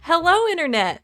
Hello, Internet,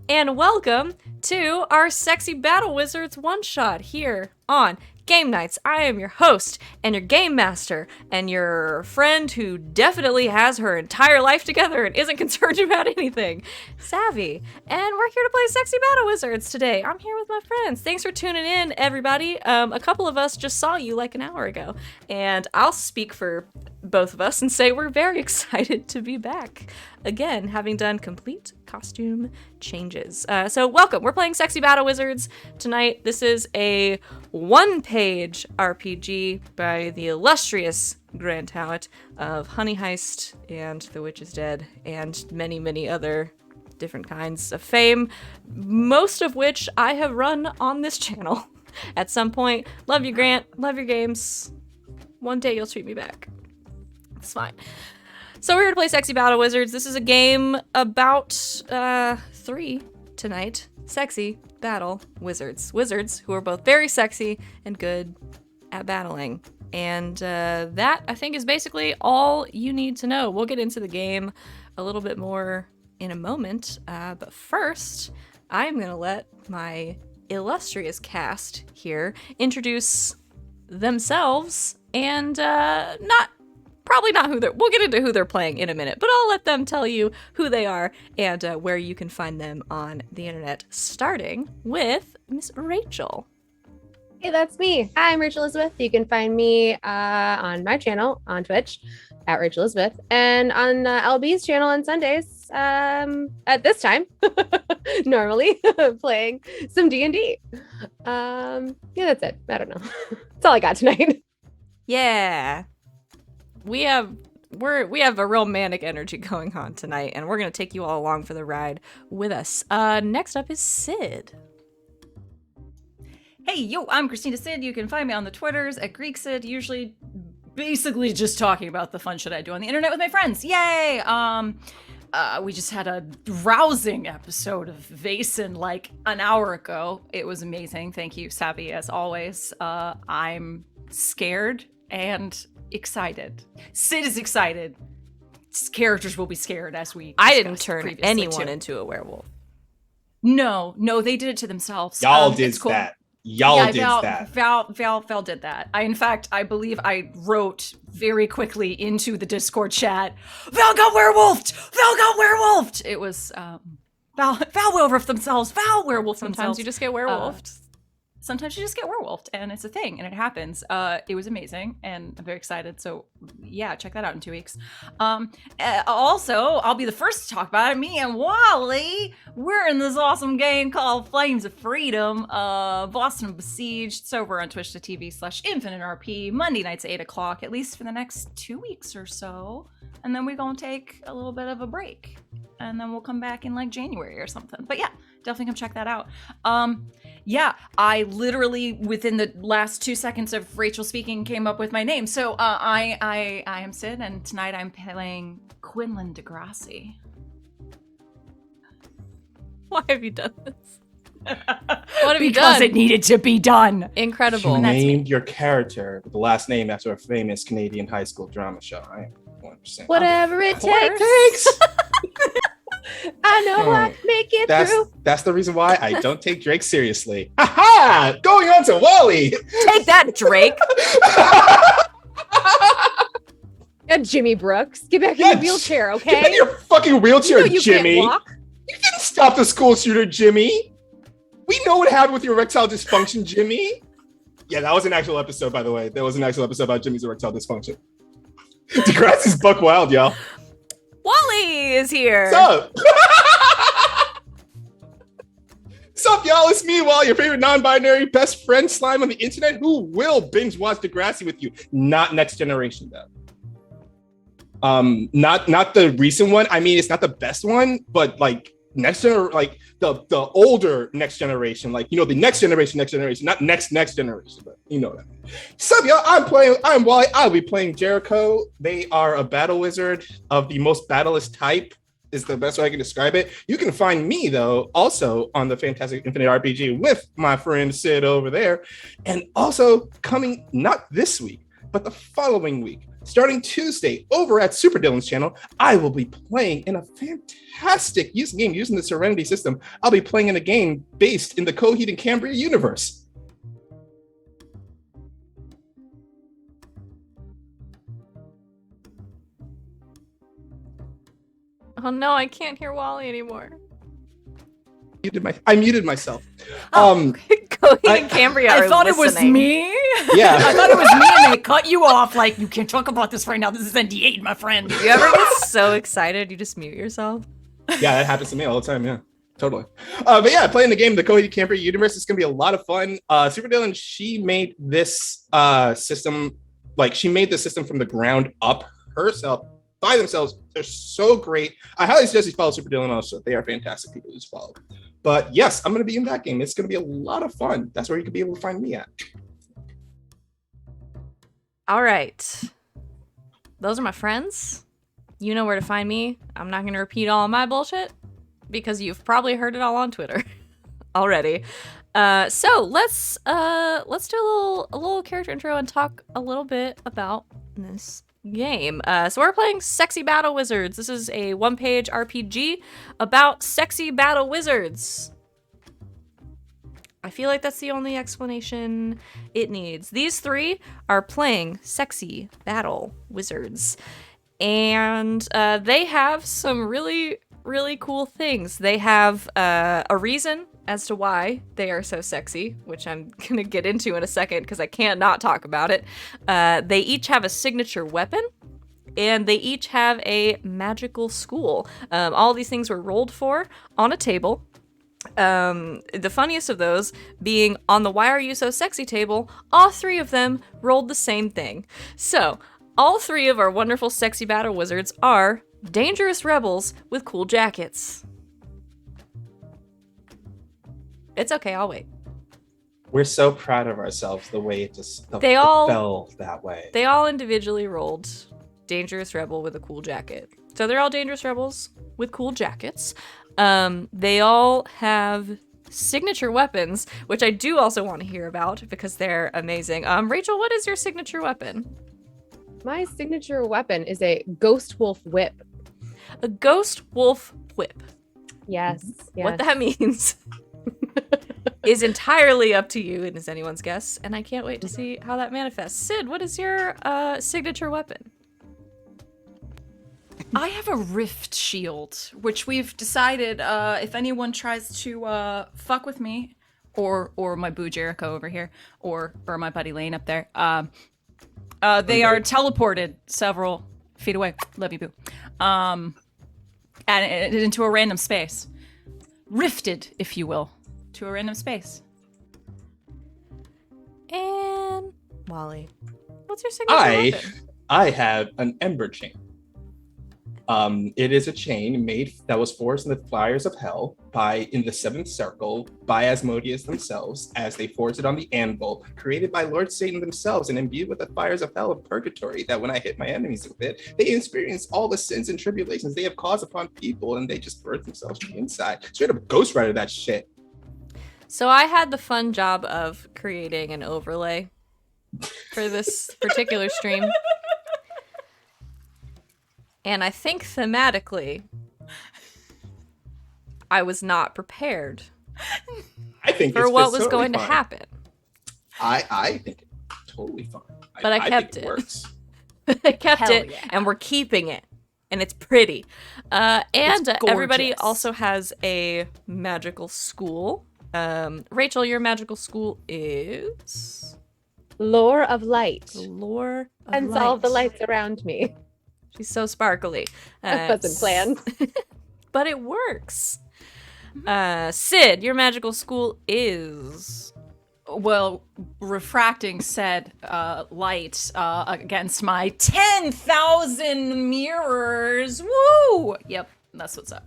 and welcome to our Sexy Battle Wizards one-shot here on Game Nights. I am your host and your game master and your friend who definitely has her entire life together and isn't concerned about anything, Savvy. And we're here to play Sexy Battle Wizards today. I'm here with my friends. Thanks for tuning in, everybody. A couple of us just saw you like an hour ago, and I'll speak for both of us and say we're very excited to be back again, having done complete costume changes. So welcome. We're playing Sexy Battle Wizards tonight. This is a one-page RPG by the illustrious Grand Talent of Honey Heist and The Witch is Dead and many, many other different kinds of fame, most of which I have run on this channel at some point. Love you, Grant. Love your games. One day you'll treat me back. It's fine. So we're here to play Sexy Battle Wizards. This is a game about three tonight. Sexy Battle Wizards. Wizards who are both very sexy and good at battling. And that, I think, is basically all you need to know. We'll get into the game a little bit more in a moment. But first, I'm going to let my illustrious cast here introduce themselves and probably not who we'll get into who they're playing in a minute, but I'll let them tell you who they are and where you can find them on the internet, starting with Miss Rachel. Hey, that's me. Hi, I'm Rachel Elizabeth. You can find me on my channel on Twitch at Rachel Elizabeth and on LB's channel on Sundays at this time, normally playing some D&D. Yeah, that's it. I don't know. That's all I got tonight. Yeah. We have a real manic energy going on tonight, and we're going to take you all along for the ride with us. Next up is Sid. Hey, yo, I'm Christina Sid. You can find me on the Twitters at Greek Sid, usually basically just talking about the fun shit I do on the internet with my friends. Yay! We just had a rousing episode of Vaesen like an hour ago. It was amazing. Thank you, Savvy, as always. I'm scared and excited. Sid is excited. Characters will be scared as we I didn't turn anyone into a werewolf. No, they did it to themselves. Y'all did cool. that. Y'all did that. Val did that. I believe I wrote very quickly into the Discord chat, Val got werewolfed! It was, Val werewolfed themselves. Val werewolfed themselves. Sometimes you just get werewolfed. Sometimes you just get werewolfed, and it's a thing, and it happens. It was amazing, and I'm very excited. So, yeah, check that out in 2 weeks. Also, I'll be the first to talk about it. Me and Wally, we're in this awesome game called Flames of Freedom, Boston Besieged. It's over on twitch.tv/InfiniteRP, Monday nights at 8 o'clock, at least for the next 2 weeks or so. And then we're going to take a little bit of a break, and then we'll come back in like January or something. But yeah, definitely come check that out. Yeah, I literally, within the last 2 seconds of Rachel speaking, came up with my name. So I am Sid, and tonight I'm playing Quinlan Degrassi. Why have you done this? What have you done? Because it needed to be done. Incredible. You named your character with the last name after a famous Canadian high school drama show. I am 100%. Whatever it takes. I know I can make it through. That's the reason why I don't take Drake seriously. Aha! Going on to Wally. Take that, Drake. And Jimmy Brooks, get back in your wheelchair, okay? Get in your fucking wheelchair, you Jimmy. Can't walk. You didn't stop the school shooter, Jimmy. We know what happened with your erectile dysfunction, Jimmy. Yeah, that was an actual episode, by the way. There was an actual episode about Jimmy's erectile dysfunction. Degrassi's buck wild, y'all. Wally is here. What's up? What's up, y'all? It's me, Wally, your favorite non-binary best friend slime on the internet who will binge watch Degrassi with you. Not Next Generation, though. Not the recent one. I mean, it's not the best one, but like next generation, like the older Next Generation, like, you know, the next generation, not next generation, but you know what I mean. What's up, y'all? I'm Wally. I'll be playing Jericho. They are a battle wizard of the most battleless type, is the best way I can describe it. You can find me, though, also on the Fantastic Infinite RPG with my friend Sid over there. And also coming, not this week, But the following week, starting Tuesday, over at Super Dylan's channel, I will be playing in a fantastic game using the Serenity system. I'll be playing in a game based in the Coheed and Cambria universe. Oh no, I can't hear Wally anymore. I muted myself. Coheed and Cambria I are thought listening. it was me. Yeah. I thought it was me, and they cut you off. Like, you can't talk about this right now. This is NDA, my friend. You ever get so excited you just mute yourself? Yeah, that happens to me all the time. Yeah, totally. But yeah, playing the game, the Coheed and Cambria universe, is gonna be a lot of fun. Super Dylan, she made this system, like she made the system from the ground up herself by themselves. They're so great. I highly suggest you follow Super Dylan also. They are fantastic people to follow. But yes, I'm gonna be in that game. It's gonna be a lot of fun. That's where you could be able to find me at. All right. Those are my friends. You know where to find me. I'm not going to repeat all of my bullshit because you've probably heard it all on Twitter already. So let's do a little character intro and talk a little bit about this game. So we're playing Sexy Battle Wizards. This is a one-page RPG about sexy battle wizards. I feel like that's the only explanation it needs. These three are playing sexy battle wizards. And they have some really, really cool things. They have a reason as to why they are so sexy, which I'm going to get into in a second because I can't not talk about it. They each have a signature weapon. And they each have a magical school. All these things were rolled for on a table. The funniest of those being on the Why Are You So Sexy table, all three of them rolled the same thing. So, all three of our wonderful sexy battle wizards are dangerous rebels with cool jackets. It's okay, I'll wait. We're so proud of ourselves the way it just They all fell that way. They all individually rolled dangerous rebel with a cool jacket. So they're all dangerous rebels with cool jackets. They all have signature weapons, which I do also want to hear about because they're amazing. Rachel, what is your signature weapon? My signature weapon is a ghost wolf whip. A ghost wolf whip. Yes. What that means is entirely up to you and is anyone's guess, and I can't wait to see how that manifests. Sid, what is your signature weapon? I have a rift shield, which we've decided if anyone tries to fuck with me, or my boo Jericho over here, or my buddy Lane up there, they are teleported several feet away. Love you, boo. And into a random space. Rifted, if you will, to a random space. And Wally, what's your signature weapon? I have an ember chain. It is a chain that was forged in the fires of hell in the seventh circle by Asmodeus themselves, as they forged it on the anvil, created by Lord Satan themselves and imbued with the fires of hell and purgatory, that when I hit my enemies with it, they experience all the sins and tribulations they have caused upon people, and they just birth themselves from the inside. Straight up Ghost Rider that shit. So I had the fun job of creating an overlay for this particular stream. And I think thematically, I was not prepared I think for it's what was totally going to fine. happen. I think it's totally fine. But I kept think it. Works. I kept Hell it, yeah. and we're keeping it. And it's pretty. And It's everybody gorgeous. also has a magical school. Rachel, your magical school is Lore of light. Lore of Hence Light. all the lights around me. She's so sparkly. That wasn't planned. But it works. Sid, your magical school is... Well, refracting said light against my 10,000 mirrors. Woo! Yep, that's what's up.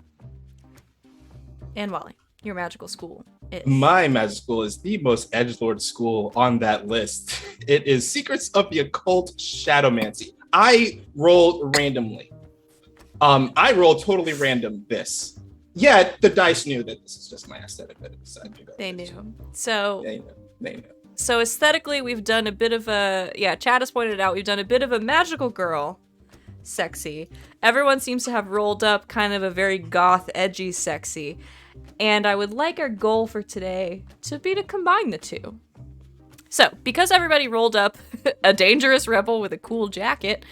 And Wally, your magical school is... My magic school is the most edgelord school on that list. It is Secrets of the Occult Shadowmancy. I rolled randomly. I rolled totally random this. Yeah, the dice knew that this is just my aesthetic that it decided to go. They knew. So... They knew. So aesthetically, we've done a bit of a, Chad has pointed out, we've done a bit of a magical girl sexy. Everyone seems to have rolled up kind of a very goth, edgy sexy. And I would like our goal for today to be to combine the two. So, because everybody rolled up a dangerous rebel with a cool jacket,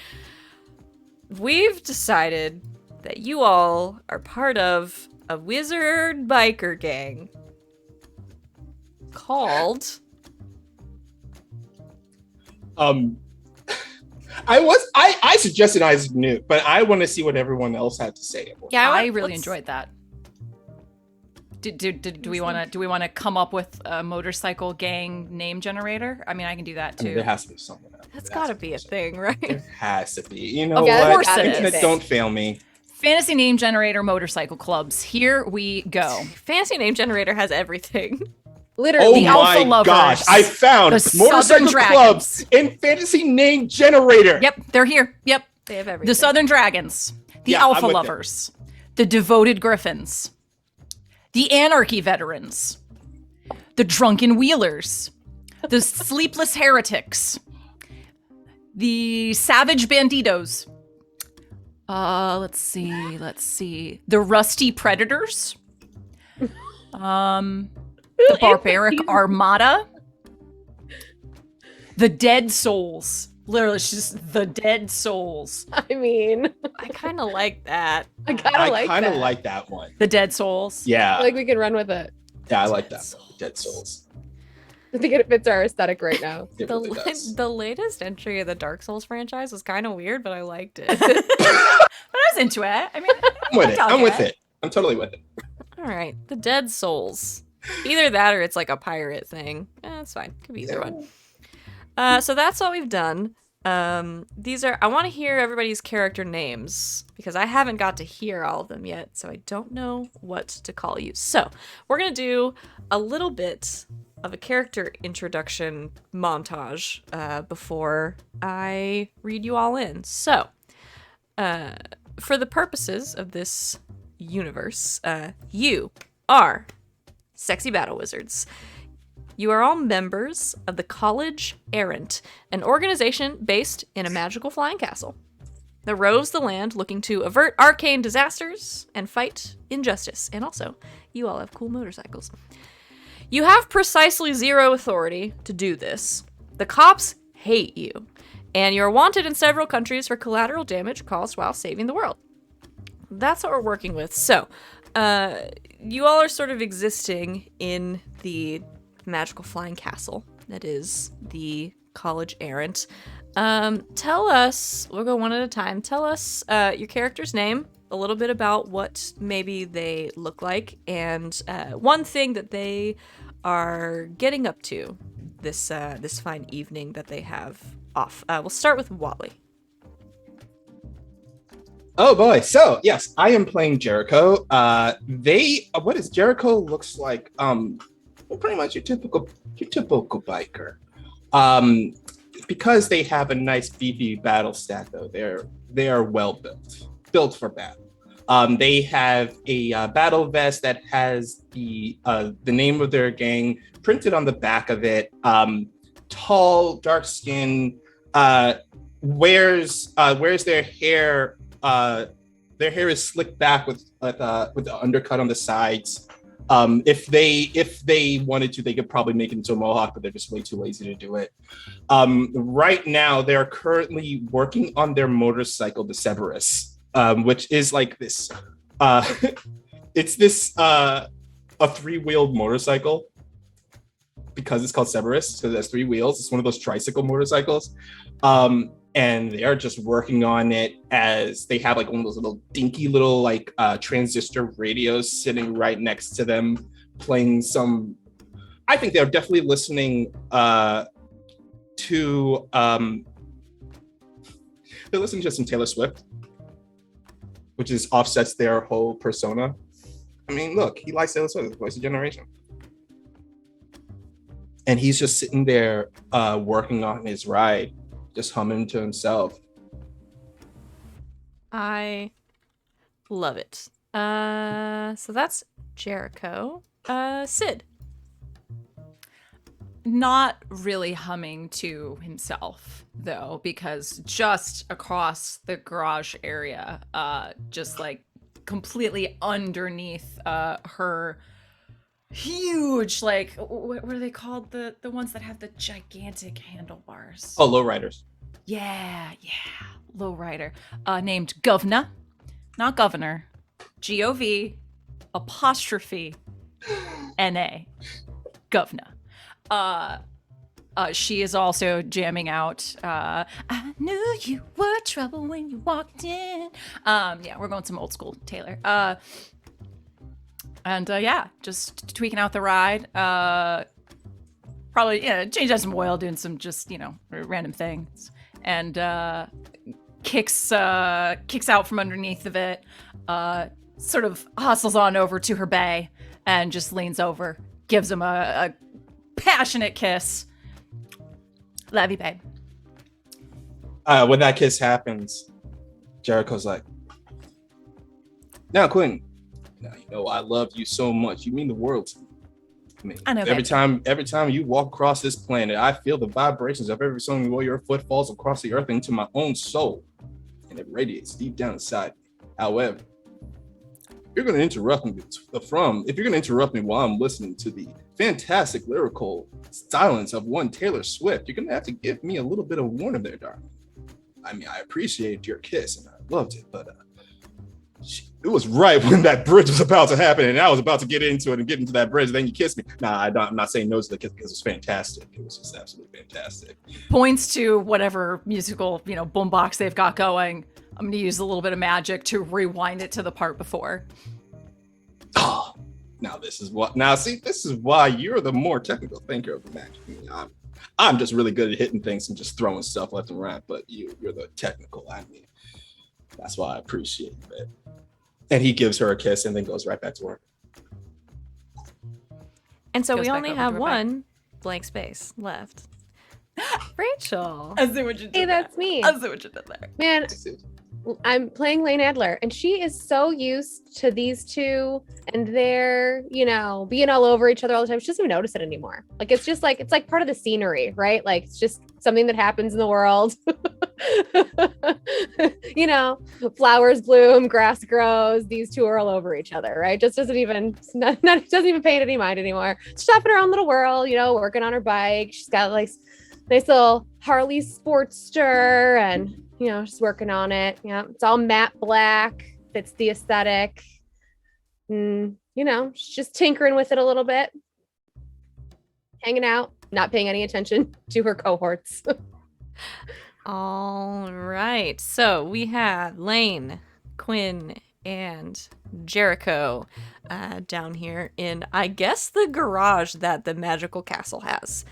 we've decided that you all are part of a wizard biker gang called... I suggested Isaac Newt, but I want to see what everyone else had to say. Yeah, I really enjoyed that. Do we want to come up with a motorcycle gang name generator? I mean, I can do that too. I mean, there has to be something else. That's gotta be a thing, right? There has to be. You know Yeah, what? course it Internet, is. don't fail me. Fantasy name generator motorcycle clubs. Here we go. Fancy name generator has everything. Literally. Oh The Alpha my Lovers. gosh! I found The motorcycle Southern Dragons. clubs in fantasy name generator. Yep, they're here. Yep. They have everything. The Southern Dragons. The Yeah, I'm Alpha with it. Lovers. The Devoted Griffins. The Anarchy Veterans. The Drunken Wheelers. The Sleepless Heretics. The Savage Banditos. Let's see. The Rusty Predators. The Barbaric Armada. The Dead Souls. Literally, it's just the Dead Souls. I mean, I kind of like that. I kind of I like kind of that. like that one. The Dead Souls. Yeah, I like we can run with it. yeah, I like that one. Dead Souls. I think it fits our aesthetic right now. It really does. The latest entry of the Dark Souls franchise was kind of weird, but I liked it. But I was into it. I mean, I'm with it. I'll I'm get with it. I'm totally with it. All right, the Dead Souls. Either that or it's like a pirate thing. It's fine. Could be either one. So that's what we've done. These are. I want to hear everybody's character names because I haven't got to hear all of them yet, so I don't know what to call you. So we're gonna do a little bit of a character introduction montage before I read you all in. So, for the purposes of this universe, you are sexy battle wizards. You are all members of the College Errant, an organization based in a magical flying castle that roves the land looking to avert arcane disasters and fight injustice. And also, you all have cool motorcycles. You have precisely 0 authority to do this. The cops hate you, and you're wanted in several countries for collateral damage caused while saving the world. That's what we're working with. So, you all are sort of existing in the magical flying castle that is the College Errant. Tell us, we'll go one at a time. Tell us your character's name, a little bit about what maybe they look like, and one thing that they are getting up to this fine evening that they have off. We'll start with Wally. Oh boy. So yes, I am playing Jericho. What is Jericho looks like? Well, pretty much your typical biker. Because they have a nice beefy battle stat though, they are well built for battle. They have a battle vest that has the name of their gang printed on the back of it. Tall, dark skin, wears their hair. Their hair is slicked back with the undercut on the sides. If they wanted to, they could probably make it into a mohawk, but they're just way too lazy to do it. Right now, they're currently working on their motorcycle, the Cerberus, which is like this. It's this a 3-wheeled motorcycle because it's called Cerberus because it has 3 wheels. It's one of those tricycle motorcycles. And they are just working on it as they have like one of those little dinky little like transistor radios sitting right next to them playing some. I think they're definitely listening to they're listening to some Taylor Swift, which is offsets their whole persona. I mean, look, he likes Taylor Swift, the voice of generation. And he's just sitting there working on his ride, just humming to himself. I love it. So that's Jericho. Sid. not really humming to himself, though, because just across the garage area, just like completely underneath her huge, like, what are they called? The ones that have the gigantic handlebars. Oh, lowriders. Yeah, lowrider. Named Govna, not governor. G-O-V apostrophe N-A. Govna. She is also jamming out I knew you were trouble when you walked in. Yeah, we're going some old school Taylor. And just tweaking out the ride. Probably, change out some oil, doing some just, random things. And kicks out from underneath of it, sort of hustles on over to her bay and just leans over, gives him a passionate kiss. Love you, babe. When that kiss happens, Jericho's like, now, Quinn, I love you so much. You mean the world to me. I know, every time you walk across this planet, I feel the vibrations of every single your foot falls across the earth into my own soul, and it radiates deep down inside me. However, if you're going to interrupt me while I'm listening to the fantastic lyrical silence of one Taylor Swift, you're going to have to give me a little bit of warning there, darling. I mean, I appreciated your kiss and I loved it, but it was right when that bridge was about to happen and I was about to get into it and get into that bridge, and then you kissed me. Nah, I'm not saying no to the kiss because it was fantastic. It was just absolutely fantastic. Points to whatever musical, boombox they've got going. I'm going to use a little bit of magic to rewind it to the part before. Oh, this is why you're the more technical thinker of the magic. I mean, I'm just really good at hitting things and just throwing stuff left and right, but you're the technical. I mean, that's why I appreciate it. And he gives her a kiss and then goes right back to work. And so Goes we back only over have to her one blank space left. Rachel. I see what you did. Hey, that's me. I see what you did there. Man, I'm playing Lane Adler, and she is so used to these two and they're, being all over each other all the time. She doesn't even notice it anymore. Like, it's like part of the scenery, right? Like, it's just something that happens in the world. Flowers bloom, grass grows. These two are all over each other, right? Just doesn't even pay it any mind anymore. She's off in her own little world, working on her bike. She's got like nice little Harley Sportster and just working on it. Yeah, it's all matte black, fits the aesthetic. She's just tinkering with it a little bit, hanging out, not paying any attention to her cohorts. All right. So we have Lane, Quinn, and Jericho down here in, I guess, the garage that the magical castle has,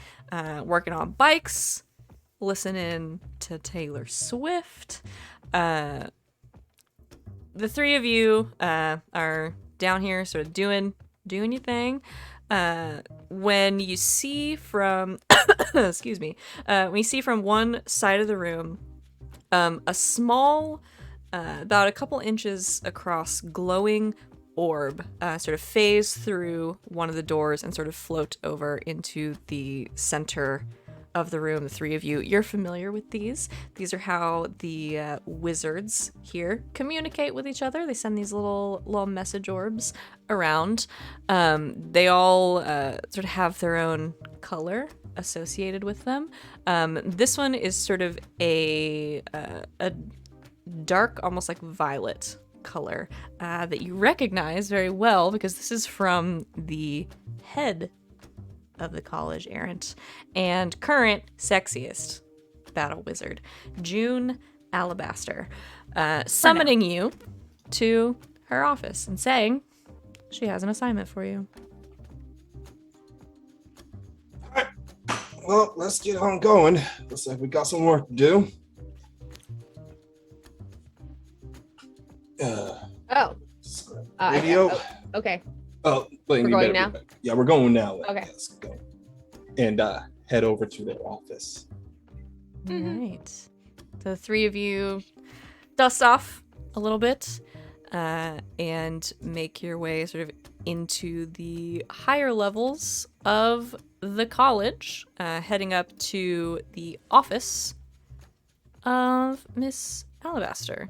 working on bikes, listening to Taylor Swift. The three of you are down here sort of doing your thing. When you see from excuse me, when you see from one side of the room, a small, about a couple inches across, glowing orb sort of phase through one of the doors and sort of float over into the center of the room. The three of you're familiar with these. These are how the wizards here communicate with each other. They send these little message orbs around. They all sort of have their own color associated with them. This one is sort of a dark, almost like violet color that you recognize very well because this is from the head of the college errant and current sexiest battle wizard, June Alabaster, summoning you to her office and saying she has an assignment for you. All right. Well, let's get on going. Looks like we got some work to do. Video. Okay. Oh, we're going now? Yeah, we're going now. Okay. Let's go. And head over to their office. All right. The three of you dust off a little bit and make your way sort of into the higher levels of the college, heading up to the office of Miss Alabaster.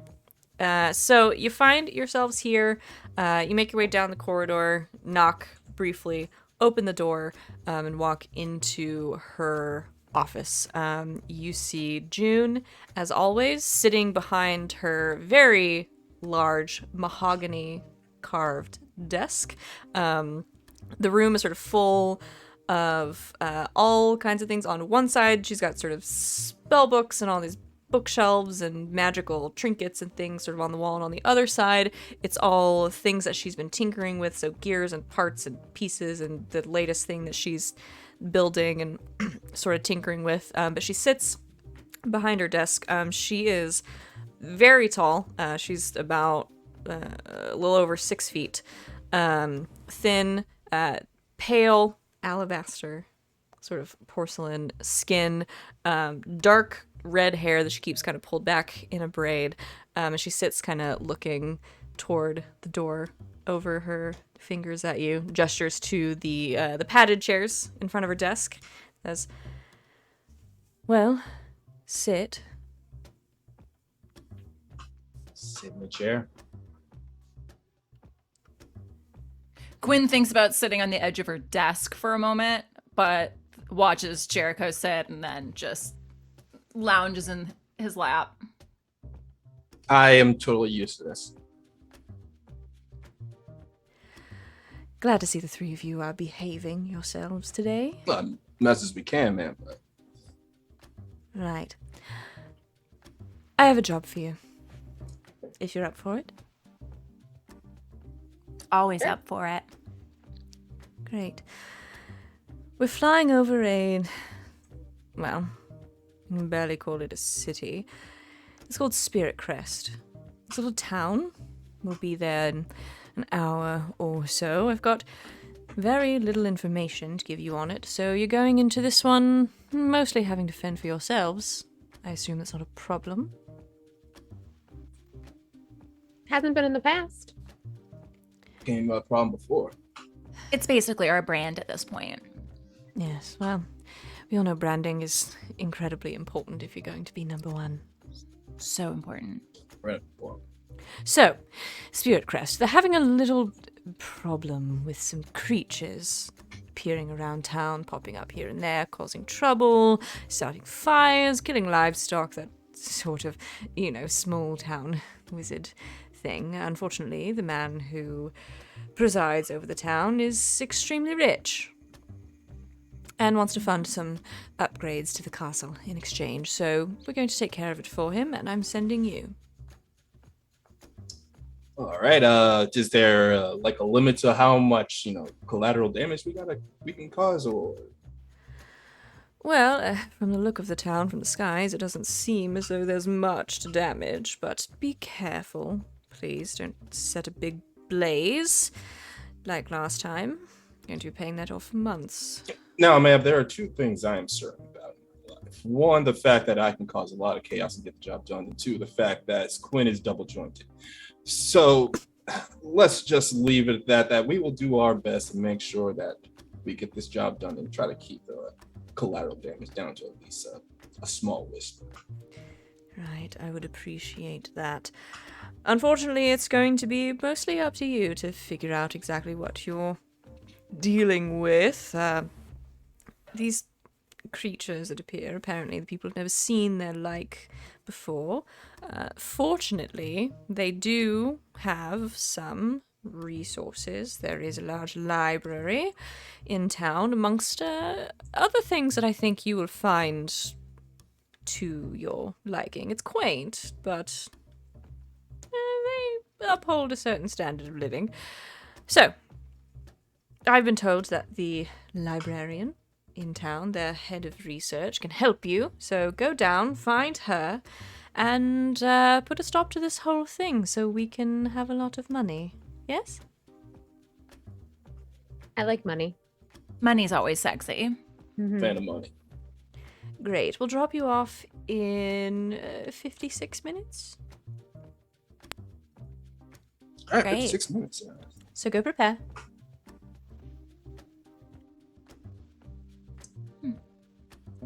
So you find yourselves here. You make your way down the corridor, knock briefly, open the door, and walk into her office. You see June, as always, sitting behind her very large mahogany carved desk. The room is sort of full of all kinds of things. On one side, she's got sort of spell books and all these bookshelves and magical trinkets and things sort of on the wall, and on the other side it's all things that she's been tinkering with, so gears and parts and pieces and the latest thing that she's building and sort of tinkering with. But she sits behind her desk. She is very tall. She's about a little over 6 feet. Thin, pale alabaster sort of porcelain skin, dark red hair that she keeps kind of pulled back in a braid, and she sits kind of looking toward the door over her fingers at you, gestures to the padded chairs in front of her desk, says, "Well, sit." Sit in the chair. Gwyn thinks about sitting on the edge of her desk for a moment, but watches Jericho sit and then just lounges in his lap. I am totally used to this. Glad to see the three of you are behaving yourselves today. Best as we can, man. But Right. I have a job for you, if you're up for it. Always up for it. Great. We're flying over well, you can barely call it a city. It's called Spirit Crest. It's a little town. We'll be there in an hour or so. I've got very little information to give you on it, so you're going into this one mostly having to fend for yourselves. I assume that's not a problem. Hasn't been in the past. came a problem before. It's basically our brand at this point. Yes, well, we all know branding is incredibly important if you're going to be number one. So important. Right before. So, Spirit Crest, they're having a little problem with some creatures appearing around town, popping up here and there, causing trouble, starting fires, killing livestock, that sort of, small town wizard thing. Unfortunately, the man who presides over the town is extremely rich and wants to fund some upgrades to the castle in exchange, so we're going to take care of it for him, and I'm sending you. All right. Is there like a limit to how much collateral damage we can cause, or? Well, from the look of the town from the skies, it doesn't seem as though there's much to damage, but be careful. Please don't set a big blaze like last time. You're going to be paying that off for months. Now, ma'am, there are two things I am certain about in my life. One, the fact that I can cause a lot of chaos and get the job done. And two, the fact that Quinn is double jointed. So let's just leave it at that we will do our best to make sure that we get this job done and try to keep the collateral damage down to at least a small whisper. Right, I would appreciate that. Unfortunately, it's going to be mostly up to you to figure out exactly what you're dealing with. These creatures that appear, apparently the people have never seen their like before. Fortunately, they do have some resources. There is a large library in town, amongst other things that I think you will find to your liking. It's quaint, but they uphold a certain standard of living. So, I've been told that the librarian in town, their head of research, can help you. So go down, find her, and put a stop to this whole thing so we can have a lot of money. Yes? I like money. Money's always sexy. Mhm. Fan of money. Great. We'll drop you off in 56 minutes. All right, Great. 6 minutes. So go prepare.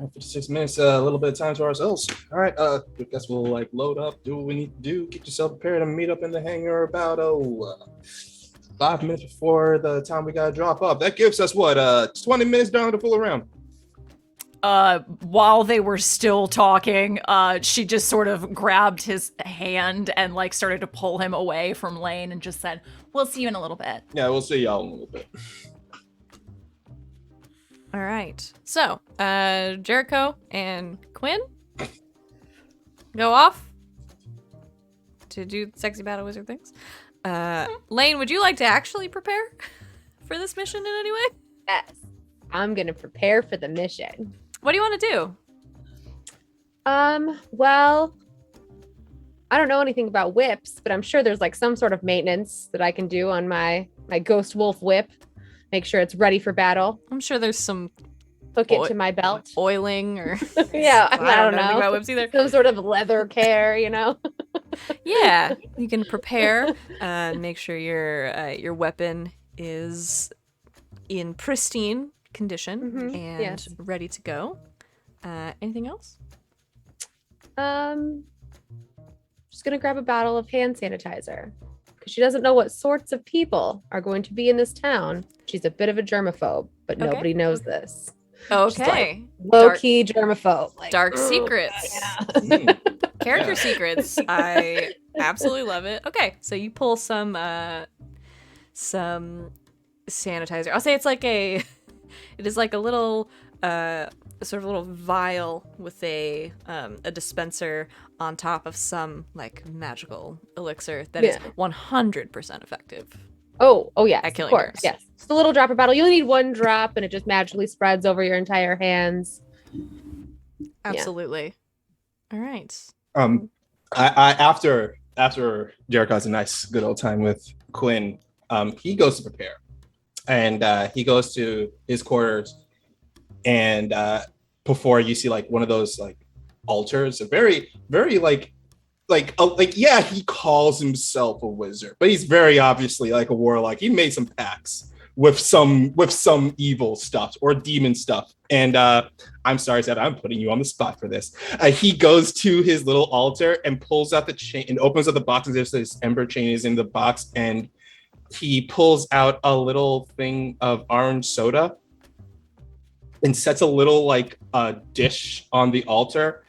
All right, 56 minutes, a little bit of time to ourselves. All right, I guess we'll like load up, do what we need to do, get yourself prepared, and meet up in the hangar about 5 minutes before the time we gotta drop off. That gives us what 20 minutes down to fool around. While they were still talking, she just sort of grabbed his hand and like started to pull him away from Lane and just said, "We'll see you in a little bit." Yeah, we'll see y'all in a little bit. All right. So, Jericho and Quinn go off to do sexy battle wizard things. Lane, would you like to actually prepare for this mission in any way? Yes. I'm gonna prepare for the mission. What do you want to do? Well, I don't know anything about whips, but I'm sure there's like some sort of maintenance that I can do on my ghost wolf whip. Make sure it's ready for battle. I'm sure there's some Hook it to my belt. oiling or Yeah, I don't anything know. about whips either. Some sort of leather care, you know. Yeah, you can prepare and make sure your weapon is in pristine condition and yes. ready to go. Anything else? Just gonna grab a bottle of hand sanitizer because she doesn't know what sorts of people are going to be in this town. She's a bit of a germaphobe, but Okay. nobody knows this. Okay. Low key germaphobe. Like, Dark secrets. yeah. Character secrets. I absolutely love it. Okay, so you pull some sanitizer. I'll say it is like a little sort of little vial with a dispenser on top of some like magical elixir that is 100% effective. Oh yeah, At of killing course. germs. Yes. Just a little dropper bottle. You only need one drop and it just magically spreads over your entire hands. Absolutely. All right. I after Jericho has a nice good old time with Quinn, he goes to prepare, and he goes to his quarters, and before you see like one of those like altars, a very yeah, he calls himself a wizard, but he's very obviously like a warlock. He made some pacts with some evil stuff or demon stuff. And I'm sorry, Zed, I'm putting you on the spot for this. He goes to his little altar and pulls out the chain and opens up the box, and there's this ember chain is in the box, and he pulls out a little thing of orange soda and sets a little like dish on the altar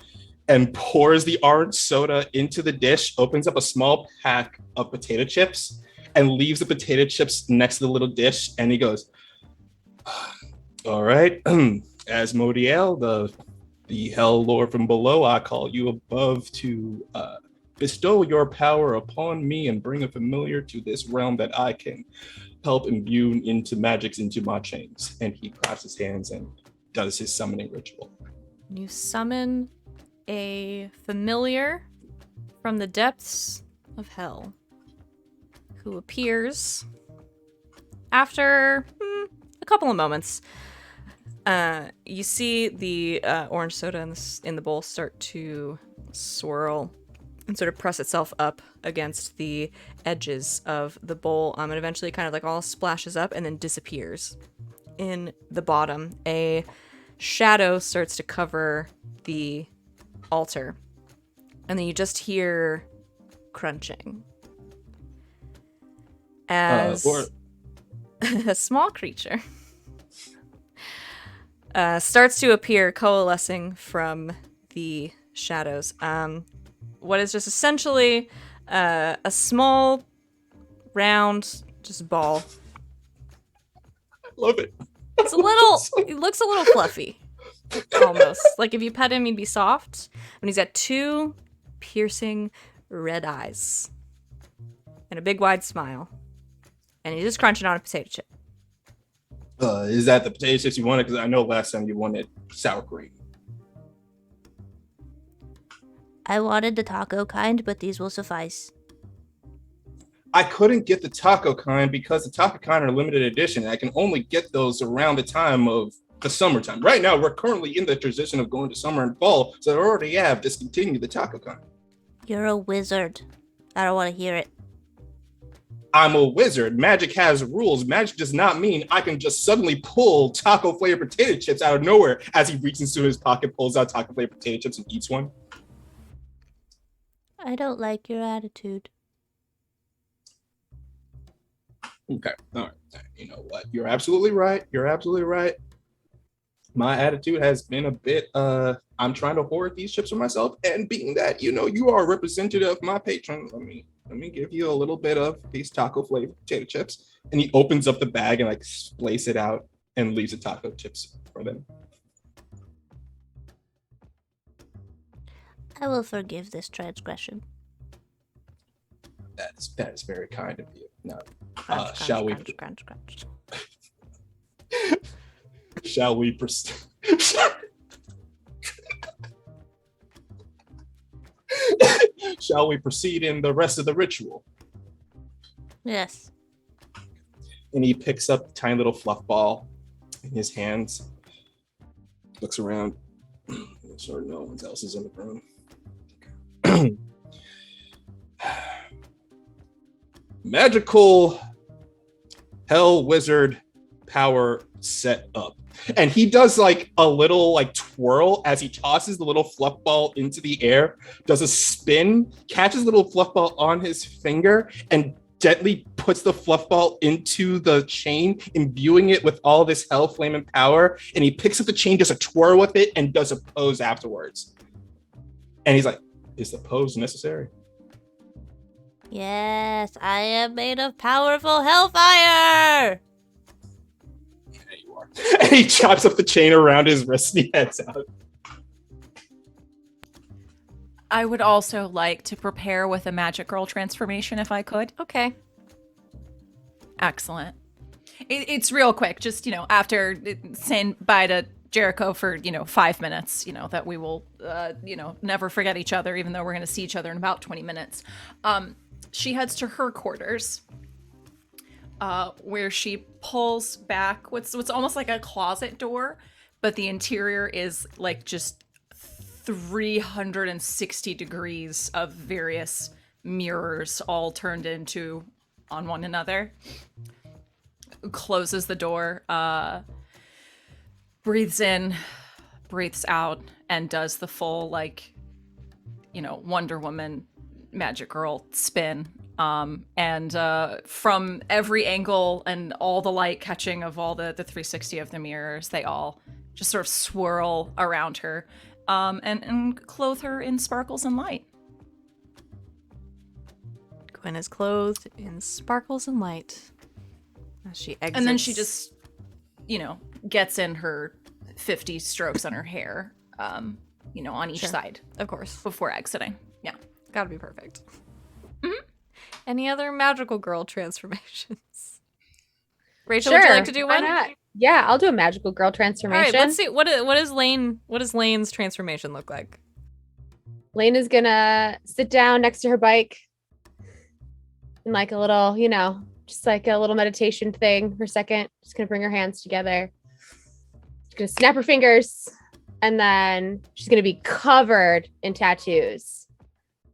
and pours the orange soda into the dish, opens up a small pack of potato chips and leaves the potato chips next to the little dish. And he goes, "All right, Asmodeal, the hell lord from below, I call you above to bestow your power upon me and bring a familiar to this realm that I can help imbue into magics into my chains." And he claps his hands and does his summoning ritual. You summon a familiar from the depths of hell who appears after a couple of moments. You see the orange soda in the bowl start to swirl and sort of press itself up against the edges of the bowl, and eventually kind of like all splashes up and then disappears. In the bottom, a shadow starts to cover the altar, and then you just hear crunching as a small creature starts to appear, coalescing from the shadows. What is just essentially a small, round, just ball. I love it. It's a little. It looks a little fluffy, almost. Like if you pet him, he'd be soft. And he's got two piercing red eyes and a big wide smile. And he's just crunching on a potato chip. Is that the potato chips you wanted? Because I know last time you wanted sour cream. I wanted the taco kind, but these will suffice. I couldn't get the taco kind because the taco kind are limited edition. I can only get those around the time of the summertime. Right now, we're currently in the transition of going to summer and fall, so I already have discontinued the taco kind. You're a wizard. I don't want to hear it. I'm a wizard. Magic has rules. Magic does not mean I can just suddenly pull taco flavored potato chips out of nowhere as he reaches into his pocket, pulls out taco flavored potato chips, and eats one. I don't like your attitude. Okay. All right. You know what? You're absolutely right. You're absolutely right. My attitude has been a bit, I'm trying to hoard these chips for myself. And being that, you know, you are a representative of my patron, let me give you a little bit of these taco flavored potato chips. And he opens up the bag and like splays it out and leaves the taco chips for them. I will forgive this transgression. That is very kind of you. Now, Crunch, shall we? crunch, crunch, crunch. Shall we proceed? Shall we proceed in the rest of the ritual? Yes. And he picks up a tiny little fluff ball in his hands, looks around, sure no one else is in the room. Magical hell wizard power set up. And he does like a little like twirl as he tosses the little fluff ball into the air, does a spin, catches the little fluff ball on his finger, and gently puts the fluff ball into the chain, imbuing it with all this hell flame and power. And he picks up the chain, does a twirl with it, and does a pose afterwards. And he's like, is the pose necessary? Yes, I am made of powerful hellfire! There you are. And he chops up the chain around his wrist and he heads out. I would also like to prepare with a magic girl transformation if I could. Okay. Excellent. It's real quick, just, you know, after saying bye to Jericho for, 5 minutes, that we will, never forget each other, even though we're going to see each other in about 20 minutes. She heads to her quarters, where she pulls back what's almost like a closet door, but the interior is like just 360 degrees of various mirrors all turned into on one another. Closes the door, breathes in, breathes out, and does the full Wonder Woman Magic Girl spin. And from every angle and all the light catching of all the 360 of the mirrors, they all just sort of swirl around her, and clothe her in sparkles and light. Gwen is clothed in sparkles and light as she exits. And then she just, gets in her 50 strokes on her hair, on each Sure. side. Of course. Before exiting. Yeah. Gotta be perfect. Mm-hmm. Any other magical girl transformations? Rachel, Sure, would you like to do why one? not? Yeah, I'll do a magical girl All transformation. right, let's see. What does Lane's transformation look like? Lane is gonna sit down next to her bike in like a little, just like a little meditation thing for a second. Just gonna bring her hands together. She's gonna snap her fingers, and then she's gonna be covered in tattoos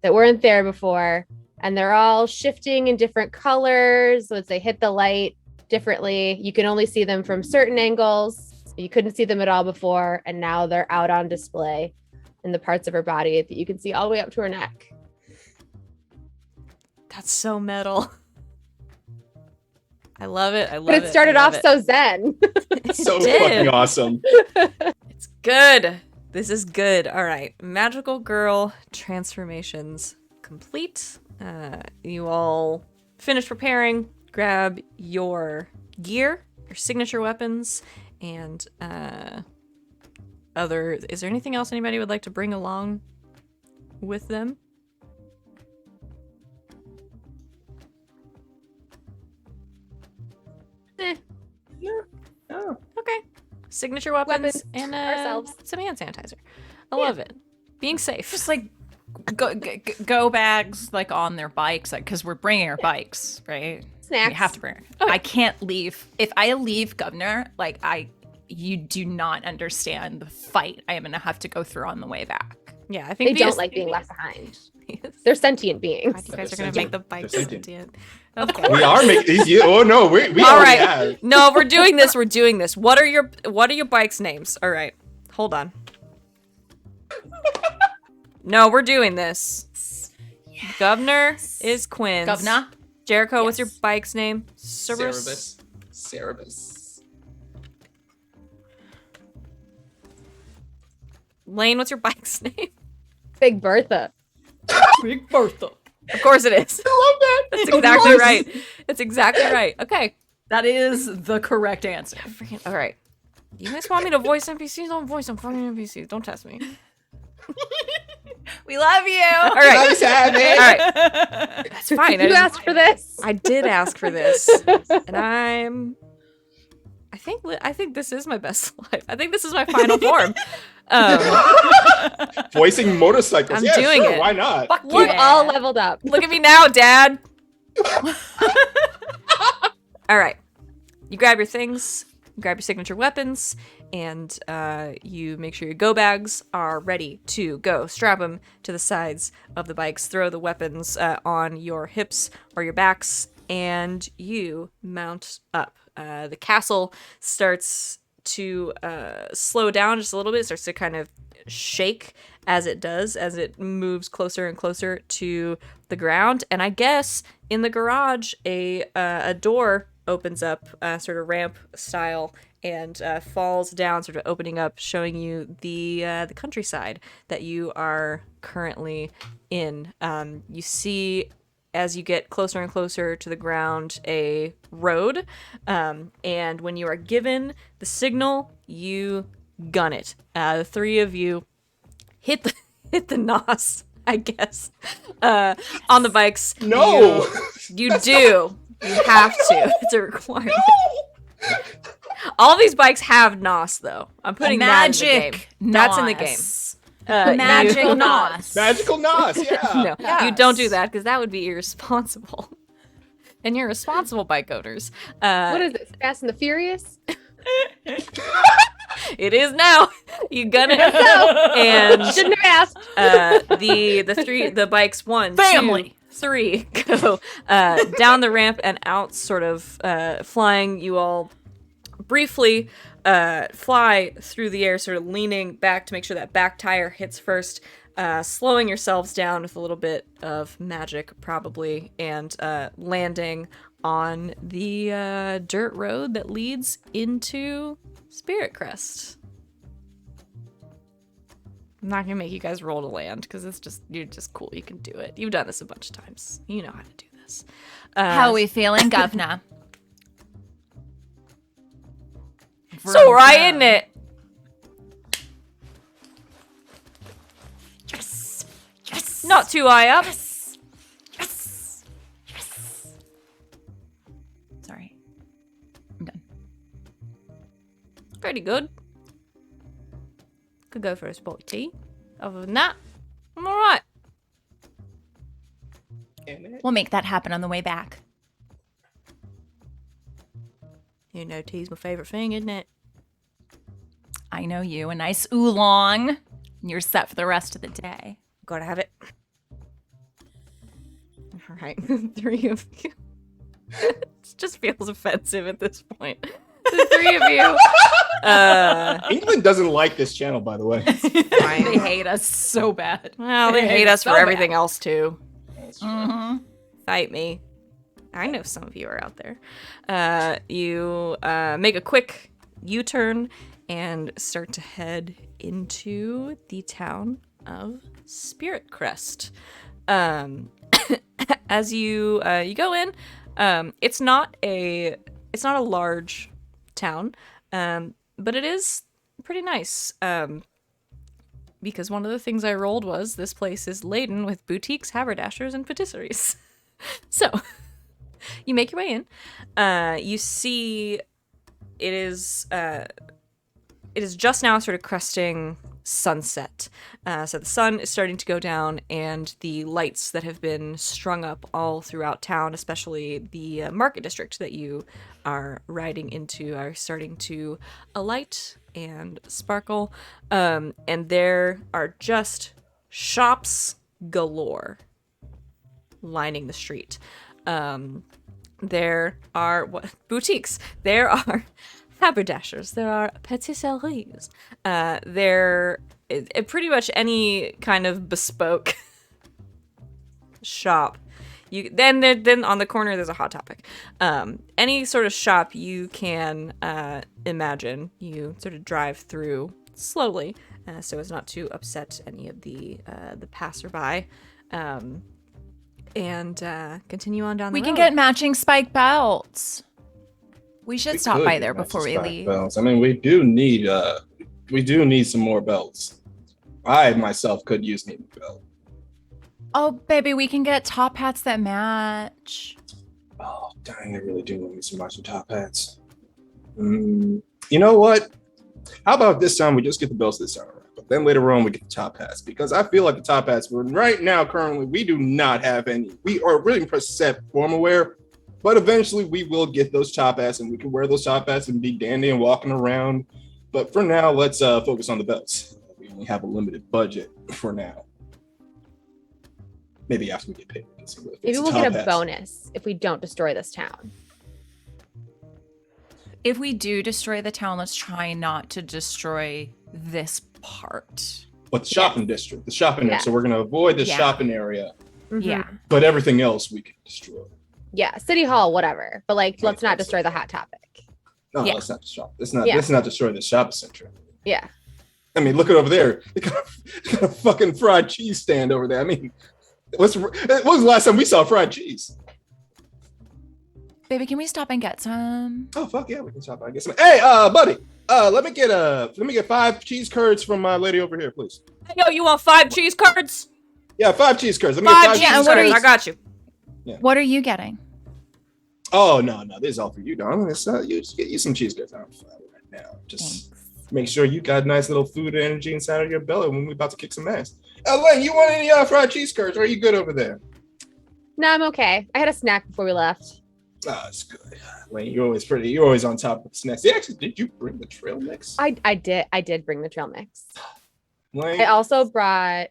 that weren't there before. And they're all shifting in different colors. So as they hit the light differently, you can only see them from certain angles. You couldn't see them at all before. And now they're out on display in the parts of her body that you can see all the way up to her neck. That's so metal. I love it. But it started off so zen. So did. fucking awesome. It's good. This is good. All right. Magical girl transformations complete. You all finish preparing. Grab your gear, your signature weapons, and other. Is there anything else anybody would like to bring along with them? Oh. Okay. Signature weapons, Weapons, and ourselves. some hand sanitizer. I love it. Being safe. Just like go bags like on their bikes, like, because we're bringing our bikes, right? Snacks. We have to bring it. Okay. I can't leave. If I leave Governor, you do not understand the fight I am gonna have to go through on the way back. Yeah, I think They don't like being left behind. They're sentient beings. God, you guys are They're gonna make the sentient. bike They're sentient. Okay. We are making these. Oh no, we All already right. have. No, we're doing this. We're doing this. What are your bikes' names? All right. Hold on. No, we're doing this. Governor is Quinn's. Governor. Jericho, what's Yes. your bike's name? Cerberus. Cerebus. Lane, what's your bike's name? Big Bertha. Big Bertha. Of course it is. I love that. That's Of exactly course. right. That's exactly right. Okay. That is the correct answer. Freaking. All right. You guys want me to voice NPCs? I'll voice them fucking NPCs. Don't test me. We love you. All right. I'm sad, man. All right. That's fine. You asked for this. I did ask for this, and I think this is my best life. I think this is my final form. Voicing motorcycles. I'm Yeah, doing sure, it. Why not? Fuck We've yeah. all leveled up. Look at me now, Dad. All right. You grab your things, you grab your signature weapons, and you make sure your go bags are ready to go. Strap them to the sides of the bikes. Throw the weapons on your hips or your backs, and you mount up. The castle starts to slow down just a little bit. It starts to kind of shake as it does, as it moves closer and closer to the ground. And I guess in the garage, a door opens up, sort of ramp style, and falls down, sort of opening up, showing you the countryside that you are currently in. You see, as you get closer and closer to the ground, a road, and when you are given the signal, you gun it. The three of you hit the nos, I guess, on the bikes. No. You do. You have to. It's a requirement. All these bikes have nos, though. I'm putting that in the game. Magic. That's in the game. Magic you- nos. Magical nos. Yeah. No, you don't do that because that would be irresponsible. And you're responsible bike owners. What is this? Fast and the Furious? It is now. You gun it, and Shouldn't have asked. the bikes Family. 2, 3 go down the ramp and out, sort of flying. You all briefly fly through the air, sort of leaning back to make sure that back tire hits first, slowing yourselves down with a little bit of magic probably, and landing on the dirt road that leads into Spirit Crest. I'm not gonna make you guys roll to land because you're just cool. You can do it. You've done this a bunch of times. You know how to do this. How are we feeling, Governor? So right, isn't it? Yes. Yes. Not too high up. Yes. Yes. Yes. Sorry. I'm done. Pretty good. Could go for a spotty tea. Other than that, I'm alright. We'll make that happen on the way back. You know, tea's my favorite thing, isn't it? I know you. A nice oolong. And you're set for the rest of the day. Gotta have it. Alright, 3 of you. It just feels offensive at this point. The 3 of you. England doesn't like this channel, by the way. They hate us so bad. Well, they hate us so for everything bad. else too. Mm-hmm. Fight me. I know some of you are out there. You make a quick U-turn and start to head into the town of Spirit Crest. As you go in, it's not a large town, but it is pretty nice. Because one of the things I rolled was this place is laden with boutiques, haberdashers, and patisseries. So, you make your way in. You see it is just now sort of cresting sunset. So the sun is starting to go down, and the lights that have been strung up all throughout town, especially the market district that you are riding into, are starting to alight and sparkle. And there are just shops galore lining the street. There are boutiques. There are haberdashers. There are patisseries. Pretty much any kind of bespoke shop. Then on the corner there's a Hot Topic. Any sort of shop you can imagine, you sort of drive through slowly, so as not to upset any of the passerby, and continue on down the road. We can get matching spike belts. We should We stop could by get there matching before we spike leave. belts. I mean, we do need some more belts. I myself could use a belt. Oh, baby, we can get top hats that match. Oh, dang, I really do want me some matching top hats. You know what? How about this time we just get the belts this time around, but then later on we get the top hats, because I feel like the top hats, right now, currently, we do not have any. We are really set formal wear, but eventually we will get those top hats and we can wear those top hats and be dandy and walking around. But for now, let's focus on the belts. We only have a limited budget for now. Maybe after we get paid. Maybe we'll get a bonus if we don't destroy this town. If we do destroy the town, let's try not to destroy this part. But the shopping district, the shopping area. So we're going to avoid the shopping area. Mhm. Yeah. But everything else we can destroy. Yeah, City Hall, whatever. But let's not destroy the Hot Topic. No, Yeah. let's not shop. Let's not destroy the shopping center. Yeah. I mean, look at over there. They got a fucking fried cheese stand over there. I mean, when was the last time we saw fried cheese? Baby, can we stop and get some? Oh fuck yeah, we can stop by and get some. Hey, buddy, let me get 5 cheese curds from my lady over here, please. Yo, you want 5 cheese curds? Yeah, 5 cheese curds. Let me 5 get 5 cheese cheese what are curds. you- I got you. What are you getting? Oh no, this is all for you, darling. It's you just get you some cheese curds. I'm fine right now. Just make sure you got nice little food energy inside of your belly when we're about to kick some ass. Elaine, you want any fried cheese curds? Or are you good over there? No, I'm okay. I had a snack before we left. Oh, it's good. Elaine, you're always on top of the snacks. Did you bring the trail mix? I did bring the trail mix. Elaine? I also brought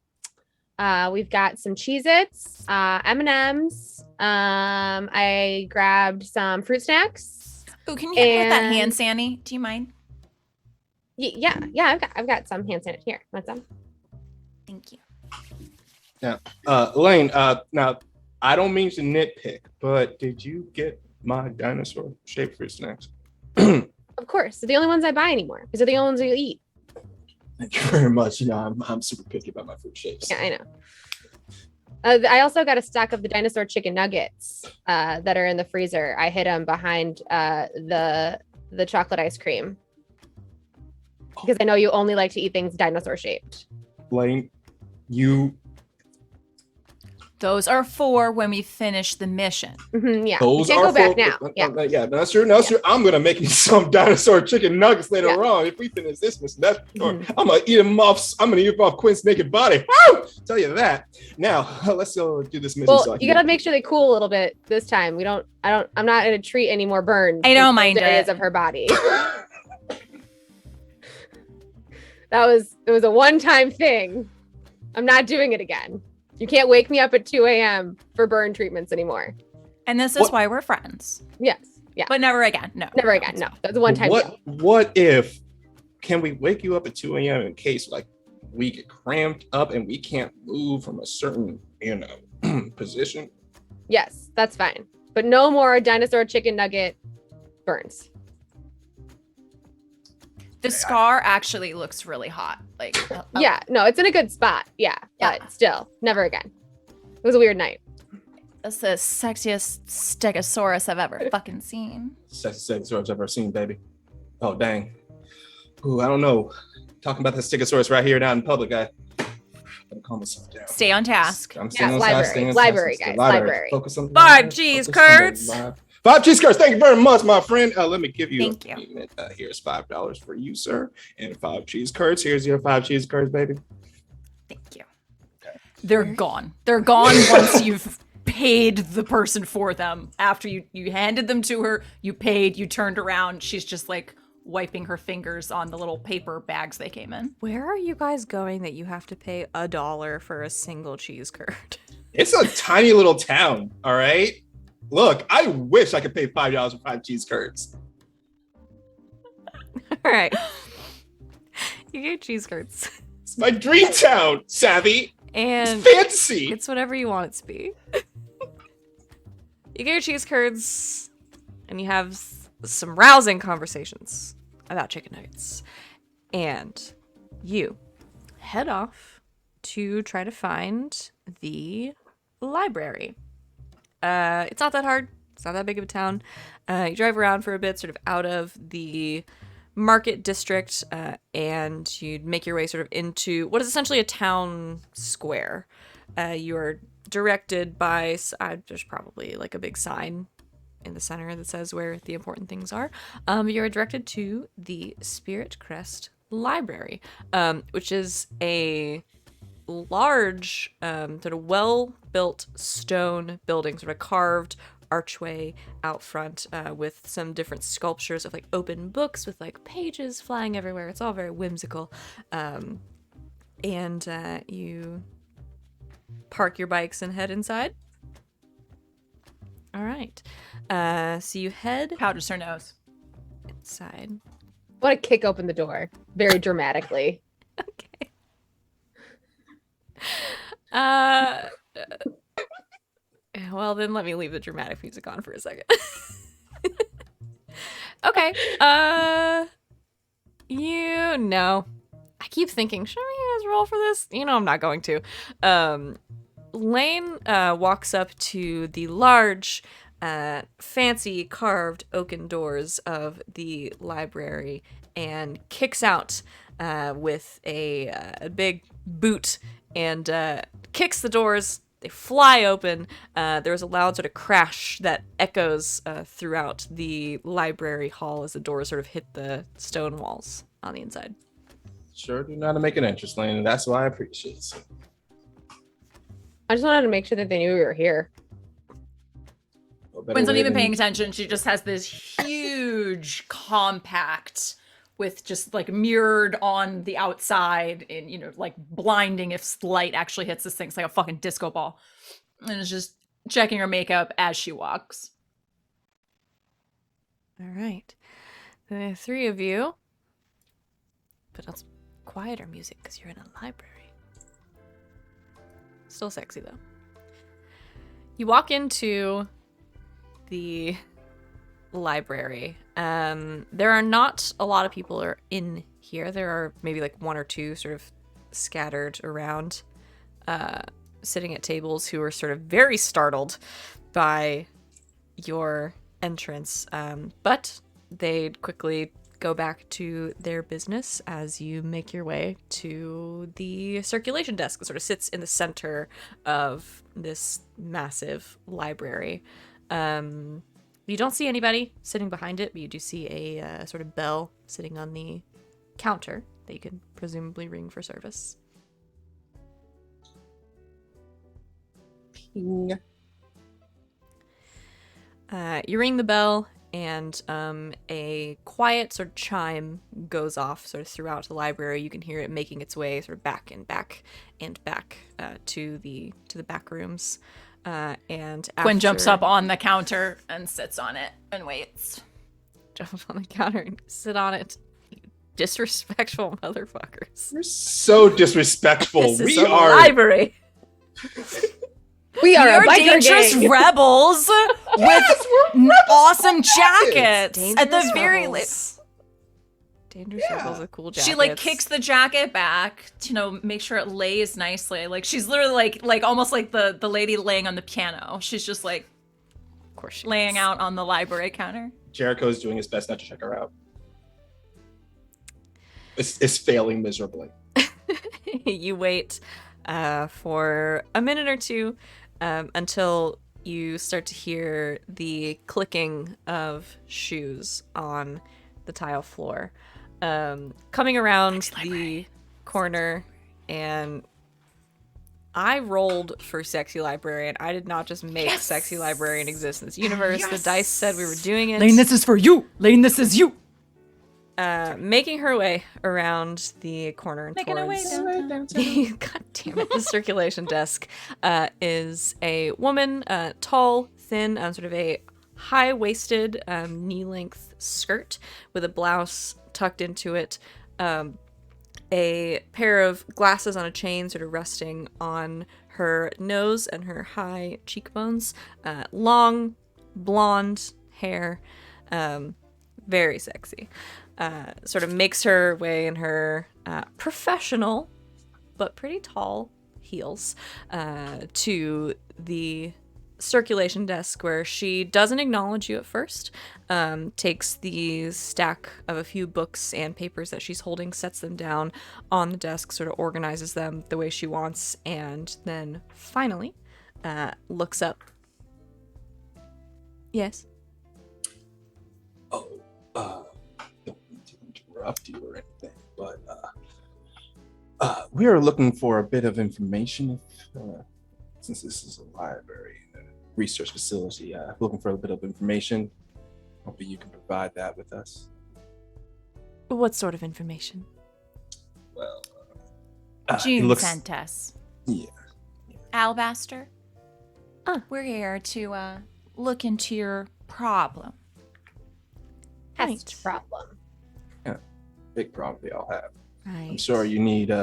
we've got some Cheez-Its, M&M's. I grabbed some fruit snacks. Oh, can you hit me with that And- hand, Sandy? Do you mind? Yeah, I've got some hand sanitizer here. Want some? Thank you. Elaine, now I don't mean to nitpick, but did you get my dinosaur shaped fruit snacks? Of course. They're the only ones I buy anymore because they're the only ones you eat. Thank you very much. You know, I'm super picky about my fruit shapes. Yeah, I know. I also got a stack of the dinosaur chicken nuggets that are in the freezer. I hid them behind the chocolate ice cream because I know you only like to eat things dinosaur shaped. Elaine, Those are for when we finish the mission. Yeah, those you can't are go back for- now. Yeah. Yeah, that's true. That's true. I'm gonna make you some dinosaur chicken nuggets later on if we finish this mission. That's for sure. Mhm. I'm gonna eat them off. I'm gonna eat them off Quinn's naked body. Woo! Tell you that. Now let's go do this mission. Well, so I can you gotta get- make sure they cool a little bit this time. I'm not gonna treat any more burns. I in don't those mind areas it. of her body. It was a one-time thing. I'm not doing it again. You can't wake me up at 2 a.m. for burn treatments anymore. And this is What- why we're friends. Yes. Yeah. But never again. No. Never again. No. That was a one-time deal. What if? Can we wake you up at 2 a.m. in case like we get cramped up and we can't move from a certain position? Yes, that's fine. But no more dinosaur chicken nugget burns. The scar actually looks really hot. Like, Yeah, no, it's in a good spot. Yeah, Yeah. but still, never again. It was a weird night. That's the sexiest stegosaurus I've ever fucking seen. Sexiest I've ever seen, baby. Oh dang. Ooh, I don't know. Talking about the Stegosaurus right here down in public, I gotta calm myself down. Stay on task. I'm staying Yeah, on library. task, staying on Library, task. guys, library. Focus on the 5 library, cheese focus on the curds. library. 5 cheese curds. Thank you very much, my friend. Let me give you Thank a you. payment. Here's $5 for you, sir, and 5 cheese curds. Here's your 5 cheese curds, baby. Thank you. They're gone. They're gone once you've paid the person for them. After you handed them to her, you paid, you turned around, she's just like wiping her fingers on the little paper bags they came in. Where are you guys going that you have to pay $1 for a single cheese curd? It's a tiny little town, all right? Look, I wish I could pay $5 for 5 cheese curds. All right. You get cheese curds. It's my dream town, Savvy. And It's fancy. it's whatever you want it to be. You get your cheese curds, and you have some rousing conversations about chicken nuggets. And you head off to try to find the library. It's not that hard. It's not that big of a town. You drive around for a bit, sort of out of the market district, and you'd make your way sort of into what is essentially a town square. You are directed by, there's probably like a big sign in the center that says where the important things are. You're directed to the Spirit Crest Library, which is a large, sort of well-built stone building, sort of carved archway out front, with some different sculptures of like open books with like pages flying everywhere. It's all very whimsical. And you park your bikes and head inside. All right. So you head Powders her nose. inside. I want to kick open the door very dramatically. Okay. Well, then let me leave the dramatic music on for a second. Okay. You know, I keep thinking, should we guys roll for this? You know, I'm not going to. Lane walks up to the large, fancy carved oaken doors of the library and kicks out with a big boot and kicks the doors. They fly open. There's a loud sort of crash that echoes throughout the library hall as the doors sort of hit the stone walls on the inside. Sure do know how to make an entrance lane, and that's why I appreciate it. I just wanted to make sure that they knew we were here. Quinn's not even paying attention. She just has this huge compact with just like mirrored on the outside and, you know, like blinding if light actually hits this thing. It's like a fucking disco ball. And it's just checking her makeup as she walks. All right. The three of you put on some quieter music because you're in a library. Still sexy, though. You walk into the library. There are not a lot of people are in here. There are maybe like one or two sort of scattered around, sitting at tables who are sort of very startled by your entrance. But they quickly go back to their business as you make your way to the circulation desk that sort of sits in the center of this massive library. You don't see anybody sitting behind it, but you do see a sort of bell sitting on the counter that you can presumably ring for service. Ping. You ring the bell, and a quiet sort of chime goes off sort of throughout the library. You can hear it making its way sort of back and back and back to the back rooms. And Quinn jumps up on the counter and sits on it and waits. Jump up on the counter and sit on it. You disrespectful motherfuckers. You're so disrespectful. This is We a are library. We are You're a biker dangerous gang. rebels with we're awesome jackets. At the Dangerous very rebels. least. Dangerous Yeah. rebels with cool jackets. She like kicks the jacket back to, you know, make sure it lays nicely. Like she's literally like almost like the lady laying on the piano. She's just like Of course she laying is. out on the library counter. Jericho's doing his best not to check her out. It's failing miserably. You wait for a minute or two until you start to hear the clicking of shoes on the tile floor. Coming around the corner, and I rolled for Sexy Librarian. I did not just make Sexy Librarian exist in this universe. The dice said we were doing it. Lane, this is for you. Lane, this is you. Making her way around the corner and Making her way towards God damn it, the circulation desk is a woman, tall, thin, sort of a high-waisted, knee-length skirt with a blouse tucked into it. A pair of glasses on a chain sort of resting on her nose and her high cheekbones. Long, blonde hair. Very sexy. Sort of makes her way in her professional but pretty tall heels to the circulation desk, where she doesn't acknowledge you at first, takes the stack of a few books and papers that she's holding, sets them down on the desk, sort of organizes them the way she wants, and then finally looks up. Yes? Oh, don't mean to interrupt you or anything, but we are looking for a bit of information. Since this is a library and a research facility, looking for a bit of information. Hopefully you can provide that with us. What sort of information? Well, June sent us. Yeah. Alabaster. We're here to look into your problem. Pest problem. Yeah, big problem they all have. Right. I'm sorry you need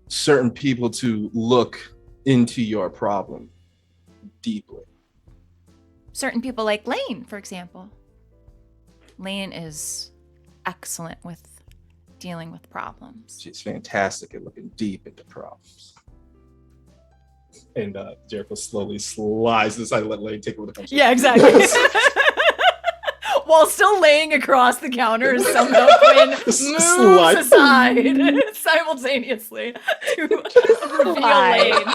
certain people to look into your problem deeply. Certain people like Lane, for example. Lane is excellent with dealing with problems. She's fantastic at looking deep into problems. And Jericho slowly slides to the side and let Lane take over the conversation. Yeah, exactly. While still laying across the counter, somehow Quinn moves aside simultaneously to reveal Lane.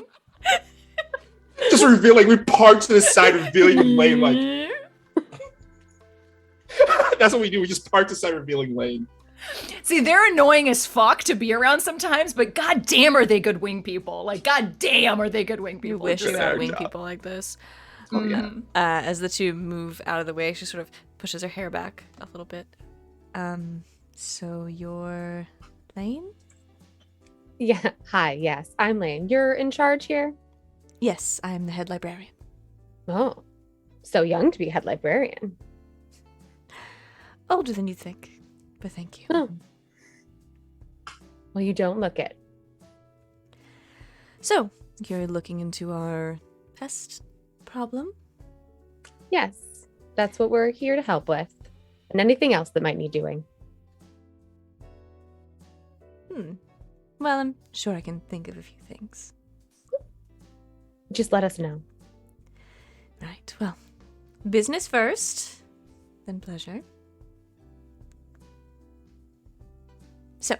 Just revealing, we park to the side, revealing Lane. Like, that's what we do. We just park to the side, revealing Lane. See, they're annoying as fuck to be around sometimes, but goddamn, are they good wing people? Like, goddamn, are they good wing people? You wish you Good had job. wing people like this. Oh, yeah. As the two move out of the way, she sort of pushes her hair back a little bit. So you're Lane? Yeah. Hi. Yes, I'm Lane. You're in charge here. Yes, I'm the head librarian. Oh, so young to be head librarian. Older than you think, but thank you. Oh. Well, you don't look it. So, you're looking into our pest problem? Yes, that's what we're here to help with, and anything else that might need doing. Well, I'm sure I can think of a few things. Just let us know. Right, well, business first, then pleasure. So,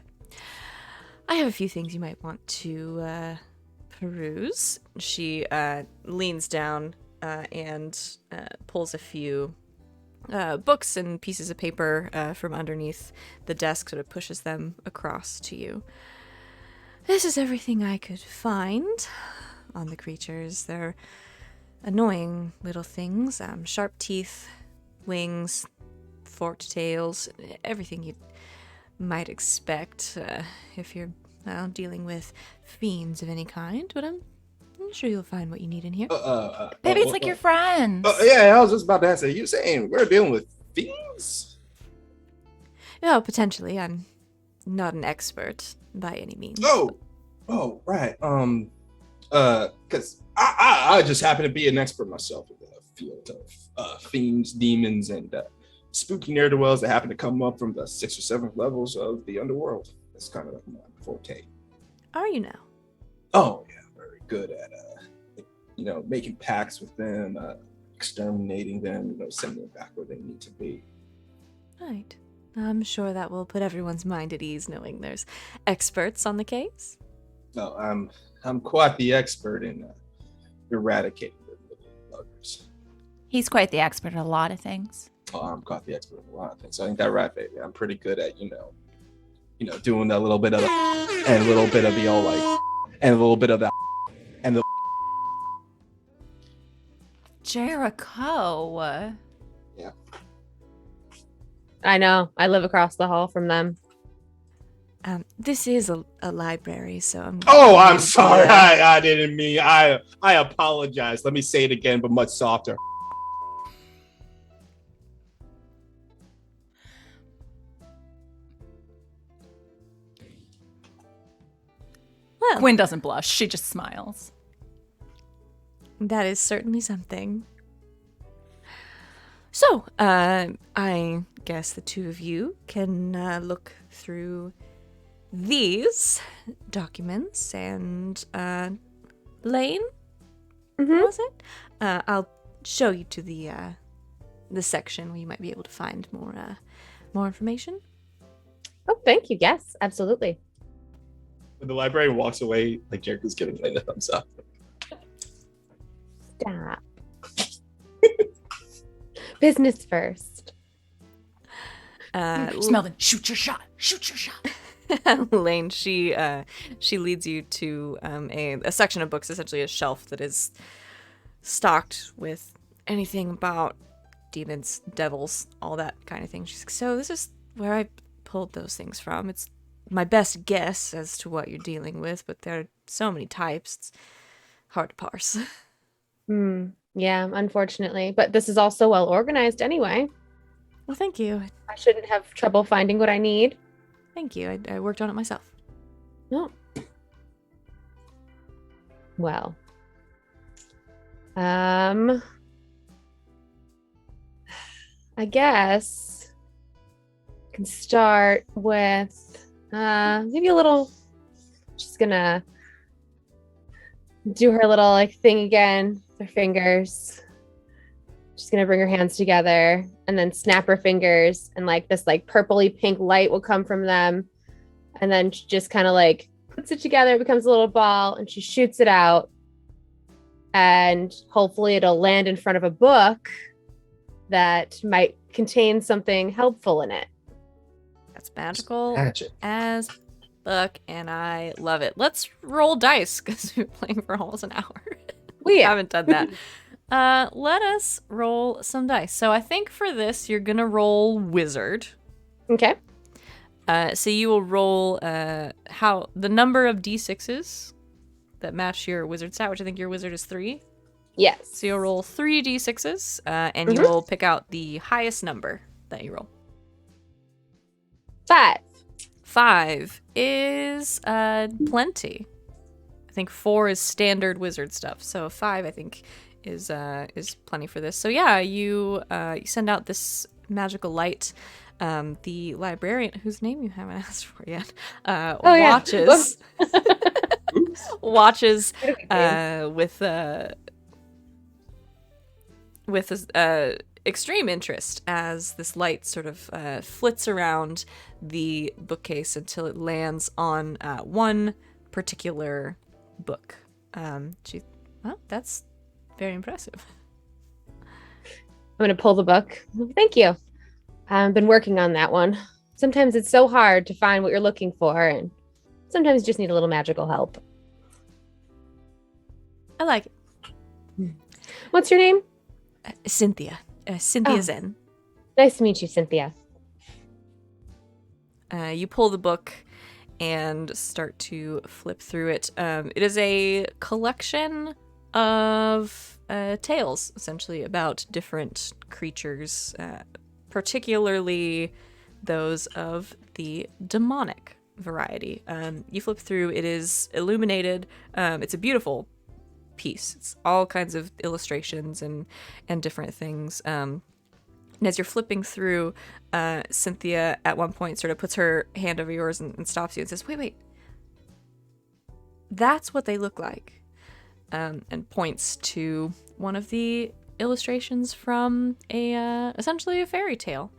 I have a few things you might want to peruse. She leans down and pulls a few books and pieces of paper from underneath the desk, sort of pushes them across to you. This is everything I could find on the creatures. They're annoying little things, sharp teeth, wings, forked tails, everything you might expect if you're dealing with fiends of any kind, but I'm sure you'll find what you need in here. Maybe it's like your friends. Yeah, I was just about to ask you saying we're dealing with fiends? Oh, potentially. I'm not an expert by any means. Oh, right. Because I just happen to be an expert myself in the field of fiends, demons, and spooky ne'er-do-wells that happen to come up from the 6th or 7th levels of the underworld. That's kind of like my forte. Are you now? Oh, yeah, very good at making pacts with them, exterminating them, sending them back where they need to be. Right. I'm sure that will put everyone's mind at ease knowing there's experts on the case. No, I'm quite the expert in eradicating the little buggers. He's quite the expert at a lot of things. Oh, I'm quite the expert in a lot of things. So I think that right, baby. I'm pretty good at doing a little bit of and a little bit of the all like and a little bit of that and the. Jericho. Yeah. I know. I live across the hall from them. This is a library, so I'm... Oh, I'm sorry. I didn't mean. I apologize. Let me say it again, but much softer. Well, Quinn doesn't blush. She just smiles. that is certainly something. So, I guess the two of you can look through these documents and, Lane, Mhm. was it? I'll show you to the section where you might be able to find more information. Oh, thank you. Yes, absolutely. When the librarian walks away, like Jericho's giving Lane a thumbs up. Stop. Business first. Smell them. Shoot your shot. Shoot your shot. Lane, she leads you to a section of books, essentially a shelf that is stocked with anything about demons, devils, all that kind of thing. She's like, so this is where I pulled those things from. It's my best guess as to what you're dealing with, but there are so many types, it's hard to parse. Yeah, unfortunately. But this is also well organized anyway. Well, thank you. I shouldn't have trouble finding what I need. Thank you. I worked on it myself. No. Well. I guess I can start with maybe a little, just gonna do her little like thing again with her fingers. She's gonna bring her hands together and then snap her fingers, and like this like purpley pink light will come from them, and then she just kind of like puts it together, it becomes a little ball, and she shoots it out, and hopefully it'll land in front of a book that might contain something helpful in it. That's magical Magic. as fuck, and I love it. Let's roll dice because we're playing for almost an hour. Well, I yeah. haven't done that. Let us roll some dice. So I think for this, you're gonna roll wizard. Okay. So you will roll how the number of d6s that match your wizard stat, which I think your wizard is 3. Yes. So you'll roll 3 d6s, and you Mhm. will pick out the highest number that you roll. 5. 5 is plenty. I think 4 is standard wizard stuff. So 5, I think, is plenty for this. So yeah, you send out this magical light. The librarian, whose name you haven't asked for yet, yeah. watches watches with extreme interest as this light sort of flits around the bookcase until it lands on one particular book. Well, that's very impressive. I'm going to pull the book. Thank you. I've been working on that one. Sometimes it's so hard to find what you're looking for, and sometimes you just need a little magical help. I like it. What's your name? Cynthia. Cynthia Oh. Zen. Nice to meet you, Cynthia. You pull the book and start to flip through it. It is a collection of tales, essentially, about different creatures, particularly those of the demonic variety. You flip through, it is illuminated. It's a beautiful piece. It's all kinds of illustrations and different things. And as you're flipping through, Cynthia at one point sort of puts her hand over yours and stops you and says, wait, that's what they look like. And points to one of the illustrations from essentially a fairy tale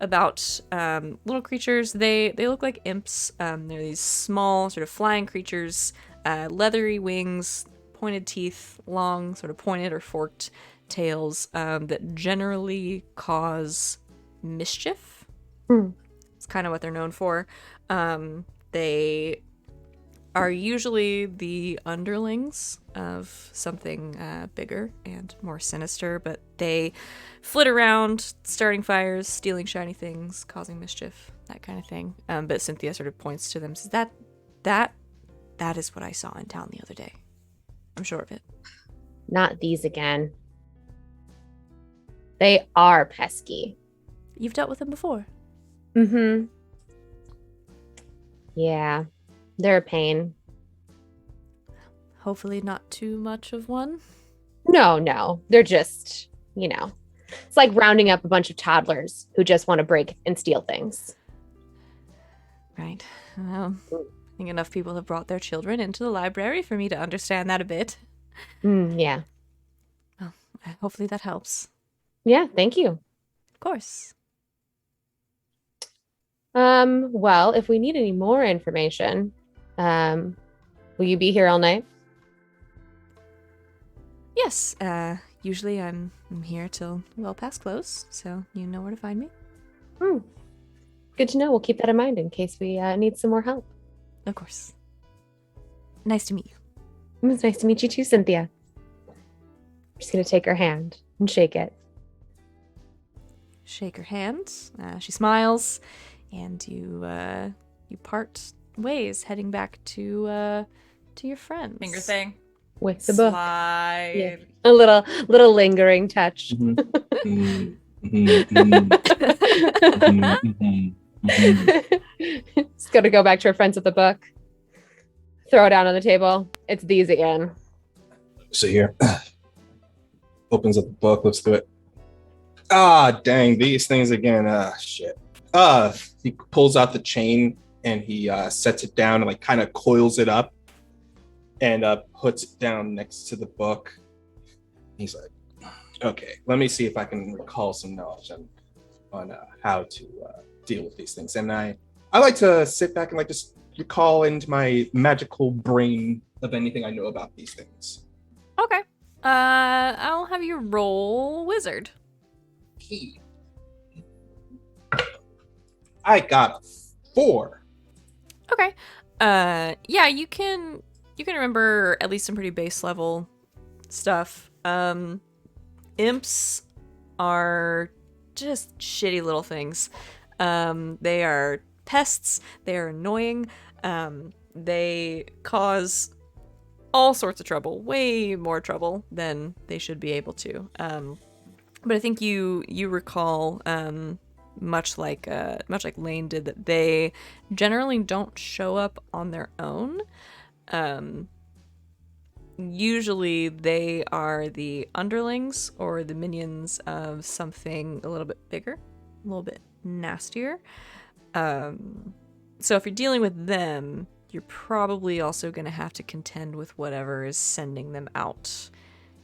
about little creatures. They look like imps. They're these small sort of flying creatures, leathery wings, pointed teeth, long sort of pointed or forked tails that generally cause mischief. It's kind of what they're known for. They are usually the underlings of something bigger and more sinister, but they flit around, starting fires, stealing shiny things, causing mischief, that kind of thing. But Cynthia sort of points to them, says, that is what I saw in town the other day. I'm sure of it. Not these again. They are pesky. You've dealt with them before. Mm-hmm. Yeah. They're a pain. Hopefully not too much of one. No. They're just, it's like rounding up a bunch of toddlers who just want to break and steal things. Right. Well, I think enough people have brought their children into the library for me to understand that a bit. Yeah. Well, hopefully that helps. Yeah, thank you. Of course. Well, if we need any more information, will you be here all night? Yes, usually I'm here till well past close, so you know where to find me. Good to know. We'll keep that in mind in case we need some more help. Of course. Nice to meet you. It was nice to meet you too, Cynthia. I'm just gonna take her hand and shake it. Shake her hand. She smiles, and you part ways, heading back to your friends. Finger thing. With the book. Slide. Yeah. A little lingering touch. Just gotta go back to her friends with the book. Throw it down on the table. It's these again. So here, opens up the book, looks through it. Ah, dang, these things again. Shit. He pulls out the chain and he sets it down and like kind of coils it up and puts it down next to the book. He's like, okay, let me see if I can recall some knowledge on how to deal with these things. And I like to sit back and like just recall into my magical brain of anything I know about these things. Okay. I'll have you roll wizard. I got a 4. Okay. Yeah, you can remember at least some pretty base level stuff. Imps are just shitty little things. They are pests. They are annoying. They cause all sorts of trouble, way more trouble than they should be able to. But I think you recall, much like Lane did, that they generally don't show up on their own. Usually they are the underlings or the minions of something a little bit bigger, a little bit nastier. So if you're dealing with them, you're probably also going to have to contend with whatever is sending them out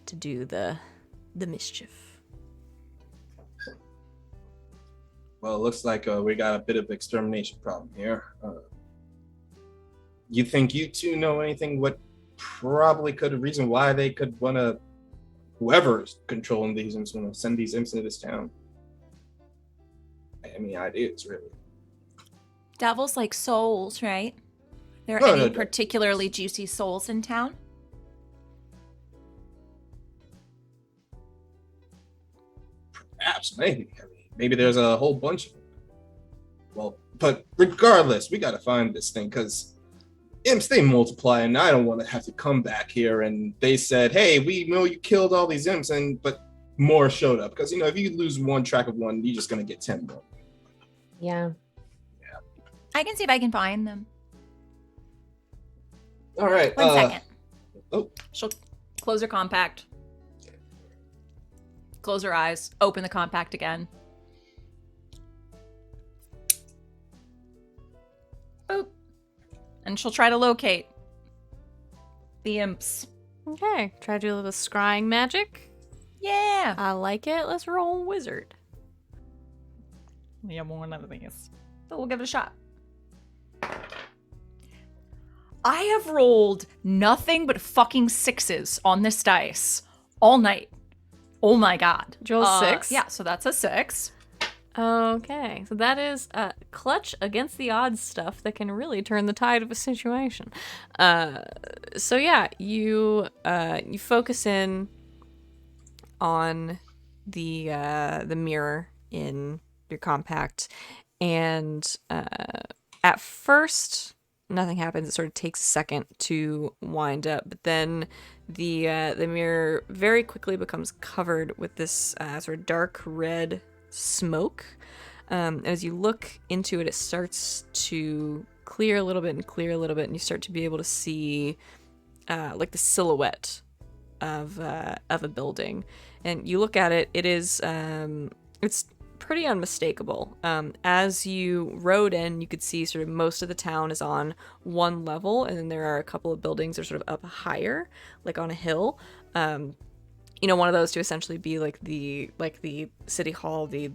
to do the mischief. Well, it looks like we got a bit of extermination problem here. You think you two know anything what probably could have reason why they could want to, whoever's controlling these imps, want to send these imps into this town? Any ideas, really? Devils like souls, right? There are No, any no. particularly juicy souls in town? Perhaps, maybe. I mean, maybe there's a whole bunch of them. Well, but regardless, we got to find this thing because imps, they multiply, and I don't want to have to come back here and they said, hey, we know you killed all these imps, but more showed up. Because, if you lose one track of one, you're just going to get 10 more. Yeah. I can see if I can find them. All right. 1 second. Oh. She'll close her compact. Close her eyes. Open the compact again. Boop. And she'll try to locate the imps. Okay, try to do a little scrying magic. Yeah. I like it. Let's roll wizard. We have one of these. So we'll give it a shot. I have rolled nothing but fucking 6s on this dice all night. Oh my god. Did you roll 6? Yeah, so that's a 6. Okay, so that is clutch against the odds stuff that can really turn the tide of a situation. So yeah, you focus in on the mirror in your compact, and at first nothing happens. It sort of takes a second to wind up, but then the mirror very quickly becomes covered with this sort of dark red smoke. As you look into it, it starts to clear a little bit, and you start to be able to see like the silhouette of a building, and you look at it. It is it's pretty unmistakable. As you rode in, you could see sort of most of the town is on one level, and then there are a couple of buildings that are sort of up higher, like on a hill. One of those to essentially be like the city hall, the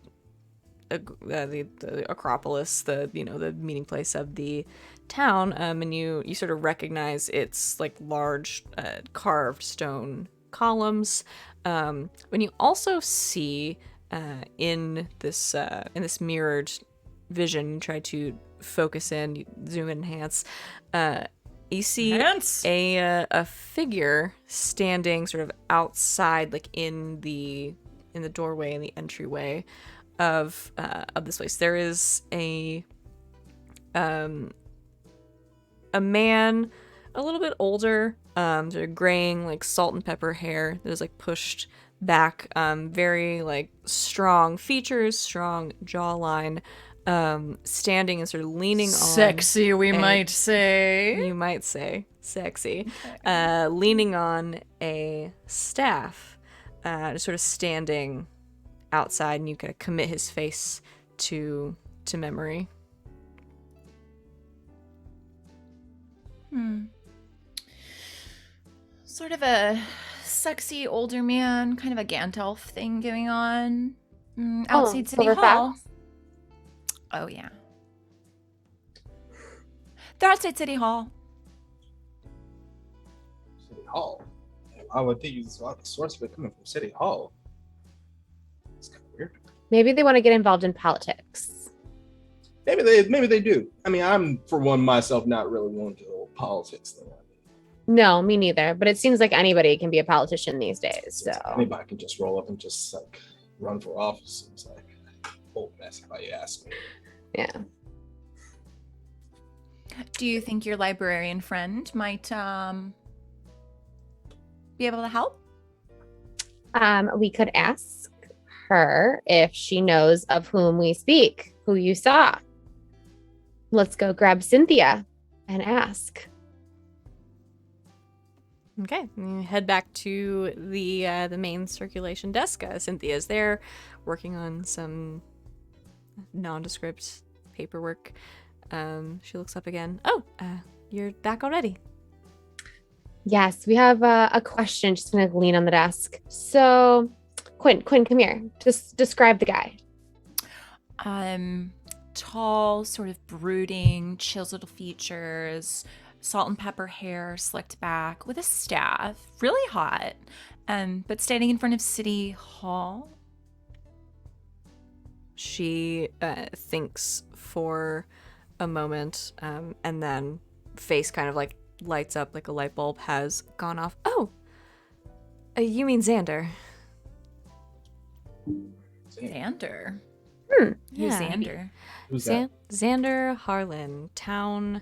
Acropolis, the meeting place of the town, and you sort of recognize its like large carved stone columns. When you also see in this mirrored vision, try to focus in, you zoom in, enhance. You see a figure standing sort of outside, like in the doorway, in the entryway of this place. There is a man a little bit older, sort of graying, like salt and pepper hair that is like pushed back, very like strong features, strong jawline, standing and sort of leaning on sexy, we might say. You might say sexy. Leaning on a staff, just sort of standing outside, and you kind of commit his face to memory. Sort of a sexy older man, kind of a Gandalf thing going on outside City Hall. Oh, yeah. They're outside City Hall. City Hall? I would think it's a lot of the source of it coming from City Hall. It's kind of weird. Maybe they want to get involved in politics. Maybe they do. I mean, I'm for one myself not really one to the whole politics thing. No, me neither. But it seems like anybody can be a politician these days. So anybody can just roll up and just like run for office. It's like a whole mess if you ask me. Yeah. Do you think your librarian friend might be able to help? We could ask her if she knows of whom we speak, who you saw. Let's go grab Cynthia and ask. Okay, you head back to the main circulation desk. Cynthia's there, working on some nondescript paperwork. She looks up again. Oh, you're back already. Yes, we have a question. Just gonna lean on the desk. So, Quinn, come here. Just describe the guy. Tall, sort of brooding, chills little features. Salt and pepper hair slicked back with a staff, really hot, but standing in front of City Hall. She thinks for a moment, and then face kind of like lights up like a light bulb has gone off. Oh, you mean Xander? Xander? Hmm. Who's Yeah. Xander? Who's that? Xander Harlan, town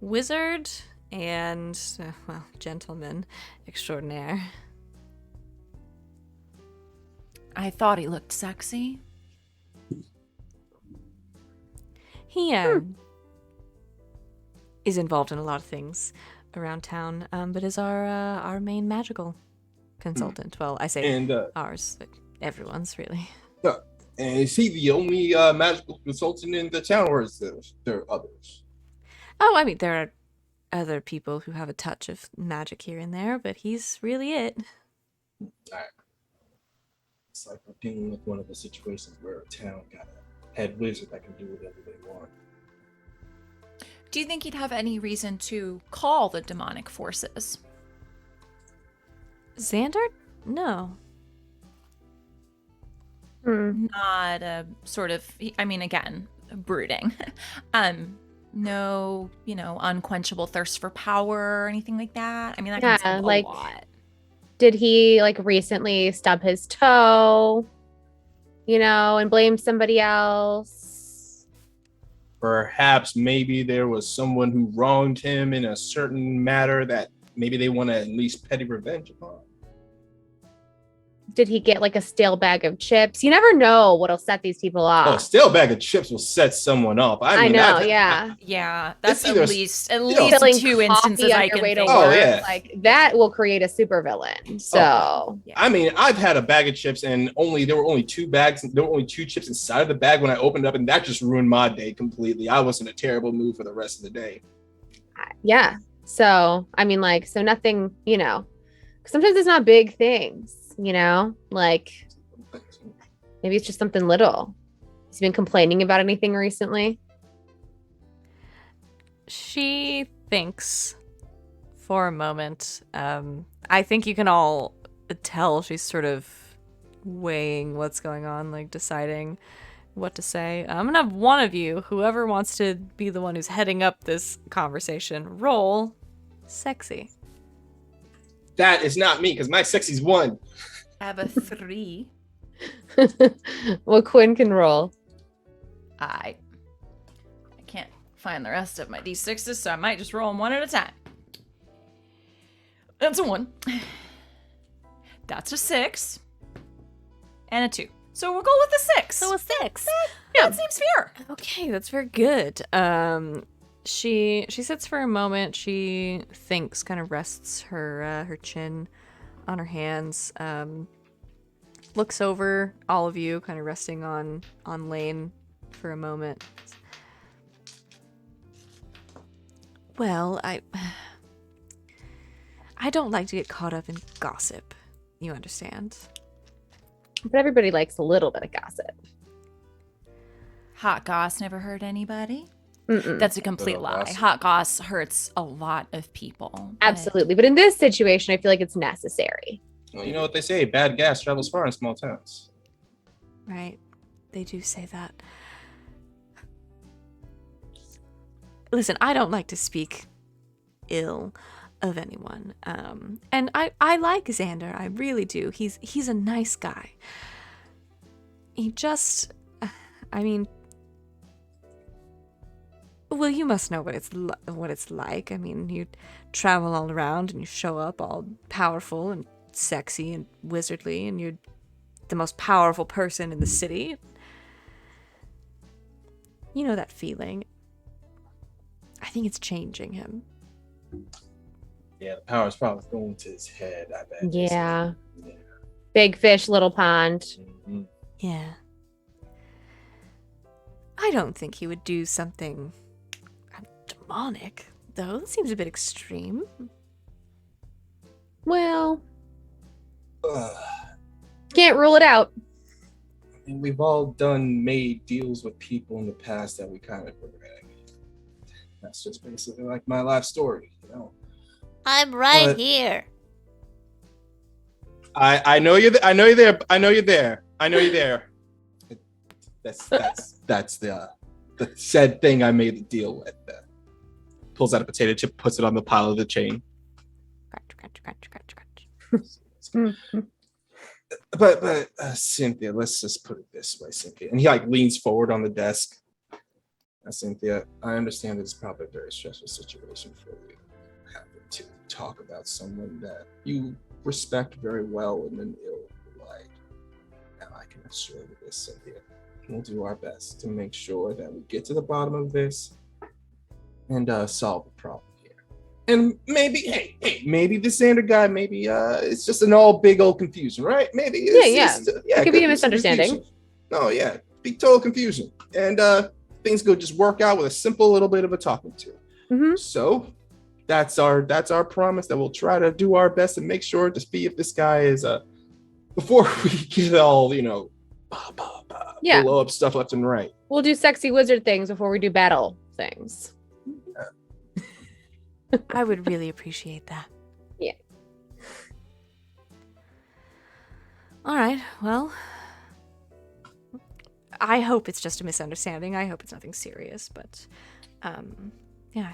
wizard and, gentleman extraordinaire. I thought he looked sexy. He is involved in a lot of things around town, but is our main magical consultant. Well, I say And ours, but everyone's really. and is he the only magical consultant in the town, or is there others? Oh, I mean, there are other people who have a touch of magic here and there, but he's really it. It's like we're dealing with one of the situations where a town got a head wizard that can do whatever they want. Do you think he'd have any reason to call the demonic forces? Xander? No. Not a sort of, I mean, again, brooding. No, unquenchable thirst for power or anything like that. I mean, that can sound a lot. Did he like recently stub his toe, and blame somebody else? Perhaps maybe there was someone who wronged him in a certain matter that maybe they want to at least petty revenge upon. Did he get like a stale bag of chips? You never know what'll set these people Oh, off. a stale bag of chips will set someone up. I mean, know, I've- yeah. Yeah, that's either- at least Spilling 2 coffee instances on I your can way to think Oh, of. work, yeah. like that will create a supervillain. So I mean, I've had a bag of chips and there were only 2 bags. There were only 2 chips inside of the bag when I opened it up, and that just ruined my day completely. I was in a terrible mood for the rest of the day. yeah. So I mean, like, so nothing, sometimes it's not big things, like maybe it's just something little. Has he been complaining about anything recently? She thinks for a moment. I think you can all tell she's sort of weighing what's going on, like deciding what to say. I'm gonna have one of you, whoever wants to be the one who's heading up this conversation, roll sexy. That is not me because my sexy's 1. I have a 3. Well, Quinn can roll. I can't find the rest of my d6s, so I might just roll them one at a time. That's a 1. That's a 6. And a 2. So we'll go with the 6. So a 6. That seems fair. Okay, that's very good. She sits for a moment. She thinks, kind of rests her chin on her hands. Looks over all of you, kind of resting on Lane for a moment. Well, I don't like to get caught up in gossip. You understand? But everybody likes a little bit of gossip. Hot goss never hurt anybody. Mm-mm. That's a complete Little lie. gossip. Hot goss hurts a lot of people. Absolutely. But in this situation, I feel like it's necessary. Well, you know what they say: bad gas travels far in small towns. Right. They do say that. Listen, I don't like to speak ill of anyone. And I like Xander. I really do. He's a nice guy. He just, I mean, well, you must know what it's like. I mean, you travel all around and you show up all powerful and sexy and wizardly, and you're the most powerful person in the city. You know that feeling. I think it's changing him. Yeah, the power's probably going to his head, I bet. Yeah. Big fish, little pond. Mhm. Yeah. I don't think he would do something demonic, though. That seems a bit extreme. Well, Ugh. can't rule it out. I mean, we've all made deals with people in the past that we kind of regret. That's just basically like my life story, you know. I'm right But- here. I know you're I know you're there. I know you're there. I know you're there. That's the said thing I made the deal with. Pulls out a potato chip, puts it on the pile of the chain. But Cynthia, let's just put it this way, Cynthia. And he like leans forward on the desk. Cynthia, I understand this is probably a very stressful situation for you. Having to talk about someone that you respect very well in an ill light. Now I can assure you this, Cynthia. We'll do our best to make sure that we get to the bottom of this and solve the problem here. And maybe, maybe the Xander guy, maybe it's just an all big old confusion, right? Maybe it's It could be a misunderstanding. No, yeah, big total confusion, and things could just work out with a simple little bit of a talking to. Mhm. So that's our promise that we'll try to do our best and make sure to see if this guy is before we get all Yeah. blow up stuff left and right. We'll do sexy wizard things before we do battle things. I would really appreciate that. Yeah. All right. Well, I hope it's just a misunderstanding. I hope it's nothing serious. But, yeah,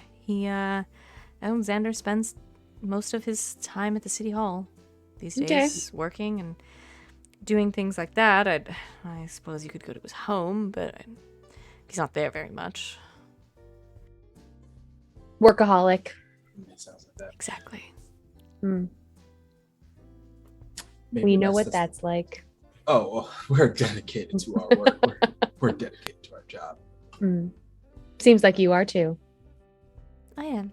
Xander spends most of his time at the city hall these days, working and doing things like that. I suppose you could go to his home, but he's not there very much. Workaholic. It sounds like that. Exactly. Mm. maybe We know that's what the- that's like. Oh, well, we're dedicated to our work. We're dedicated to our job. Mm. Seems like you are too. I am.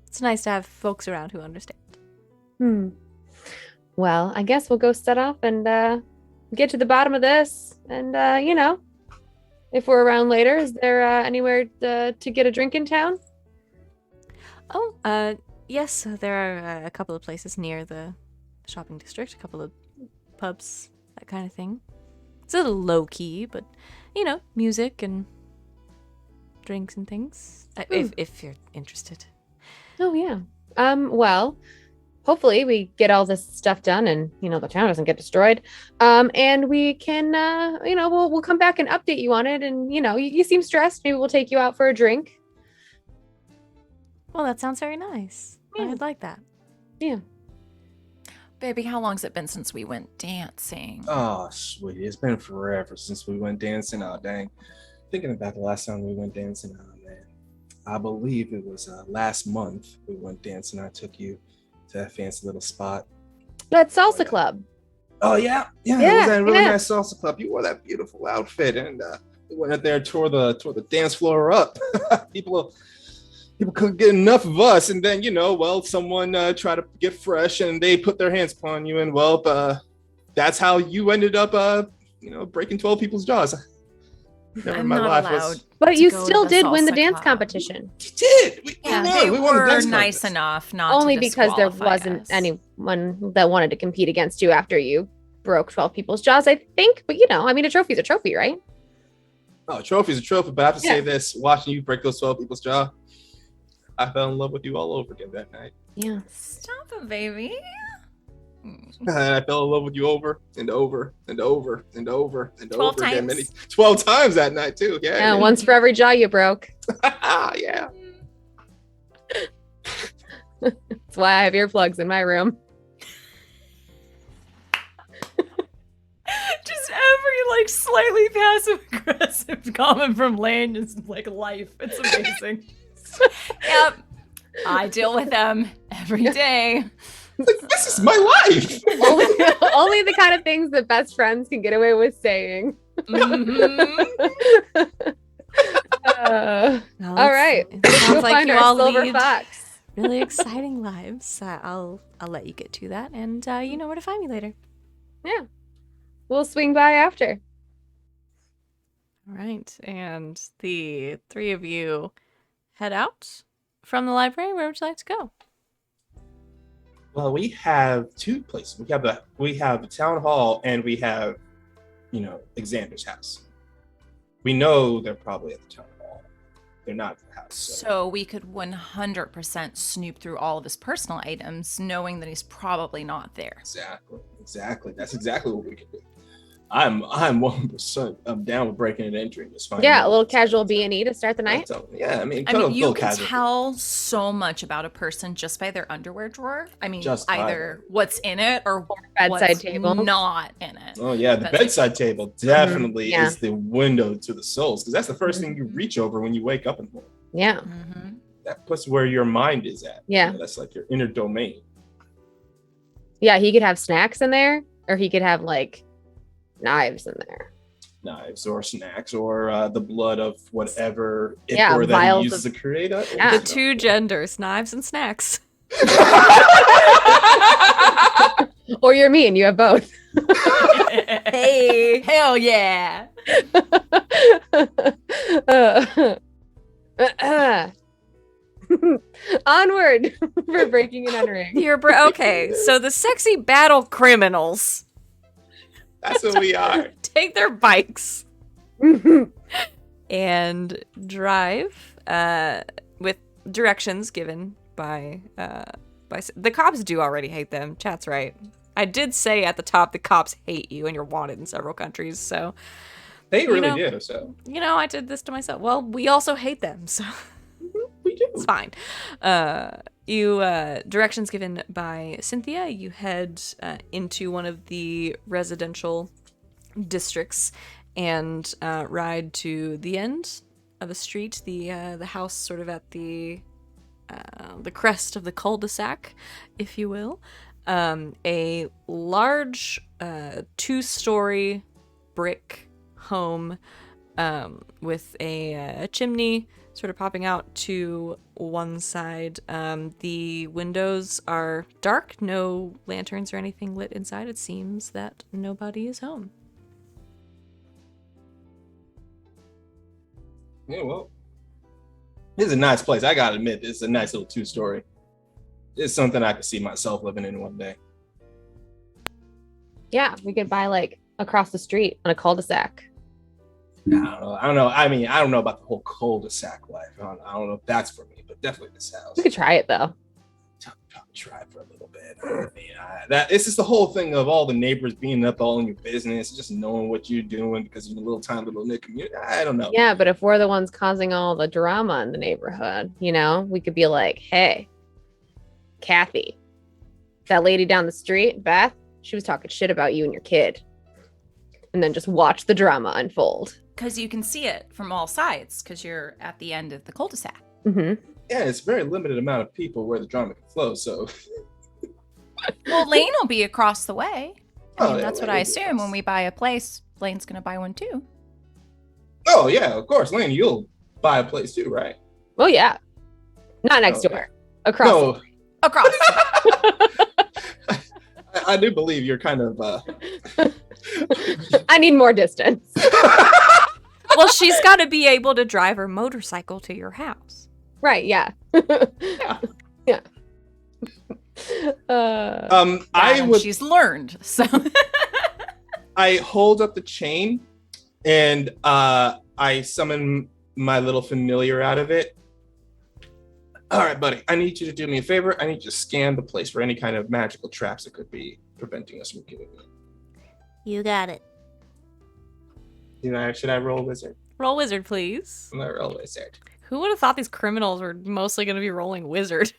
It's nice to have folks around who understand. Hmm. Well, I guess we'll go set off and get to the bottom of this. And if we're around later, is there anywhere to get a drink in town? Oh, yes, there are a couple of places near the shopping district, a couple of pubs, that kind of thing. It's a little low key, but music and drinks and things. If you're interested. Oh yeah. Well, hopefully we get all this stuff done and the town doesn't get destroyed. And we can we'll come back and update you on it. And you seem stressed. Maybe we'll take you out for a drink. Well, that sounds very nice. Yeah. I'd like that. Yeah. Baby, how long's it been since we went dancing? Oh, sweetie, it's been forever since we went dancing. Oh, dang. Thinking about the last time we went dancing, oh, man. I believe it was last month we went dancing. I took you to that fancy little spot. That salsa yeah. Oh, club. yeah. It was that really nice salsa club. You wore that beautiful outfit, and we went out there and tore the dance floor up. People couldn't get enough of us, and then someone tried to get fresh, and they put their hands upon you, and that's how you ended up breaking 12 people's jaws. Never in my life was. But you go to still the did win the salsa dance club. competition. We did. We They won the were dance nice contest. enough not Only to because there disqualify wasn't us. anyone that wanted to compete against you after you broke 12 people's jaws, I think. But a trophy's a trophy, right? Oh, a trophy's a trophy, but I have to Yeah. say this: watching you break those 12 people's jaw, I fell in love with you all over again that night. Yeah. Stop it, baby. And I fell in love with you over and over and over and over and 12 over again. times? 12 times that night too. Yeah. Yeah, once for every jaw you broke. Yeah. That's why I have earplugs in my room. Just every slightly passive aggressive comment from Lane is like life. It's amazing. Yep. I deal with them every day. This is my life. Only the kind of things that best friends can get away with saying. Mhm. Well, All right. It Let's sounds go like find you our all silver lead fox. really exciting lives. I'll let you get to that, and you know where to find me later. Yeah. We'll swing by after. All right, and the three of you head out from the library. Where would you like to go? Well, we have two places. We have the town hall, and we have, Xander's house. We know they're probably at the town hall. They're not at the house. So we could 100% snoop through all of his personal items, knowing that he's probably not there. Exactly. That's exactly what we can do. I'm 100%. I'm down with breaking and entering this. Yeah, a little casual B&E to start the night. Yeah, I mean, You can casual. tell so much about a person just by their underwear drawer. I mean, Just by either what's in it or Bedside what's table. not in it. Oh yeah, the Bedside bedside table definitely Yeah. is the window to the souls, because that's the first thing you reach over when you wake up in the morning. Yeah. Mhm. That puts where your mind is at. Yeah. That's like your inner domain. Yeah, he could have snacks in there, or he could have knives in there. Knives or snacks or the blood of whatever Yeah, ichor that vials he uses to create it. Yeah. The two genders, knives and snacks. Or you're me and you have both. Hey, hell yeah. Onward for breaking and entering. Okay, so the sexy battle criminals That's what we are. take their bikes and drive with directions given by the cops. Do already hate them. Chat's right. I did say at the top the cops hate you and you're wanted in several countries. So They really know- do. So I did this to myself. Well, we also hate them. So we do. it's fine. You directions given by Cynthia. You head into one of the residential districts and ride to the end of the street. The house sort of at the crest of the cul-de-sac, if you will. a large 2-story brick home with a chimney sort of popping out to one side. The windows are dark, no lanterns or anything lit inside. It seems that nobody is home. Yeah, well, this is a nice place. I gotta admit, this is a nice little 2-story. It's something I could see myself living in one day. Yeah, we could buy like across the street on a cul-de-sac. I don't know. I mean, I don't know about the whole cul-de-sac life. I don't know if that's for me, but definitely this house. We could try it though. Probably try for a little bit. I mean, it's just the whole thing of all the neighbors being up all in your business, just knowing what you're doing because you're a little knit community. I don't know. Yeah, but if we're the ones causing all the drama in the neighborhood, we could be like, hey, Kathy, that lady down the street, Beth, she was talking shit about you and your kid. And then just watch the drama unfold. Because you can see it from all sides because you're at the end of the cul-de-sac. Mm-hmm. Yeah, it's a very limited amount of people where the drama can flow, so... Well, Lane will be across the way. I mean, that's what I Lane assume when we buy a place. Lane's going to buy one too. Oh, yeah, of course. Lane, you'll buy a place too, right? Oh, yeah. Not next door. Across. No. Across. I do believe you're kind of... I need more distance. Well, she's got to be able to drive her motorcycle to your house. Right, yeah. Yeah. She's learned, so... I hold up the chain and I summon my little familiar out of it. All right, buddy, I need you to do me a favor. I need you to scan the place for any kind of magical traps that could be preventing us from getting in. You got it. Should I roll wizard? Roll wizard, please. I'm gonna roll wizard. Who would have thought these criminals were mostly going to be rolling wizard?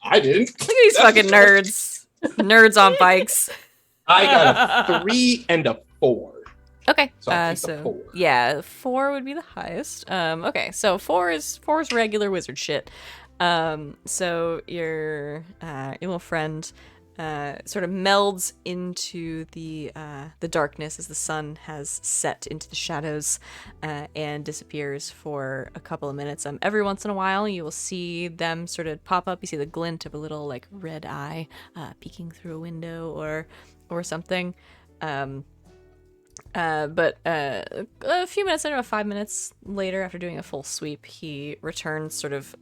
I didn't. Look at these fucking nerds. Nerds on bikes. I got a 3 and a 4. Okay. So I'll take the 4. Yeah, 4 would be the highest. Okay, so 4 is regular wizard shit. So your little friend sort of melds into the darkness as the sun has set into the shadows and disappears for a couple of minutes. Every once in a while, you will see them sort of pop up. You see the glint of a little like red eye peeking through a window or something. But a few minutes, I don't know, 5 minutes later, after doing a full sweep, he returns, sort of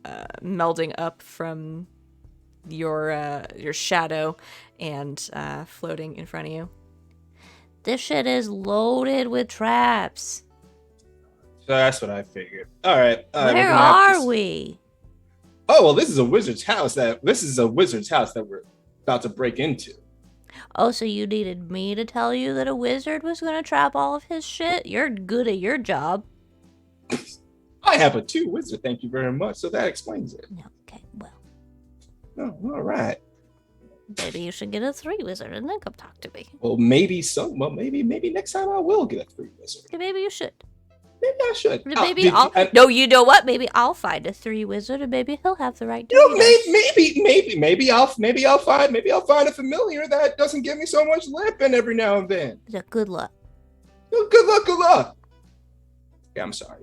melding up from your shadow and floating in front of you. This shit is loaded with traps. So that's what I figured. All right. Where are we? Oh well, this is a wizard's house that we're about to break into. Oh, so you needed me to tell you that a wizard was going to trap all of his shit? You're good at your job. I have a 2 wizard, thank you very much. So that explains it. Okay, well. Oh, all right. Maybe you should get a 3 wizard and then come talk to me. Well, maybe so. Well, maybe next time I will get a 3 wizard. Okay, maybe you should. Maybe I should. Maybe No, you know what? Maybe I'll find a 3 wizard and maybe he'll have the right. Maybe I'll find a familiar that doesn't give me so much lipping every now and then. Yeah, good luck. Good luck. Yeah, I'm sorry.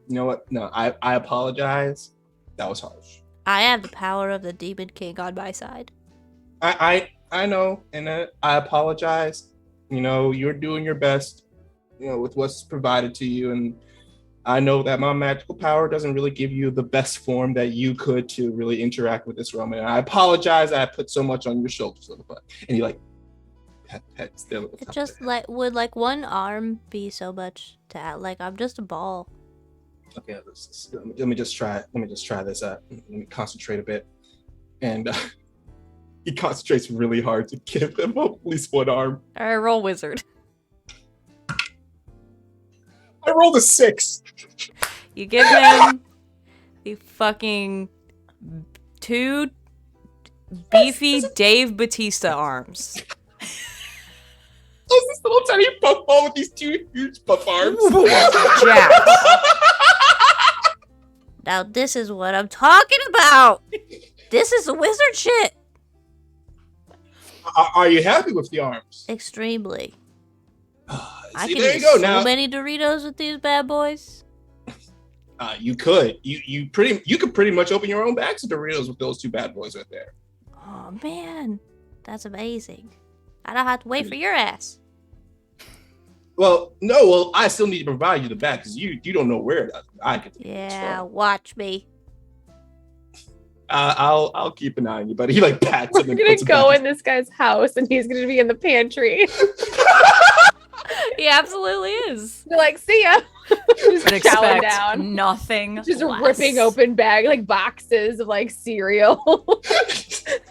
You know what? No, I apologize. That was harsh. I have the power of the Demon King on my side. I know, and I apologize. You're doing your best, with what's provided to you, and I know that my magical power doesn't really give you the best form that you could to really interact with this realm. And I apologize that I put so much on your shoulders, little butt. And you pet still. It just would one arm be so much to add? Like I'm just a ball. Okay, let me just try this out. Let me concentrate a bit. And he concentrates really hard to give him at least one arm. All right, roll wizard. I rolled a 6. You give him the fucking 2 beefy Dave Bautista arms. Oh, this little tiny puffball with these 2 huge puff arms. Jack. Now this is what I'm talking about. This is the wizard shit. Are you happy with the arms? Extremely. I See, can there eat you go. so Now many Doritos with these bad boys. you could. You could pretty much open your own bags of Doritos with those two bad boys right there. Oh man, that's amazing. I don't have to wait for your ass. Well, no. Well, I still need to provide you the bag because you don't know where I could. Yeah, watch me. I'll keep an eye on you, buddy. He like pats him We're and gonna puts him go back. in this guy's house, and he's gonna be in the pantry. He absolutely is. They're like, see ya. Just But chowing expect down. nothing Just less. ripping open like boxes of like cereal.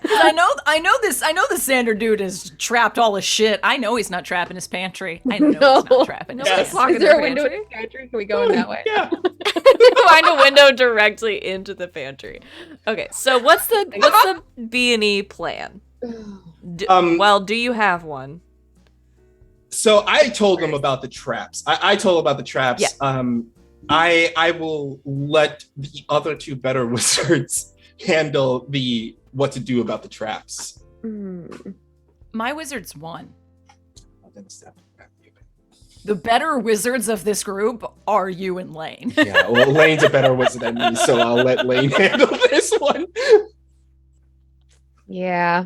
I know the Sander dude has trapped all his shit. I know he's not trapping his pantry. I know No. he's not trapping his Yes. pantry. Lock Is in there the a window in pantry? the pantry? Can we go in that way? Yeah. Find a window directly into the pantry. Okay, so what's the B&E plan? Do you have one? So I told them about the traps. I told them about the traps. Yeah. I will let the other two better wizards handle what to do about the traps. My wizards won. Oh, then step back, you. The better wizards of this group are you and Lane. Yeah, well, Lane's a better wizard than me, so I'll let Lane handle this one. Yeah.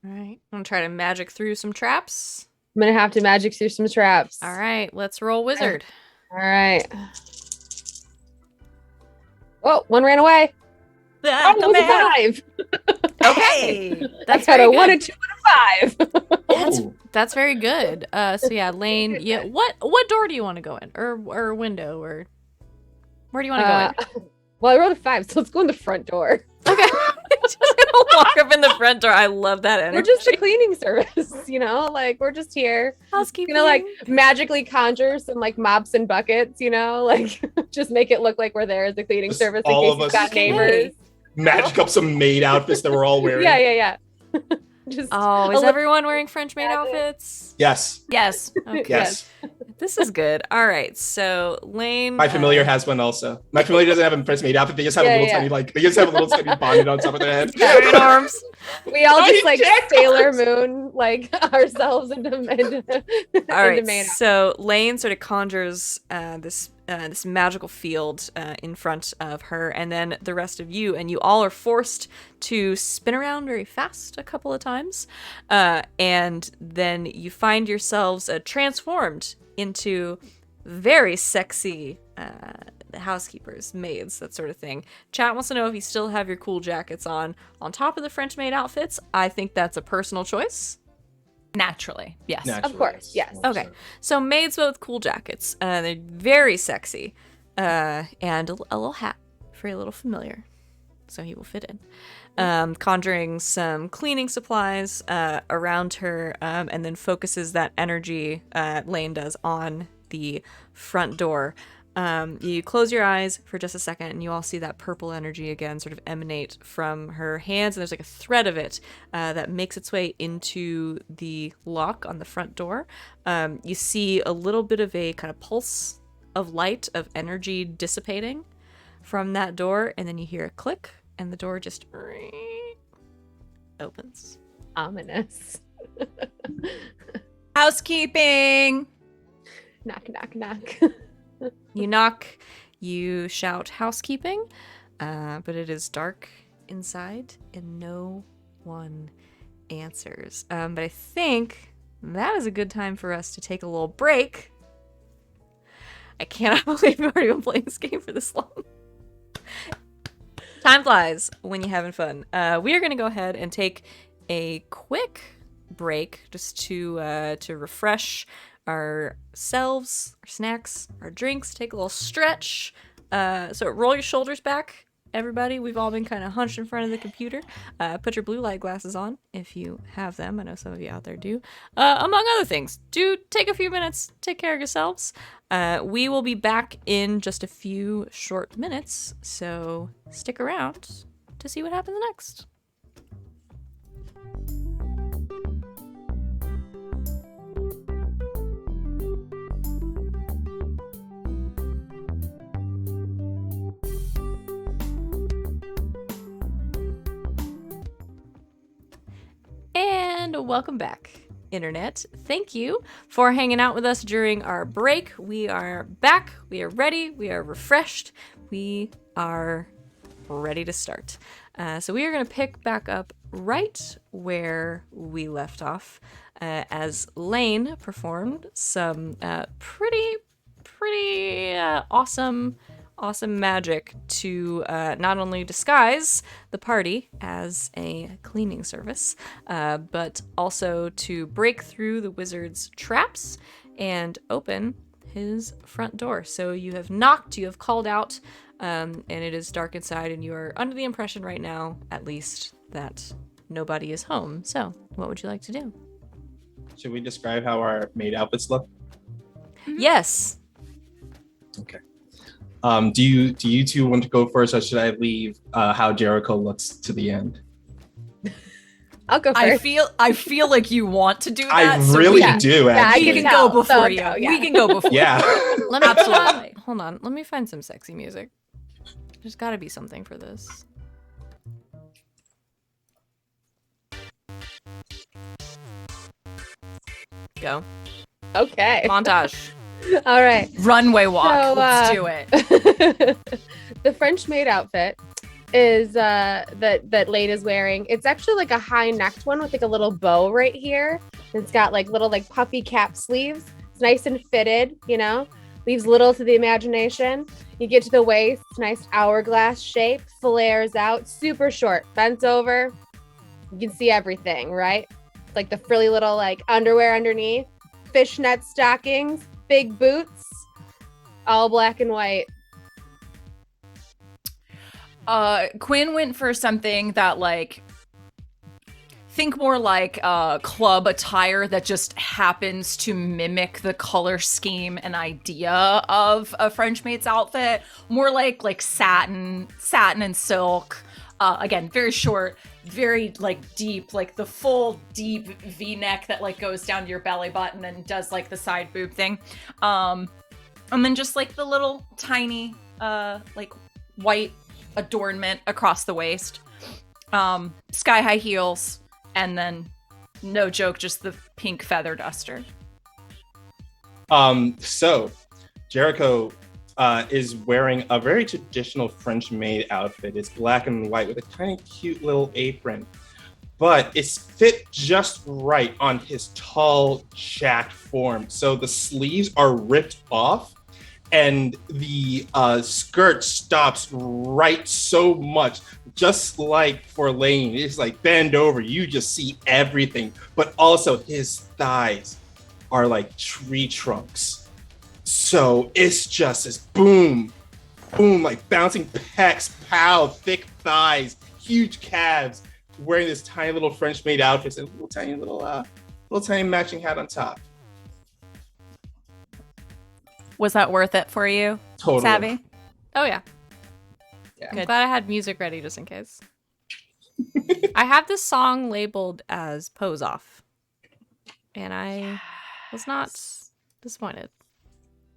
All right, I'm gonna try to magic through some traps. I'm gonna have to magic through some traps. All right, let's roll wizard. All right. Oh, one ran away. Ah, Oh, come it was back. a 5. Okay, that's I got very a 1, a good. 2, and a 5. Oh, That's very good. So yeah, Lane. Yeah, what door do you want to go in, or window, or where do you want to go in? Well, I rolled a 5, so let's go in the front door. Okay. Just gonna walk up in the front door. I love that energy. We're just a cleaning service, like we're just here. housekeeping. Gonna like magically conjure some like mops and buckets, like just make it look like we're there as a cleaning Just service in all case of you've us. got neighbors. magic up some maid outfits that we're all wearing. Yeah. Just Oh, is a little- everyone wearing French maid outfits? Yes. Yes. Okay. Yes. This is good. All right. So Lane. My familiar has one also. My familiar doesn't have a French maid outfit. They just have Yeah, a little yeah. tiny they just have a little tiny bonnet on top of their head. Giant arms. we all Tiny just like jack Sailor arms. Moon ourselves into All into right. main So Lane sort of conjures this magical field in front of her, and then the rest of you, and you all are forced to spin around very fast a couple of times, and then you find yourselves transformed into very sexy housekeepers, maids, that sort of thing. Chat wants to know if you still have your cool jackets on top of the French maid outfits. I think that's a personal choice. Naturally. Yes. Naturally, Of course, yes. Okay, so maids with cool jackets. They're very sexy, and a little hat for a little familiar, so he will fit in. Conjuring some cleaning supplies around her, and then focuses that energy Lane does on the front door. You close your eyes for just a second, and you all see that purple energy again sort of emanate from her hands, and there's like a thread of it that makes its way into the lock on the front door. You see a little bit of a kind of pulse of light, of energy dissipating from that door, and then you hear a click, and the door just opens. Ominous. Housekeeping. Knock, knock, knock. You knock, you shout housekeeping, but it is dark inside and no one answers. But I think that is a good time for us to take a little break. I cannot believe we've already been playing this game for this long. Time flies when you're having fun. We are going to go ahead and take a quick break just to refresh ourselves, our snacks, our drinks, take a little stretch. So roll your shoulders back, everybody. We've all been kind of hunched in front of the computer. Put your blue light glasses on if you have them. I know some of you out there do. Among other things, do take a few minutes, take care of yourselves. We will be back in just a few short minutes, so stick around to see what happens next. And And welcome back, Internet. Thank you for hanging out with us during our break. We are back. We are ready. We are refreshed. We are ready to start. So we are going to pick back up right where we left off as Lane performed some pretty awesome magic to not only disguise the party as a cleaning service, but also to break through the wizard's traps and open his front door. So you have knocked, you have called out, and it is dark inside, and you are under the impression right now, at least, that nobody is home. So what would you like to do? Should we describe how our maid outfits look? Yes. Okay. Do you two want to go first, or should I leave how Jericho looks to the end? I'll go first. I feel like you want to do that. I so really we do. I Actually. can tell. go before So you. go, yeah. We can go before. Yeah. Let me Absolutely. hold on. Let me find some sexy music. There's got to be something for this. Go. Okay. Montage. All right. Runway walk. So, Let's do it. The French maid outfit is that Lane is wearing. It's actually like a high necked one with like a little bow right here. It's got like little like puffy cap sleeves. It's nice and fitted, you know, leaves little to the imagination. You get to the waist, nice hourglass shape, flares out, super short, bent over. You can see everything, right? It's like the frilly little like underwear underneath, fishnet stockings, big boots, all black and white. Quinn went for something that like think more like club attire that just happens to mimic the color scheme and idea of a French maid's outfit. More like satin and silk. Again, very short, very like deep, like the full deep V-neck that like goes down to your belly button and does like the side boob thing. And then just like the little tiny like white adornment across the waist. Sky high heels. And then, no joke, just the pink feather duster. So Jericho is wearing a very traditional French maid outfit. It's black and white with a tiny cute little apron, but it's fit just right on his tall, jacked form. So the sleeves are ripped off and the skirt stops right so much, just like for Lane. It's like bend over, you just see everything, but also his thighs are like tree trunks. So it's just this boom, boom, like bouncing pecs, pow, thick thighs, huge calves, wearing this tiny little French maid outfits and little tiny matching hat on top. Was that worth it for you, Totally. Savvy? Oh, yeah. Yeah. I'm glad I had music ready just in case. I have this song labeled as Pose Off, and I was not disappointed.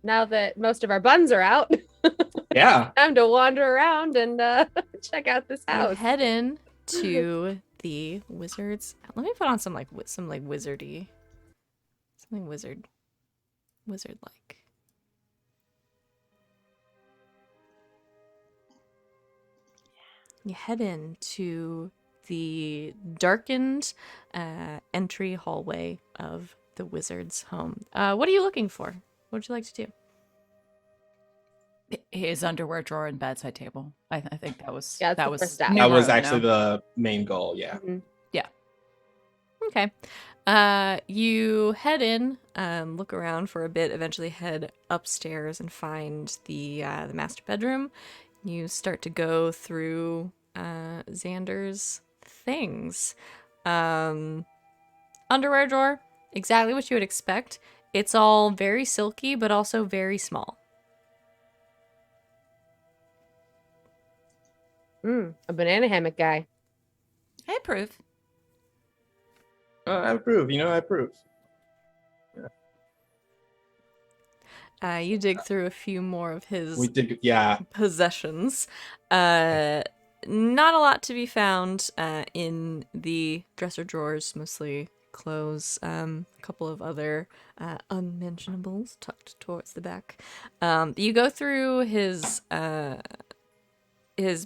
Now that most of our buns are out, Yeah. time to wander around and check out this You house. head in to the wizards. Let me put on some wizardy, something wizard like. You head in to the darkened entry hallway of the wizard's home. What are you looking for? What would you like to do? His underwear drawer and bedside table. I think that was Yeah, that's that the was first step. That numero was uno. actually the main goal, yeah. Mhm. Okay. You head in, look around for a bit, eventually head upstairs and find the master bedroom. You start to go through Xander's things. Underwear drawer, exactly what you would expect. It's all very silky, but also very small. A banana hammock guy. I approve. I approve. I approve. You dig through a few more of his We did, yeah. possessions. Not a lot to be found in the dresser drawers, mostly clothes, a couple of other unmentionables tucked towards the back. You go through his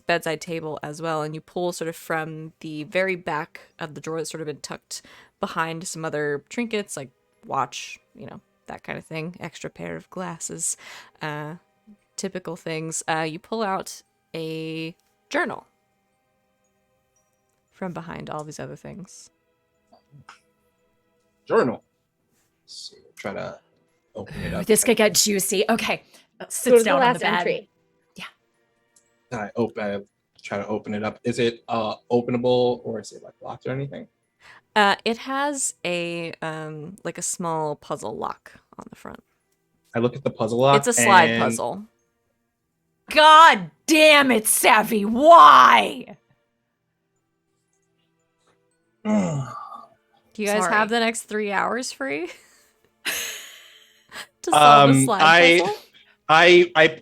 bedside table as well, and you pull sort of from the very back of the drawer that's sort of been tucked behind some other trinkets, like watch, that kind of thing, extra pair of glasses, typical things. You pull out a journal from behind all these other things. Journal. Let's see, try to open it up. This could get juicy. Okay. Go to Sits the down on last the bed. entry. I try to open it up. Is it openable, or is it like locked or anything? It has a like a small puzzle lock on the front. I look at the puzzle lock. It's a slide and- puzzle. God damn it, Savvy. Why? Do you guys Sorry. have the next 3 hours free to solve the slide puzzle? I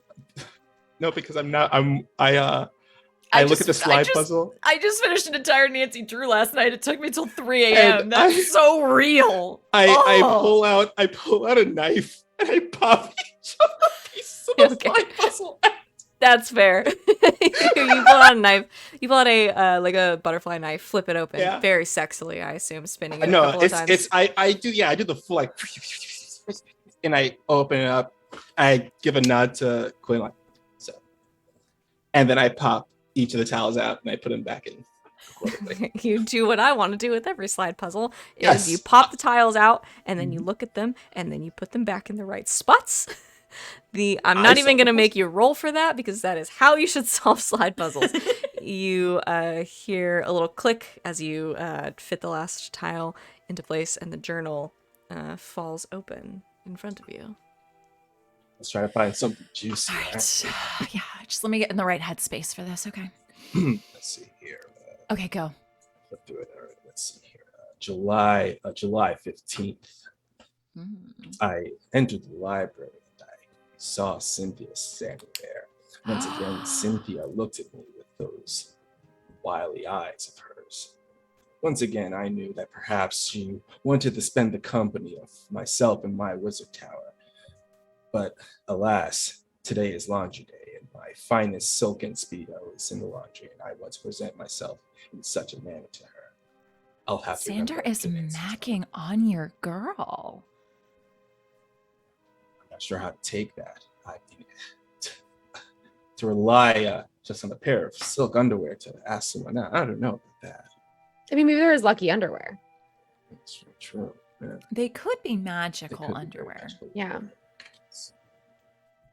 no, because I'm not. I look at the slide puzzle. I just finished an entire Nancy Drew last night. It took me till 3 And a.m. That's I- so real. I Oh. pull out a knife and I pop each of the pieces of the Okay. slide puzzle. That's fair. You pull out a knife. You pull out a like a butterfly knife. Flip it open, Yeah. very sexily, I assume, spinning it a No, couple of times. I do the full like, and I open it up. I give a nod to Quinn, like so, and then I pop each of the tiles out and I put them back in accordingly. You do what I want to do with every slide puzzle. Is Yes. you pop the tiles out and then you look at them and then you put them back in the right spots. I'm not even going to make you roll for that because that is how you should solve slide puzzles. You hear a little click as you fit the last tile into place and the journal falls open in front of you. Let's try to find something juicy. All right. Yeah, just let me get in the right headspace for this. Okay. Let's see here. Okay, go. Flip through it. All right, let's see here. July 15th. I entered the library and I saw Cynthia standing there. Once again, Cynthia looked at me with those wily eyes of hers. Once again, I knew that perhaps she wanted to spend the company of myself in my wizard tower. But alas, today is laundry day and my finest silken Speedo is in the laundry and I want to present myself in such a manner to her. I'll have to remember Xander is to answer. macking on your girl. I'm not sure how to take that. I mean, to rely just on a pair of silk underwear to ask someone out, I don't know about that. I mean, maybe there was lucky underwear. That's true. Yeah, They could be they magical could be very underwear. magical. Yeah.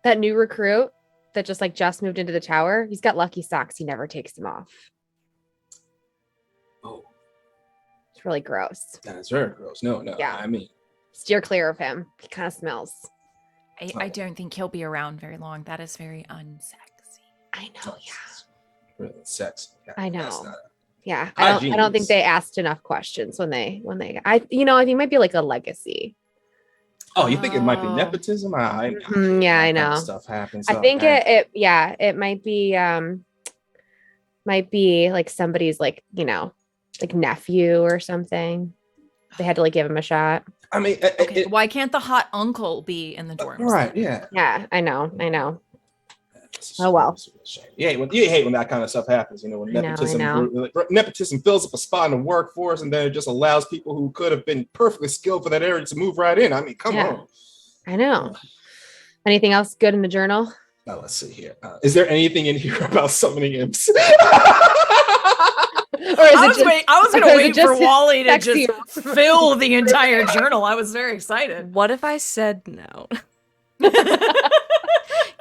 That new recruit that just moved into the tower, he's got lucky socks. He never takes them off. Oh, It's really gross. that is very gross. No, Yeah. I mean, Steer clear of him. He kind of smells. I don't think he'll be around very long. That is very unsexy. I know. Yeah. really sexy. Yeah, I that's know. not- Yeah. I don't think Hygiene. they asked enough questions when they I think it might be like a legacy. Oh, you think it might be Oh. nepotism? Yeah, I that kind of know. Stuff happens. I think it might be like somebody's like nephew or something. They had to like give him a shot. I mean, Okay, why can't the hot uncle be in the dorms? right? Yeah. Yeah, I know. It's Oh, well. it's a shame. You hate when that kind of stuff happens. When I know. nepotism fills up a spot in the workforce, and then it just allows people who could have been perfectly skilled for that area to move right in. I mean, come Yeah. on. I know. Anything else good in the journal? Now let's see here. Is there anything in here about summoning imps? Or is I it was, just I was or gonna is it wait for just Wally to sexy? just fill the entire journal. I was very excited. What if I said no?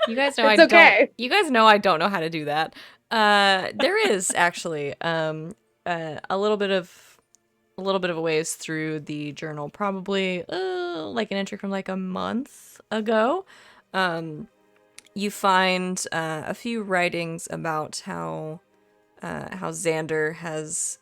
You guys know It's okay. You guys know I don't know how to do that. There is actually a little bit of a ways through the journal, probably like an entry from like a month ago. You find a few writings about how Xander has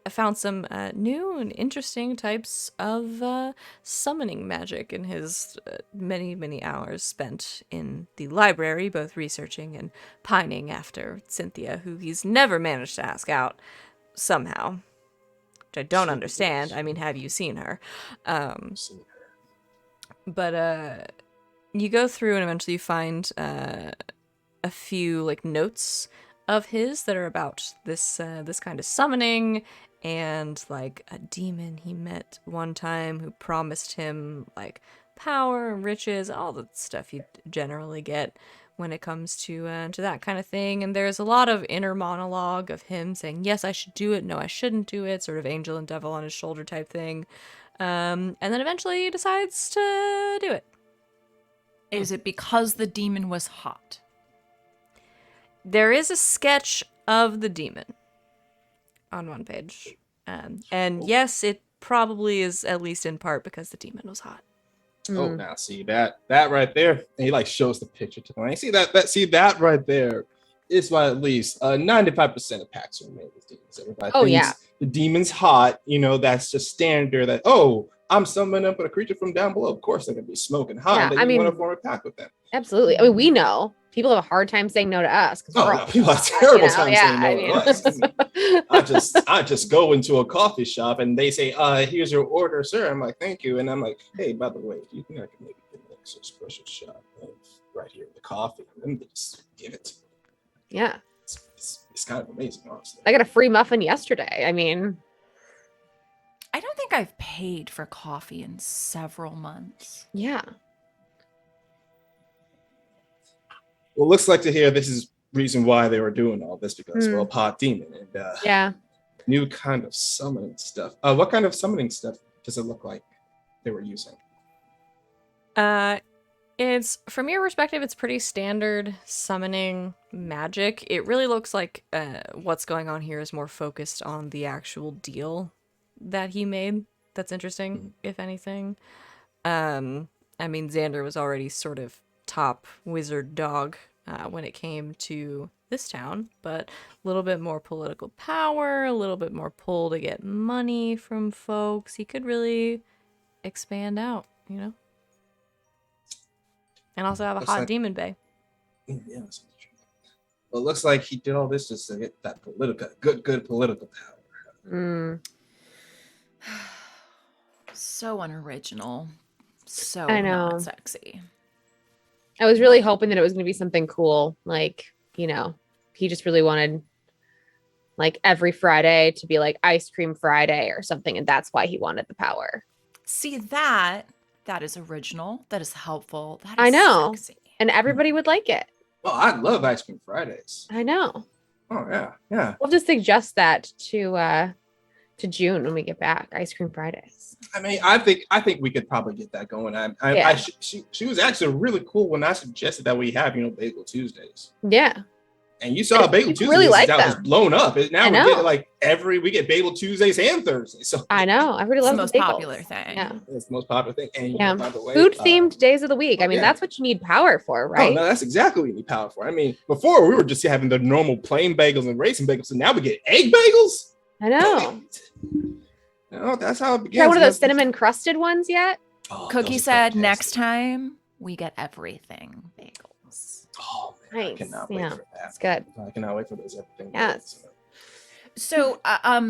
found some new and interesting types of summoning magic in his many, many hours spent in the library, both researching and pining after Cynthia, who he's never managed to ask out somehow, which I don't understand. I mean, have you seen her? But you go through and eventually you find a few like notes of his that are about this kind of summoning, and like a demon he met one time who promised him like power and riches, all the stuff you generally get when it comes to that kind of thing. And there's a lot of inner monologue of him saying, yes, I should do it, no, I shouldn't do it, sort of angel and devil on his shoulder type thing. And then eventually he decides to do it. Is it because the demon was hot? There is a sketch of the demon on one page. And yes, it probably is at least in part because the demon was hot. Oh, now see that right there, and he like shows the picture to me. See that right there is why at least 95% of packs are made with demons. Everybody thinks the demon's hot. You know, that's just standard. That I'm summoning up a creature from down below. Of course, they're gonna be smoking hot. Yeah, You want to form a pack with them. Absolutely. I mean, we know people have a hard time saying no to us. People have terrible time saying no to us. I just go into a coffee shop and they say, here's your order, sir. I'm like, thank you. And I'm like, hey, by the way, do you think I can maybe get an extra special shot of right here in the coffee? And then they just give it. Yeah. It's kind of amazing, honestly. I got a free muffin yesterday. I mean, I don't think I've paid for coffee in several months. Yeah. Well, looks like to hear this is reason why they were doing all this, because pot demon and new kind of summoning stuff. What kind of summoning stuff does it look like they were using? It's, from your perspective, it's pretty standard summoning magic. It really looks like what's going on here is more focused on the actual deal that he made. That's interesting, if anything. I mean, Xander was already sort of top wizard dog when it came to this town, but a little bit more political power, a little bit more pull to get money from folks. He could really expand out, you know? And also have a hot demon bay. Yeah, well, it looks like he did all this just to get that good political power. So unoriginal. So I know. not sexy. I was really hoping that it was going to be something cool. Like, you know, he just really wanted like every Friday to be like Ice Cream Friday or something. And that's why he wanted the power. See, that is original. That is helpful. That is I know. sexy. And everybody would like it. Oh, I love Ice Cream Fridays. I know. Oh, yeah. We'll just suggest that to June when we get back. Ice Cream Fridays. I mean, I think we could probably get that going. She was actually really cool when I suggested that we have, Bagel Tuesdays. Yeah. And you saw Bagel Tuesdays really like that was blown up. Now we get Bagel Tuesdays and Thursdays. So I know. Everybody loves the most popular thing. Yeah. It's the most popular thing. And by the way, food themed days of the week. I mean, that's what you need power for, right? Oh, no, that's exactly what you need power for. I mean, before we were just having the normal plain bagels and raisin bagels, and now we get egg bagels. I know. That's how it begins. Try one of those cinnamon crusted ones yet? Oh, Cookie said next time we get everything bagels. Oh, man, nice. I cannot wait for that. That's good. I cannot wait for those everything. Yes. So,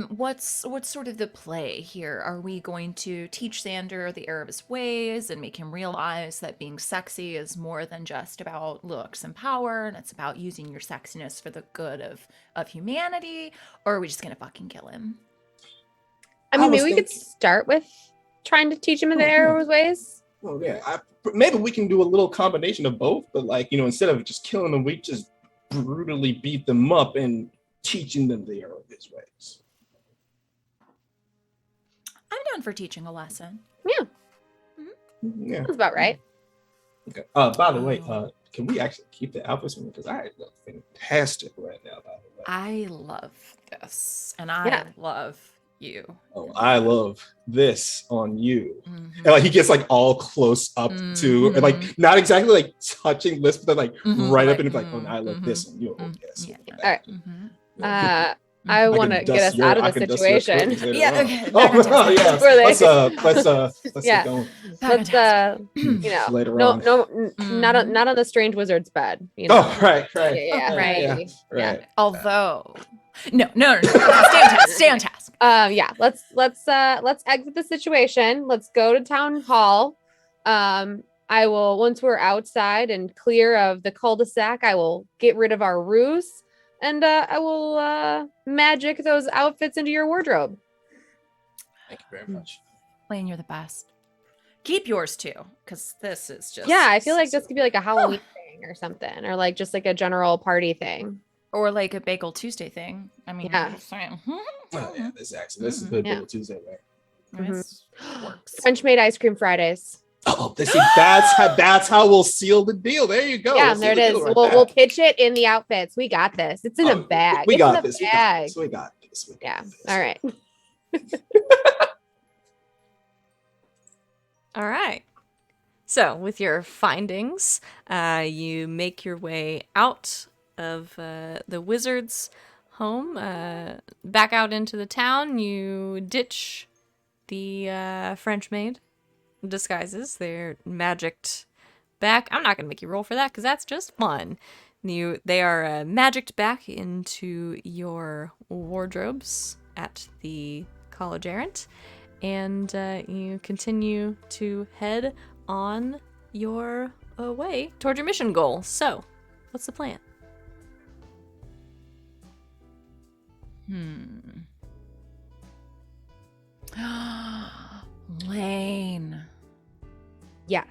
what's sort of the play here? Are we going to teach Xander the error of his ways and make him realize that being sexy is more than just about looks and power, and it's about using your sexiness for the good of humanity? Or are we just gonna fucking kill him? I mean, maybe we could start with trying to teach him the error of his ways. Well, yeah, maybe we can do a little combination of both, but instead of just killing them, we just brutally beat them up and teaching them the error of his ways. I'm down for teaching a lesson. Yeah. Yeah. That's about right. Okay. By the way, can we actually keep the alpha swing? Because I look fantastic right now, by the way. I love this. And I love you. Oh, I love this on you. And he gets all close up to, and not exactly touching lips, but then right up and it's oh, I love this on you. Oh, yes. Yeah. All right. I want to get us out of the situation. Yeah, okay. Oh, yeah. Were they- Let's Yeah. get going Let's later no, on. not on the strange wizard's bed. You know. Oh, right. Yeah, Right. Yeah, right. Although, no. Stay on task. Yeah. Let's exit the situation. Let's go to town hall. I will, once we're outside and clear of the cul-de-sac, I will get rid of our ruse, and I will magic those outfits into your wardrobe. Thank you very much. Lane, you're the best. Keep yours too, because this is just. Yeah, I feel like this could be like a Halloween thing or something, or like just like a general party thing. Or like a Bagel Tuesday thing. I mean, Yeah. I'm just saying. Oh, yeah, this is good Yeah. Bagel Tuesday, right? This works. French made ice cream Fridays. Oh, that's how we'll seal the deal. There you go. Yeah, We'll there it seal the is. deal right We'll there. pitch it in the outfits. We got this. It's in a bag. We It's got in a this. bag. We got this. Yeah. All right. All right. So, with your findings, you make your way out of the wizard's home, back out into the town. You ditch the French maid disguises. They're magicked back. I'm not going to make you roll for that because that's just fun. They are magicked back into your wardrobes at the College Errant, and you continue to head on your way toward your mission goal. So, what's the plan? Lane, Yes.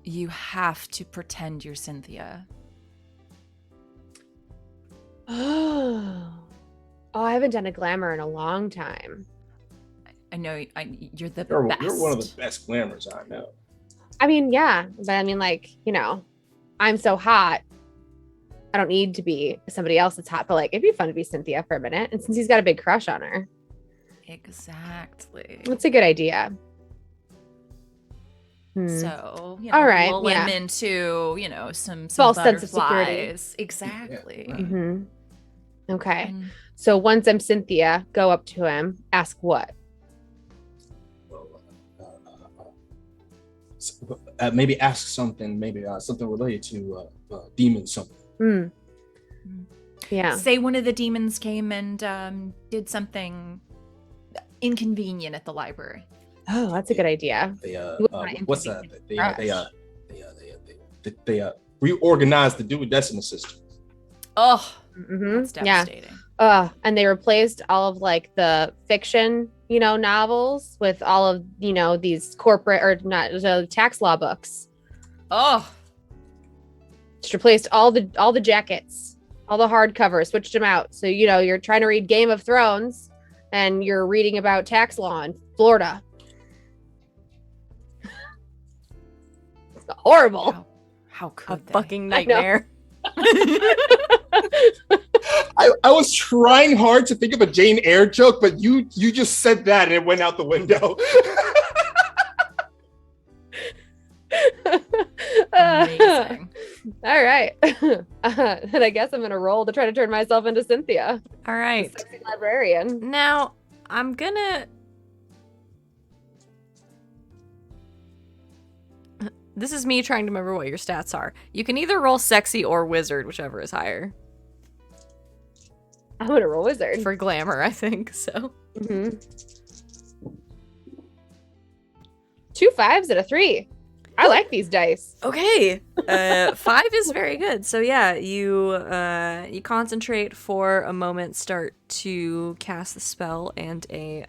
you have to pretend you're Cynthia. Oh, I haven't done a glamour in a long time. I know you're the You're best. one of the best glamours I know. I mean, yeah, but I mean, like, I'm so hot. I don't need to be somebody else that's hot, but like, it'd be fun to be Cynthia for a minute. And since he's got a big crush on her, Exactly. that's a good idea. So, All right, lull yeah. him into, some False sense of security. butterflies. Exactly. Yeah. Okay. And So once I'm Cynthia, go up to him, ask what? Maybe ask something. Maybe something related to demon something. Yeah. say one of the demons came and did something inconvenient at the library. Oh, that's a good idea. They wouldn't wanna what's that? inconvenience They reorganized the duodecimal system. Oh, Mm-hmm. that's Yeah. devastating. And they replaced all of like the fiction, novels with all of, these corporate or not tax law books. Oh, Just replaced all the jackets, all the hardcovers, switched them out. So, you're trying to read Game of Thrones and you're reading about tax law in Florida. It's horrible. how A could they? fucking I know. nightmare. I was trying hard to think of a Jane Eyre joke, but you just said that and it went out the window. Amazing. All right. And I guess I'm going to roll to try to turn myself into Cynthia, All the right. sexy librarian. Now, I'm gonna... This is me trying to remember what your stats are. You can either roll sexy or wizard, whichever is higher. I'm going to roll wizard. For glamour, I think, so. Mhm. 2 5s and a 3. I like these dice. Okay. 5 is very good. So yeah, you concentrate for a moment, start to cast the spell, and a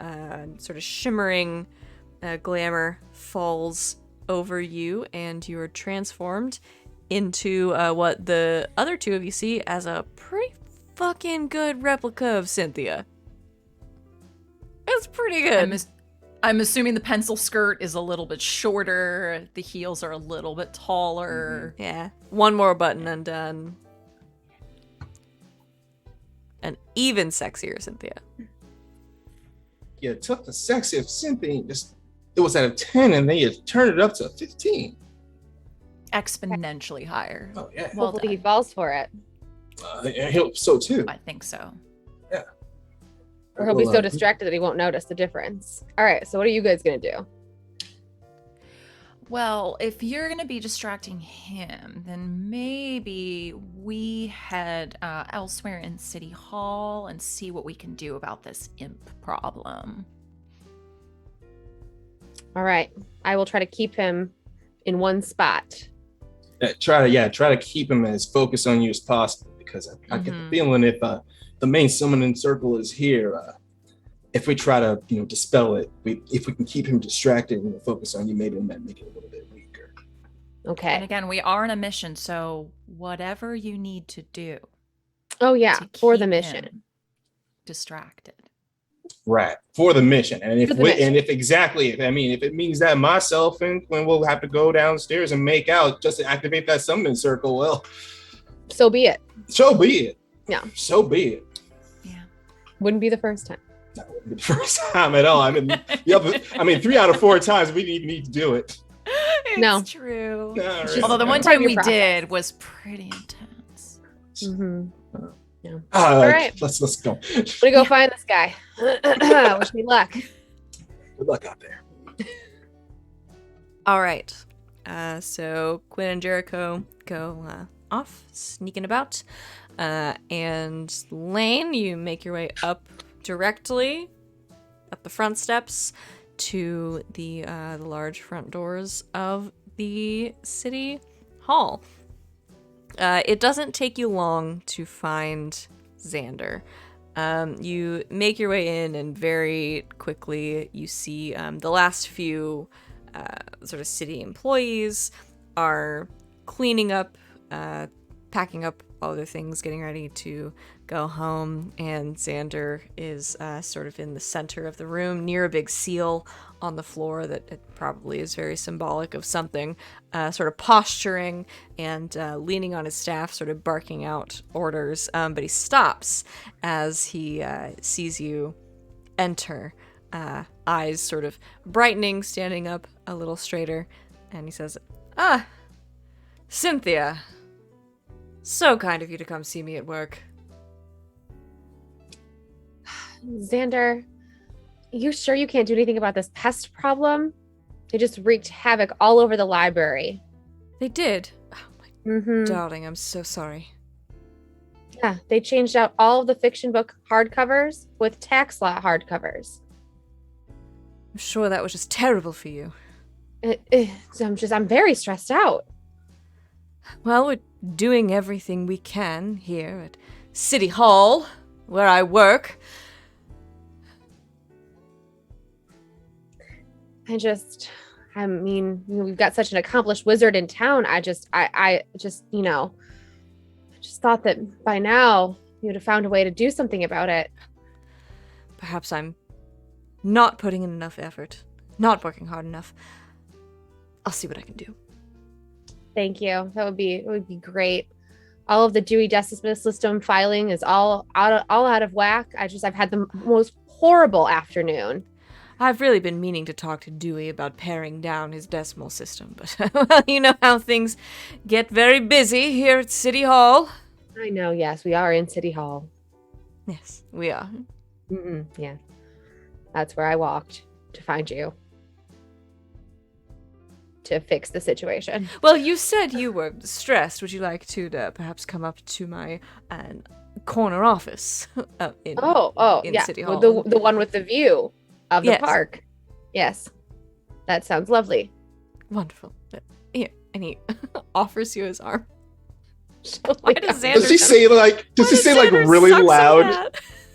sort of shimmering glamour falls over you, and you're transformed into what the other two of you see as a pretty fucking good replica of Cynthia. It's pretty good. I'm assuming the pencil skirt is a little bit shorter. The heels are a little bit taller. Yeah. One more button undone. An even sexier Cynthia. You took the sexy of Cynthia, it was at a 10 and then you turned it up to a 15. Exponentially higher. Oh yeah. Well Hopefully he done. falls for it. I hope so too. I think so. Or he'll be Well, so distracted that he won't notice the difference. All right, so what are you guys gonna do? Well, if you're going to be distracting him, then maybe we head elsewhere in City Hall and see what we can do about this imp problem. All right, I will try to keep him in one spot. try to keep him as focused on you as possible, because I get the feeling if the main summoning circle is here, if we try to dispel it, if we can keep him distracted and focus on you, maybe it might make it a little bit weaker. Okay. And again, we are on a mission, so whatever you need to do. Oh yeah, to for the keep mission. him distracted. Right, for the mission. And if For the mission. if it means that myself and Quinn will have to go downstairs and make out just to activate that summoning circle, well, So be it. so be it. Yeah. So be it. Yeah. Wouldn't be the first time. That wouldn't be the first time at all. 3 out of 4 times we didn't even need to do it. It's No. true. All right. Although the one Part of time your we process. did was pretty intense. Mm-hmm. All right. Let's go. I'm gonna go find this guy. Wish me luck. Good luck out there. All right. So Quinn and Jericho go off, sneaking about. And Lane, you make your way up directly up the front steps to the large front doors of the city hall. It doesn't take you long to find Xander. You make your way in, and very quickly you see the last few sort of city employees are cleaning up, packing up all their things, getting ready to go home, and Xander is sort of in the center of the room near a big seal on the floor that it probably is very symbolic of something, sort of posturing and leaning on his staff, sort of barking out orders, but he stops as he sees you enter, eyes sort of brightening, standing up a little straighter, and he says, Cynthia, so kind of you to come see me at work. Xander, you sure you can't do anything about this pest problem? They just wreaked havoc all over the library. They did. Oh, my Mm-hmm. darling, I'm so sorry. Yeah, they changed out all of the fiction book hardcovers with tax law hardcovers. I'm sure that was just terrible for you. I'm very stressed out. Well, we're doing everything we can here at City Hall, where I work. I mean, we've got such an accomplished wizard in town. I just thought that by now you would have found a way to do something about it. Perhaps I'm not putting in enough effort, not working hard enough. I'll see what I can do. Thank you. It would be great. All of the Dewey Decimal System filing is all out of whack. I've had the most horrible afternoon. I've really been meaning to talk to Dewey about paring down his decimal system, but well, you know how things get very busy here at City Hall. I know. Yes, we are in City Hall. Yes, we are. Yeah, that's where I walked to find you to fix the situation. Well, you said you were stressed. Would you like to perhaps come up to my corner office in Yeah, City Hall? the one with the view of the Yes. park. Yes, that sounds lovely. Wonderful. Here, and he offers you his arm. Why does Xander Does he say like Xander really sucks so loud?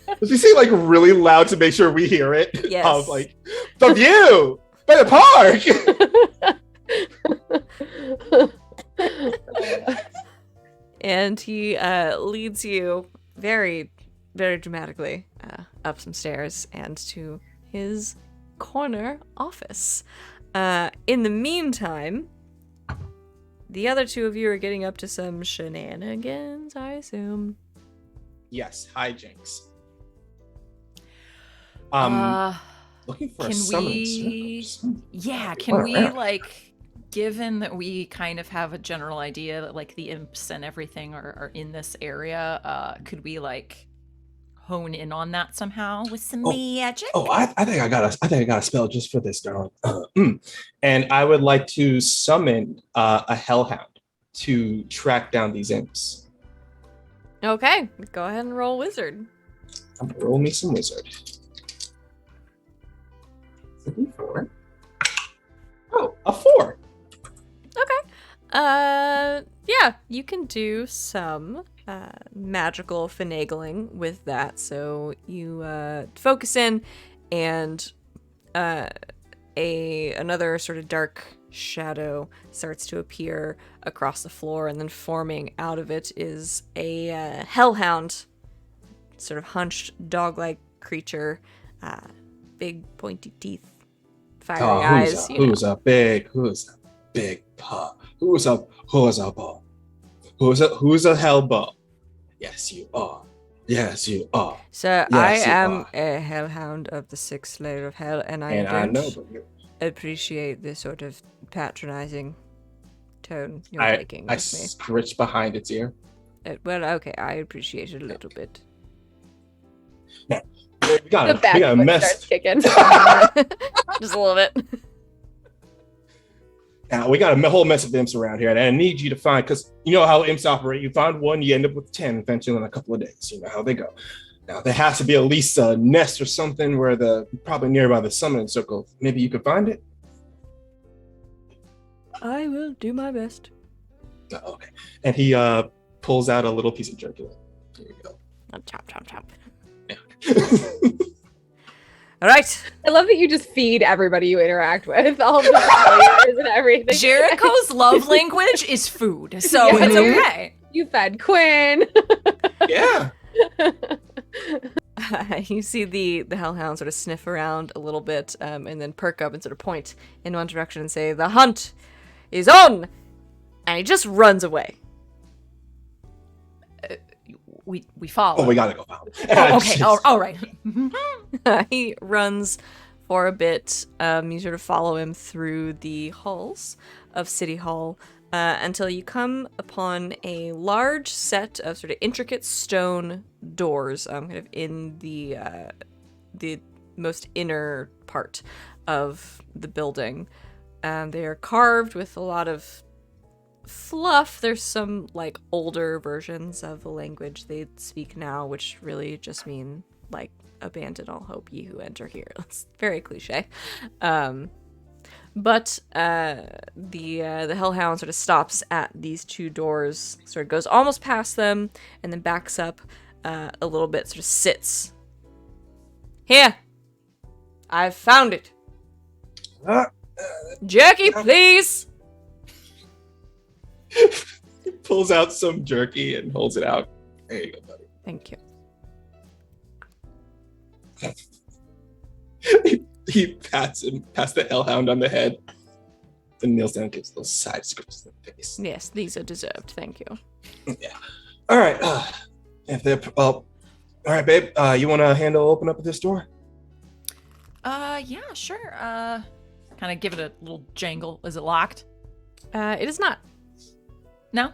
bad? Does he say like really loud to make sure we hear it? Yes. Of like the view by the park. And he leads you very, very dramatically up some stairs and to his corner office. In the meantime, the other two of you are getting up to some shenanigans, I assume. Yes, hijinks. Looking for a can summoning we- circle. Yeah, can we, like, given that we kind of have a general idea that, like, the imps and everything are in this area, could we, like, hone in on that somehow with some Oh. magic. Oh, I think I got a spell just for this, darling. And I would like to summon a hellhound to track down these imps. Okay, go ahead and roll wizard. Roll me some wizard. It's a D4. Oh, a 4. Yeah, you can do some magical finagling with that. So you focus in, and another sort of dark shadow starts to appear across the floor, and then forming out of it is a hellhound, sort of hunched dog-like creature, big pointy teeth, fiery eyes. Who's a big pup? Who's a ball? Who's a hell ball? Yes, you are. Yes, you are. So Yes, I you am are. a hellhound of the sixth layer of hell, and I And I don't know, but appreciate the sort of patronizing tone you're I taking I with me. scritched behind its ear. Well, okay, I appreciate it a little bit. We got The back a foot mess. starts kicking. Just a little bit. Now we got a whole mess of imps around here, and I need you to find, because you know how imps operate. You find one, you end up with 10 eventually in a couple of days. You know how they go. Now there has to be at least a nest or something where probably nearby the summoning circle. Maybe you could find it. I will do my best. Oh, okay. And he pulls out a little piece of jerky. Here you go. Chop, chop, chop. Yeah. All right. I love that you just feed everybody you interact with, all the players and everything. Jericho's love language is food, so Yeah. it's okay. You fed Quinn. Yeah. You see the hellhound sort of sniff around a little bit, and then perk up and sort of point in one direction and say, "The hunt is on!" And he just runs away. We follow. Oh, we gotta go find it. Oh, okay. All right. He runs for a bit. You sort of follow him through the halls of City Hall until you come upon a large set of sort of intricate stone doors, kind of in the most inner part of the building. They are carved with a lot of fluff. There's some like older versions of the language they speak now, which really just mean like abandon all hope, ye who enter here. It's very cliche. But the hellhound sort of stops at these two doors, sort of goes almost past them, and then backs up a little bit, sort of sits. Here, I've found it. Jerky, please. Pulls out some jerky and holds it out. There you go, buddy. Thank you. He pats the hellhound on the head. Then kneels down and gives those side scrapes to the face. Yes, these are deserved. Thank you. Yeah. All right. If they're all right, babe. You want to open up this door? Yeah, sure. Kind of give it a little jangle. Is it locked? It is not. No.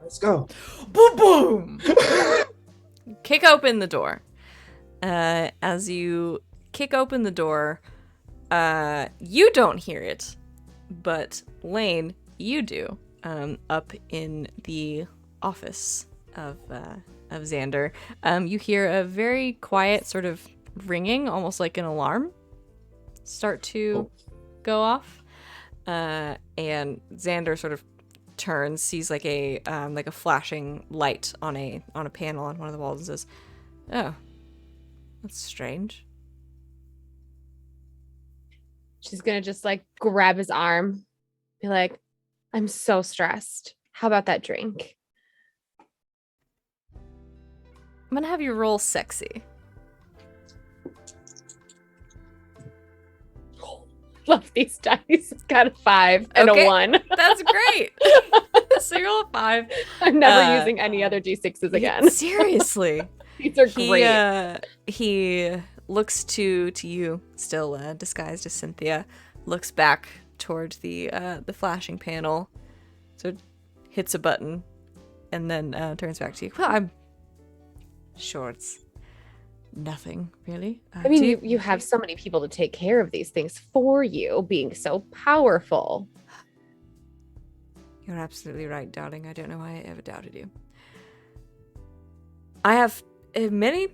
Let's go. Boom, boom. Kick open the door. As you kick open the door, you don't hear it, but Lane, you do. Up in the office of Xander, you hear a very quiet sort of ringing, almost like an alarm, start to go off. And Xander sort of turns, sees like a flashing light on a panel on one of the walls, and says, "Oh, that's strange." She's gonna just like grab his arm, be like, "I'm so stressed. How about that drink?" I'm gonna have you roll sexy. Love these dice. It's got a 5 and Okay. a 1. That's great. So you roll a 5. I'm never using any other D6s again. Seriously. These are great. He looks to you, still disguised as Cynthia, looks back toward the flashing panel, sort of hits a button, and then turns back to you. Well, sure, it's nothing really. I mean, you have so many people to take care of these things for you, being so powerful. You're absolutely right, darling. I don't know why I ever doubted you. I have many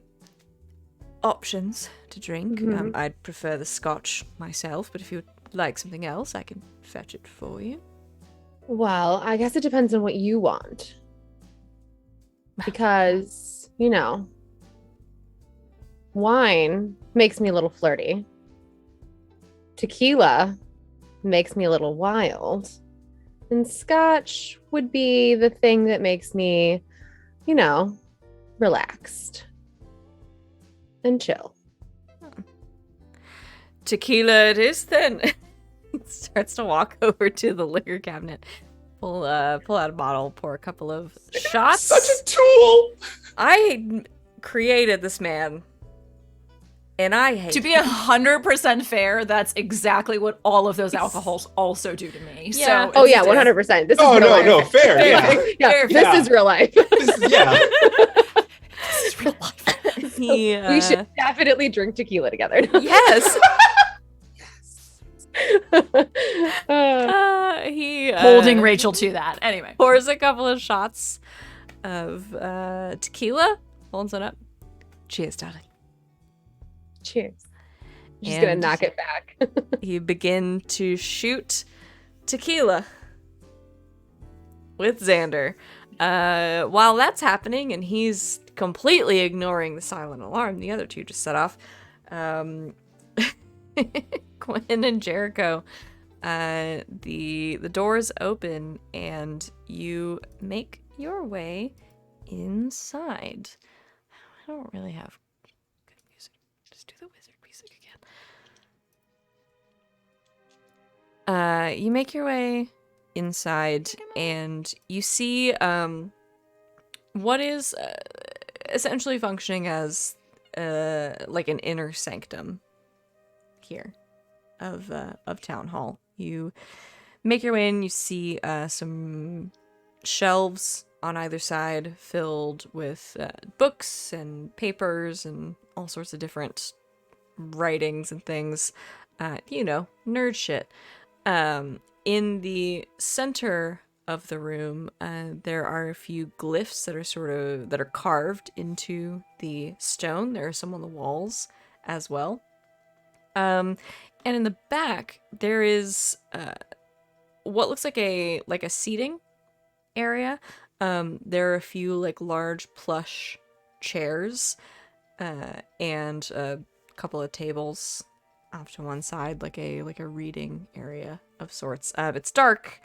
options to drink. Mhm. I'd prefer the scotch myself, but if you'd like something else, I can fetch it for you. Well, I guess it depends on what you want. Because, wine makes me a little flirty. Tequila makes me a little wild. And scotch would be the thing that makes me, relaxed and chill. Tequila it is then. Starts to walk over to the liquor cabinet, pull out a bottle, pour a couple of shots. Such a tool. I created this man, and I hate To be him. 100% fair, that's exactly what all of those alcohols also do to me. Yeah. So Oh it's yeah, just- 100%. This Oh is real no, life. no, fair. Yeah. Yeah, Fair, this fair. is real life. This is, yeah. This is real life. He, We should definitely drink tequila together. yes. Uh, He Holding Rachel to that. Anyway. pours a couple of shots of tequila, holds it up. Cheers, darling. cheers. Just gonna And- knock it back. You begin to shoot tequila with Xander. While that's happening and he's completely ignoring the silent alarm the other two just set off, Quinn and Jericho, the doors open and you make your way inside. I don't really have good music. Just do the wizard music again. You make your way inside and you see what is essentially functioning as like an inner sanctum here of Town Hall. You make your way in, you see some shelves on either side filled with books and papers and all sorts of different writings and things. Nerd shit. In the center of the room, there are a few glyphs that are carved into the stone. There are some on the walls as well. And in the back, there is what looks like a seating area. There are a few like large plush chairs and a couple of tables off to one side, like a reading area of sorts. It's dark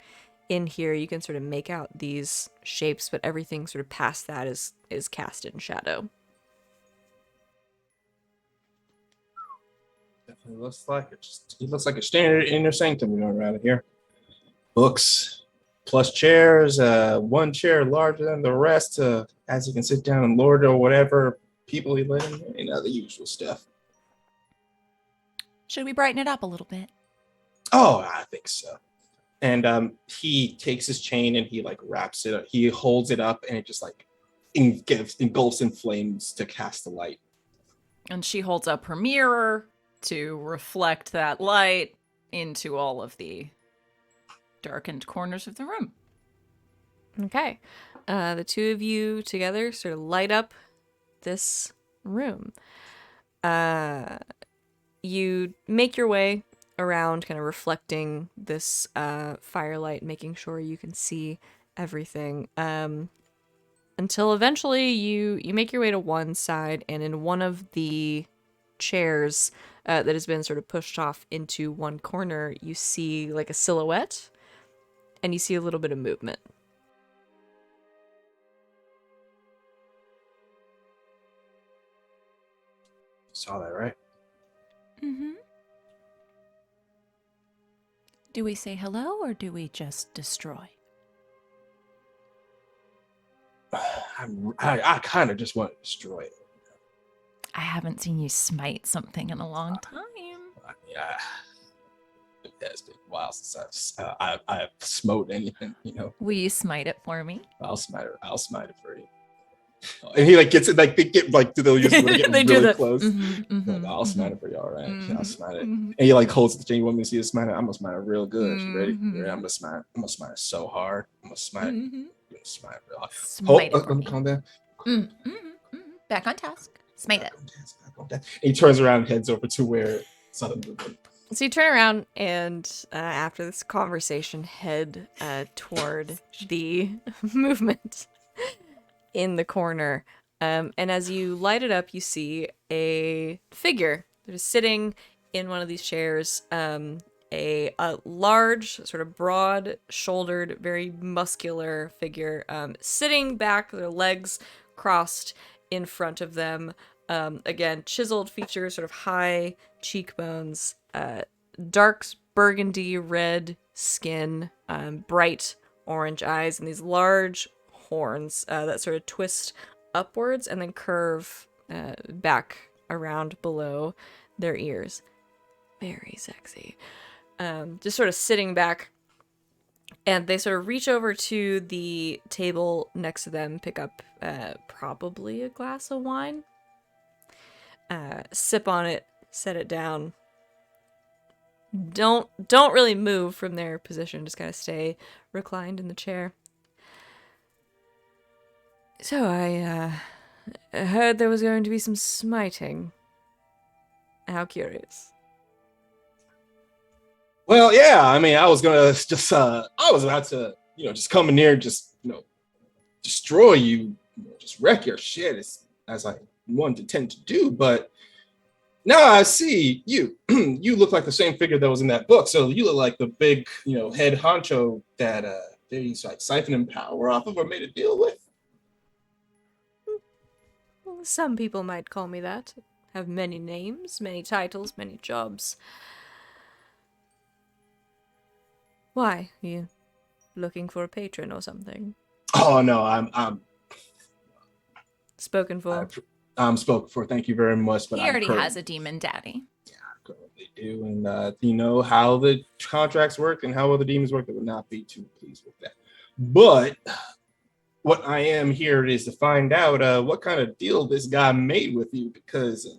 in here. You can sort of make out these shapes, but everything sort of past that is cast in shadow. Definitely looks like it. It looks like a standard inner sanctum around here. Books, plus chairs. One chair larger than the rest, as you can sit down and lord or whatever people he let in. The usual stuff. Should we brighten it up a little bit? Oh, I think so. And he takes his chain and he like wraps it up. He holds it up and it just like engulfs in flames to cast the light. And she holds up her mirror to reflect that light into all of the darkened corners of the room. Okay. The two of you together sort of light up this room. You make your way around, kind of reflecting this firelight, making sure you can see everything. Until eventually you make your way to one side, and in one of the chairs that has been sort of pushed off into one corner, you see like a silhouette, and you see a little bit of movement. Saw that, right? Mm-hmm. Do we say hello or do we just destroy? I kind of just want to destroy it. I haven't seen you smite something in a long time. Yeah, it has been a while since I've smote anything. Will you smite it for me? I'll smite it for you. And he like gets it, like they get like to those when they get They do really the close. Like, I'll smell it for y'all, right? I'll smell it. And he like holds the chain. You want me to see it smell it? I'm gonna smell it real good. You ready? You ready? I'm gonna smell it. I'm gonna smell it so hard. I'm gonna smell it. I'm gonna smell it real hard. Smite it for Let me me. calm down. Back on task. Smite it. And he turns around and heads over to where Southern movement. So you turn around and after this conversation, head toward the movement in the corner. And as you light it up, you see a figure that is sitting in one of these chairs. A large, sort of broad-shouldered, very muscular figure sitting back, their legs crossed in front of them. Again, chiseled features, sort of high cheekbones, dark burgundy red skin, bright orange eyes, and these large horns that sort of twist upwards and then curve back around below their ears. Very sexy. Just sort of sitting back, and they sort of reach over to the table next to them, pick up probably a glass of wine, sip on it, set it down. Don't really move from their position, just kind of stay reclined in the chair. So I heard there was going to be some smiting. How curious. Well, yeah, I mean, I was gonna just I was about to, just come in here, just destroy you, just wreck your shit as I wanted to tend to do, but now I see you. You look like the same figure that was in that book. So you look like the big, head honcho that he's like siphoning power off of or made a deal with. Some people might call me that. Have many names, many titles, many jobs. Why? Are you looking for a patron or something? Oh no, I'm Spoken for. I'm spoken for. Thank you very much. But He already has a demon daddy. Yeah, I currently do, and how the contracts work and how other demons work. I would not be too pleased with that. But what I am here is to find out what kind of deal this guy made with you, because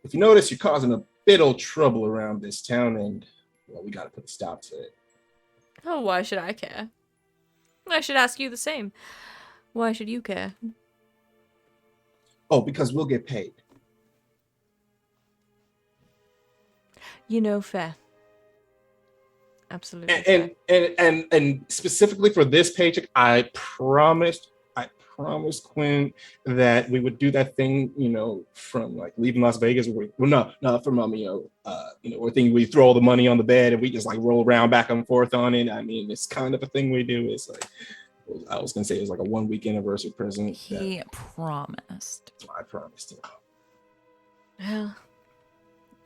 if you notice, you're causing a bit of trouble around this town, and well, we got to put a stop to it. Oh, why should I care? I should ask you the same. Why should you care? Oh, because we'll get paid. Fair. Absolutely. Fair. And specifically for this paycheck, I promised Quinn that we would do that thing, from like leaving Las Vegas. Where where thing we throw all the money on the bed and we just like roll around back and forth on it. I mean, it's kind of a thing we do. It's like, I was gonna say it was like a 1 week anniversary present. He promised. I promised him. Well,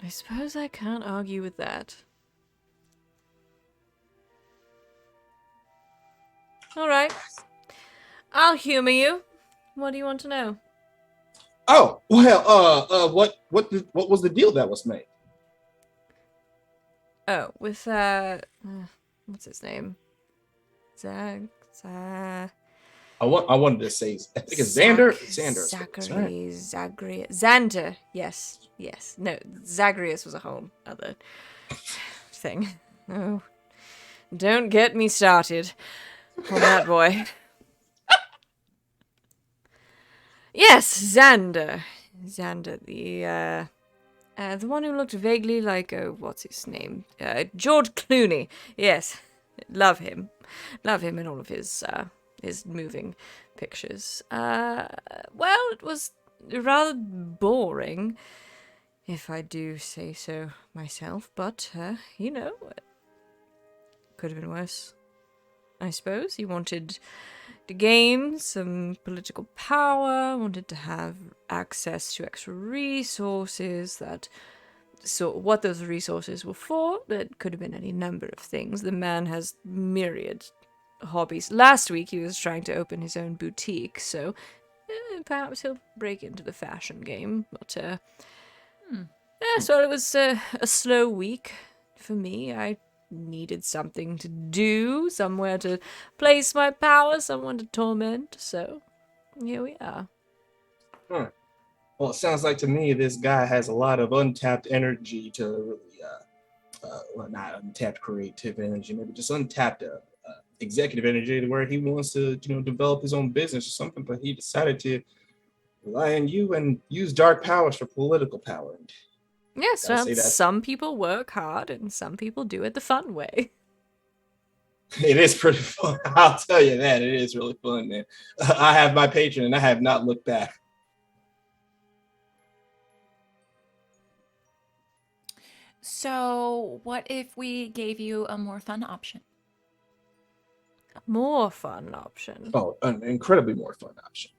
I suppose I can't argue with that. All right. I'll humor you. What do you want to know? Oh, well, what was the deal that was made? Oh, with what's his name? I wanted to say, I think it's Xander. Xander. Yes. No, Zagreus was a whole other thing. Oh, don't get me started on that boy. Yes, Xander, the one who looked vaguely like, what's his name? George Clooney. Yes, love him in all of his moving pictures. Well, it was rather boring, if I do say so myself, but, could have been worse. I suppose he wanted to gain some political power, wanted to have access to extra resources what those resources were for. It could have been any number of things. The man has myriad hobbies. Last week he was trying to open his own boutique, so perhaps he'll break into the fashion game. But so it was a slow week for me. I needed something to do, somewhere to place my power, someone to torment, so Here we are. Well, it sounds like to me this guy has a lot of untapped energy to really, well, not untapped creative energy, maybe just untapped executive energy to where he wants to, develop his own business or something. But he decided to rely on you and use dark powers for political power. And Yes, gotta well, say that's- some people work hard and some people do it the fun way. It is pretty fun. I'll tell you that. It is really fun, man. I have my patron and I have not looked back. So, what if we gave you a more fun option? More fun option. Oh, an incredibly more fun option.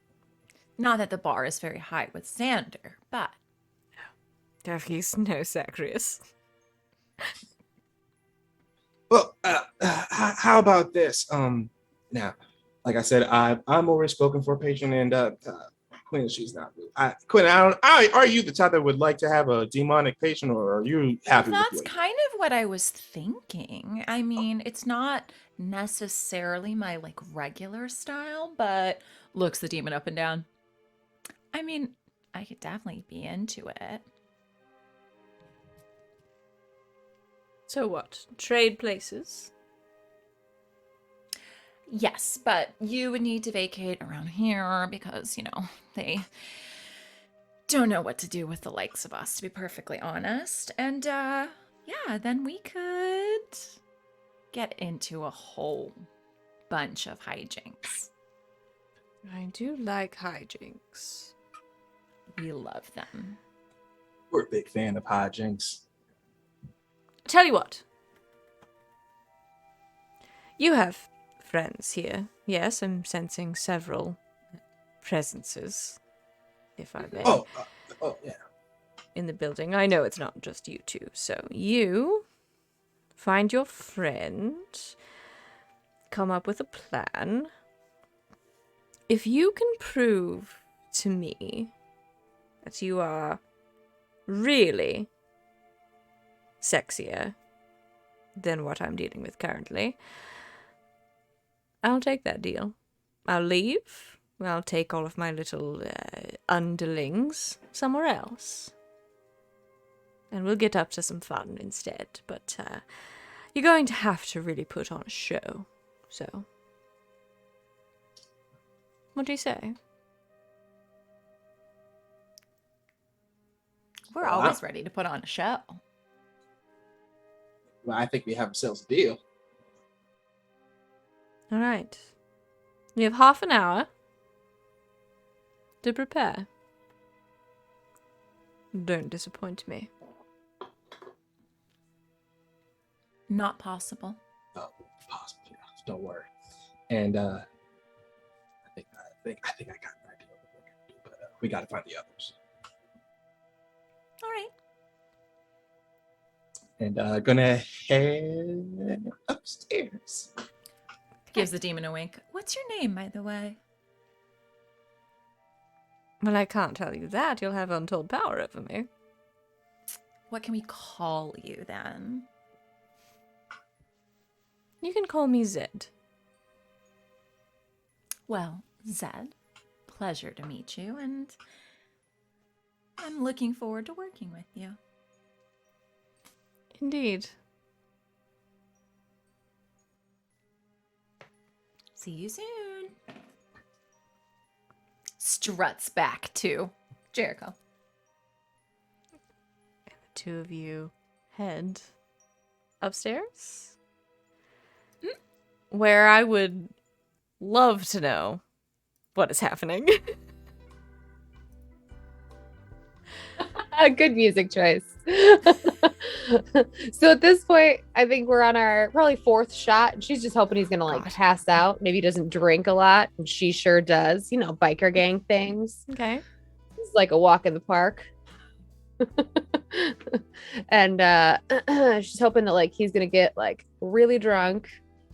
Not that the bar is very high with Xander, but He's no Zacharias. Well, how about this? Now, like I said, I'm already spoken for patient, and Quinn, she's not. Quinn, are you the type that would like to have a demonic patient, or are you happy? that's with kind of what I was thinking. I mean, it's not necessarily my like regular style, but looks the demon up and down. I mean, I could definitely be into it. So what? Trade places? Yes, but you would need to vacate around here because, they don't know what to do with the likes of us, to be perfectly honest. And, yeah, then we could get into a whole bunch of hijinks. I do like hijinks. We love them. We're a big fan of hijinks. Tell you what. You have friends here. Yes, I'm sensing several presences, if I may, Oh, yeah. in the building. I know it's not just you two. So you find your friend, come up with a plan. If you can prove to me that you are really sexier than what I'm dealing with currently, I'll take that deal. I'll leave. I'll take all of my little underlings somewhere else. And we'll get up to some fun instead. But you're going to have to really put on a show. So, what do you say? We're Well, always ready to put on a show. Well, I think we have ourselves a deal. All right. You have half an hour to prepare. Don't disappoint me. Not possible. Oh, possible. Yeah, don't worry. And I think I got an idea of what we're gonna do, but we got to find the others. All right. And gonna head upstairs. Gives the demon a wink. What's your name, by the way? Well, I can't tell you that. You'll have untold power over me. What can we call you then? You can call me Zed. Well, Zed, pleasure to meet you, and I'm looking forward to working with you. Indeed. See you soon. Struts back to Jericho. The two of you head upstairs, where I would love to know what is happening. A good music choice. So at this point, I think we're on our probably fourth shot, and she's just hoping he's gonna like God. pass out. Maybe he doesn't drink a lot, and she sure does. Biker gang things. Okay. It's like a walk in the park. And she's hoping that like he's gonna get like really drunk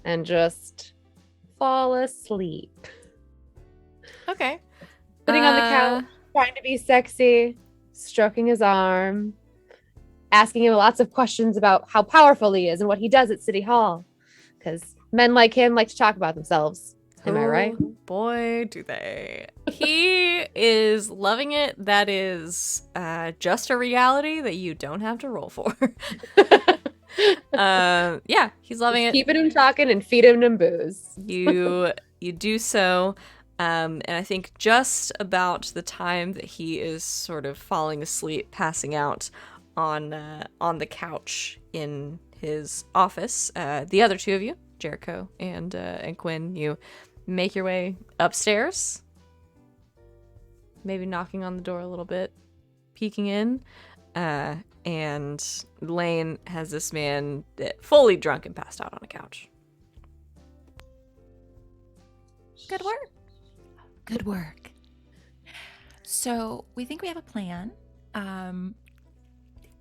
and just fall asleep. Okay. Sitting on the couch, trying to be sexy, stroking his arm, asking him lots of questions about how powerful he is and what he does at City Hall. Because men like him like to talk about themselves. Am I right? Oh, boy, do they. He is loving it. That is just a reality that you don't have to roll for. Yeah, he's loving it. Keeping him talking and feeding him booze. You do so, and I think just about the time that he is sort of falling asleep, passing out on the couch in his office, the other two of you, Jericho and Quinn, you make your way upstairs, maybe knocking on the door a little bit, peeking in, and Lane has this man fully drunk and passed out on a couch. Good work. Good work. So we think we have a plan. I'm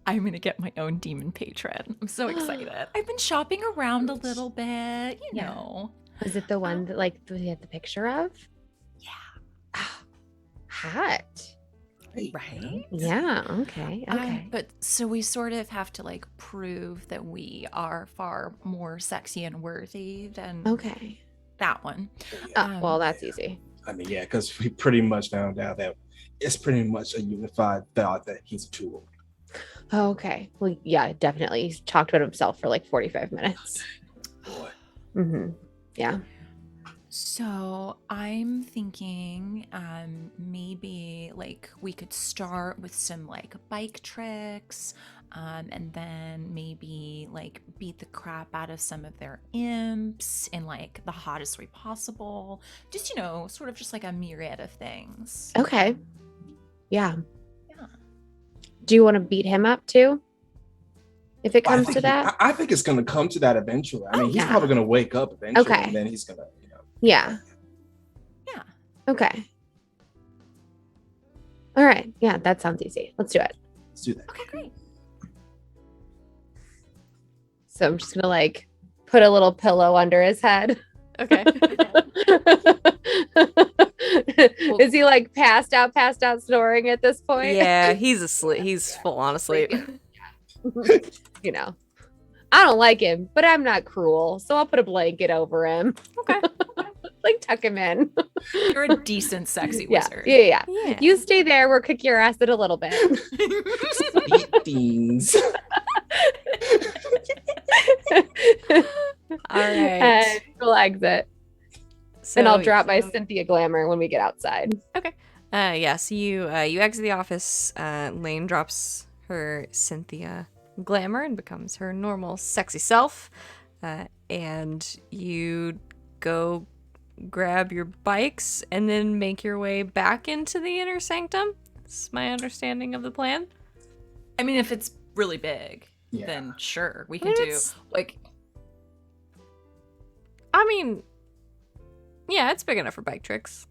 gonna get my own demon patron. I'm so excited. I've been shopping around a little bit, you Yeah. know. Was it the one that like we had the picture of? Yeah. Hot. Right? Yeah. Okay. Okay. But so we sort of have to like prove that we are far more sexy and worthy than Okay. that one. Well, that's easy. I mean, yeah, because we pretty much found out that it's pretty much a unified thought that he's a tool. Okay. Well, yeah, definitely. He's talked about himself for like 45 minutes. Boy. Mm-hmm. Yeah. So I'm thinking maybe like we could start with some like bike tricks, and then maybe like beat the crap out of some of their imps in like the hottest way possible. Just, you know, sort of just like a myriad of things. Okay. Yeah. Yeah. Do you want to beat him up too? If it comes to that? I think it's going to come to that eventually. I mean, he's yeah. probably going to wake up eventually, Okay. and then he's going to, you know. Yeah. Yeah. Okay. All right. Yeah, that sounds easy. Let's do it. Let's do that. Okay, great. So I'm just gonna like put a little pillow under his head. Okay. Is he like passed out, snoring at this point? Yeah, he's asleep. He's full on asleep. You know, I don't like him, but I'm not cruel, so I'll put a blanket over him. Okay. Like tuck him in. You're a decent, sexy Yeah. wizard. Yeah. Yeah. You stay there. We'll kick your ass in a little bit. Sweet beans. All right. And we'll exit. So, And I'll drop my Cynthia glamour when we get outside. Yeah, so you exit the office. Lane drops her Cynthia glamour and becomes her normal sexy self. And you go grab your bikes and then make your way back into the inner sanctum. That's my understanding of the plan. I mean, if it's really big, Yeah. then sure, we I can mean, do it's- like I mean, yeah, it's big enough for bike tricks.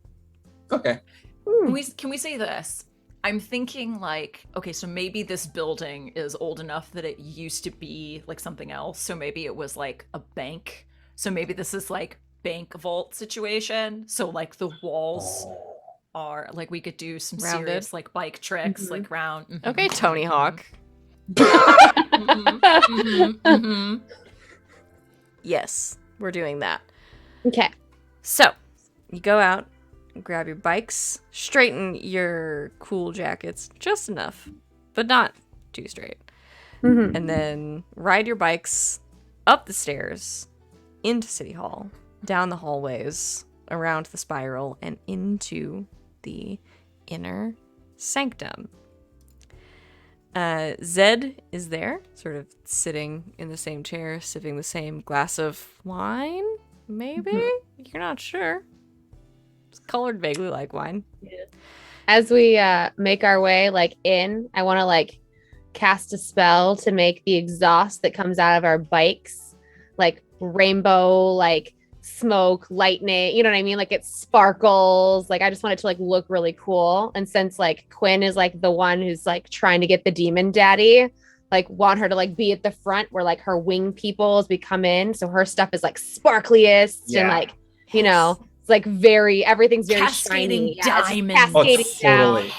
Okay. Can we say this? I'm thinking like, okay, so maybe this building is old enough that it used to be like something else. So maybe it was like a bank. So maybe this is like bank vault situation. So like the walls are like we could do some Rounded. serious like bike tricks, Mhm. like round. mhm, Okay, Tony mhm, Hawk. mhm, mhm, mhm. Yes, we're doing that. Okay. So, you go out, grab your bikes, straighten your cool jackets just enough, but not too straight. Mhm. And then ride your bikes up the stairs, into City Hall, down the hallways, around the spiral, and into the inner sanctum. Zed is there, sort of sitting in the same chair, sipping the same glass of wine, maybe? You're not sure. It's colored vaguely like wine. As we make our way like in, I want to like cast a spell to make the exhaust that comes out of our bikes like rainbow, like smoke, lightning, you know what I mean? Like it sparkles. Like I just want it to like look really cool. And since like Quinn is like the one who's like trying to get the demon daddy, like want her to like be at the front where like her wing people as we come in. So her stuff is like sparkliest and Yeah. like, you know, it's like everything's very Cascading shiny. Yeah, it's diamonds. cascading down. totally.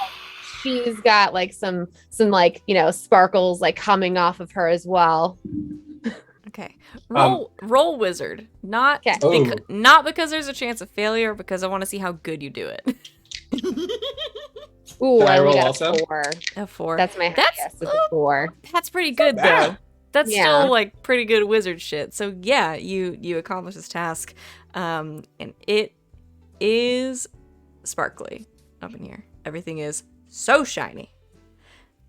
She's got like some like, you know, sparkles like coming off of her as well. Okay. Roll wizard. Not Okay. not because there's a chance of failure, because I want to see how good you do it. Ooh, Can I I only roll got also? a 4. A 4. That's my highest. Is a 4. That's pretty good Not bad. though. That's Yeah. still like pretty good wizard shit. So yeah, you accomplish this task, and it is sparkly up in here. Everything is so shiny.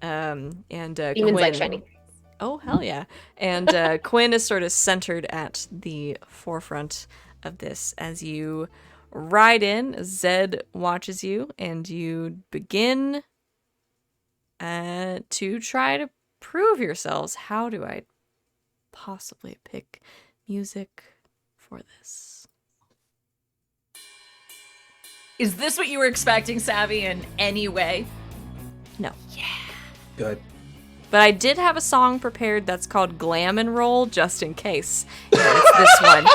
And Demons Quinn, like shiny. oh hell yeah! And Quinn is sort of centered at the forefront of this as you ride in. Zed watches you, and you begin to try to prove yourselves. How do I possibly pick music for this? Is this what you were expecting, Savvy, in any way? No. Good. But I did have a song prepared that's called Glam and Roll, just in case. And it's this one.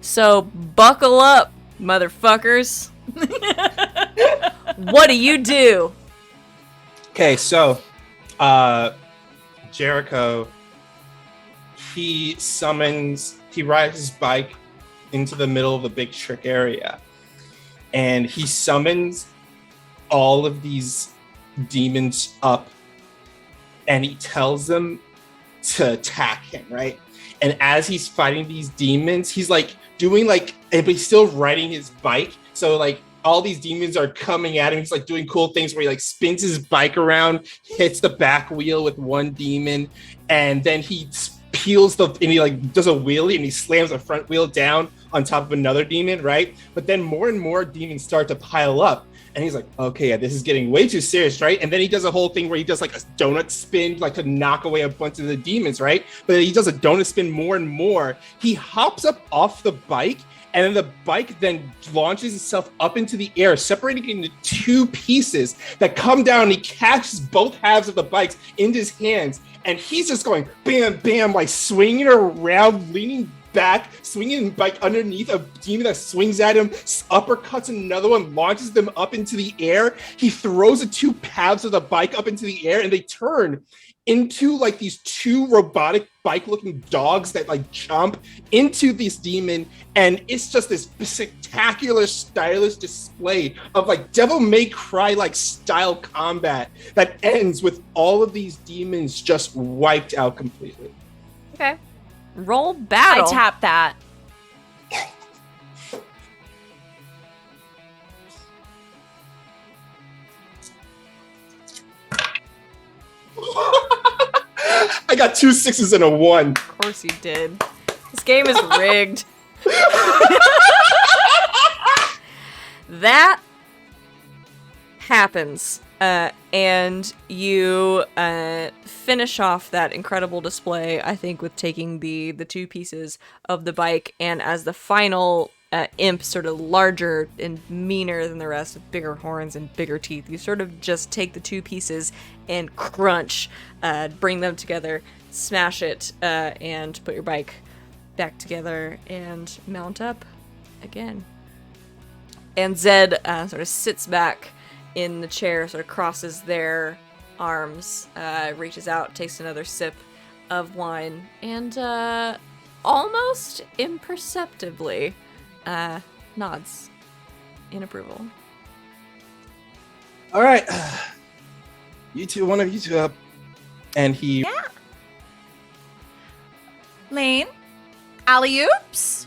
So buckle up, motherfuckers. What do you do? Okay, so Jericho, he rides his bike into the middle of the big trick area, and he summons all of these demons up, and he tells them to attack him, right? And as he's fighting these demons, he's like doing like, but he's still riding his bike. So like all these demons are coming at him. He's like doing cool things where he like spins his bike around, hits the back wheel with one demon, and then he and he like does a wheelie and he slams the front wheel down on top of another demon, right? But then more and more demons start to pile up. And he's like, okay, yeah, this is getting way too serious, right? And then he does a whole thing where he does like a donut spin, like to knock away a bunch of the demons, right? But he does a donut spin more and more. He hops up off the bike, and then the bike then launches itself up into the air, separating into two pieces that come down. And he catches both halves of the bikes into his hands, and he's just going bam, bam, like swinging around, leaning back, swinging like underneath a demon that swings at him, uppercuts another one, launches them up into the air. He throws the two halves of the bike up into the air, and they turn into like these two robotic bike-looking dogs that like jump into this demon, and it's just this spectacular, stylish display of like Devil May Cry like style combat that ends with all of these demons just wiped out completely. Okay. Roll battle. I tap that. I got 2 6s and a 1. Of course you did. This game is rigged. That happens. And you finish off that incredible display, I think, with taking the two pieces of the bike, and as the final imp, sort of larger and meaner than the rest, with bigger horns and bigger teeth, you sort of just take the two pieces and crunch, bring them together, smash it, and put your bike back together and mount up again. And Zed sort of sits back in the chair, sort of crosses their arms, reaches out, takes another sip of wine, and almost imperceptibly nods in approval. All right, you two, one of you two up, and he. Yeah. Lane, alley-oops.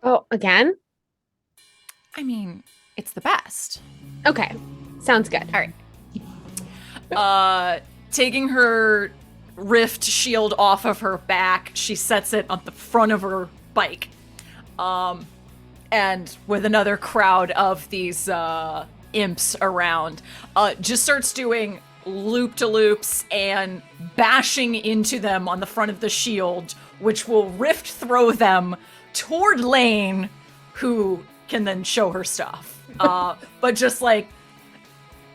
Oh, again? I mean, it's the best. Okay. Sounds good. All right. Taking her rift shield off of her back, she sets it on the front of her bike. And with another crowd of these imps around, just starts doing loop-to-loops and bashing into them on the front of the shield, which will rift throw them toward Lane, who can then show her stuff. But just like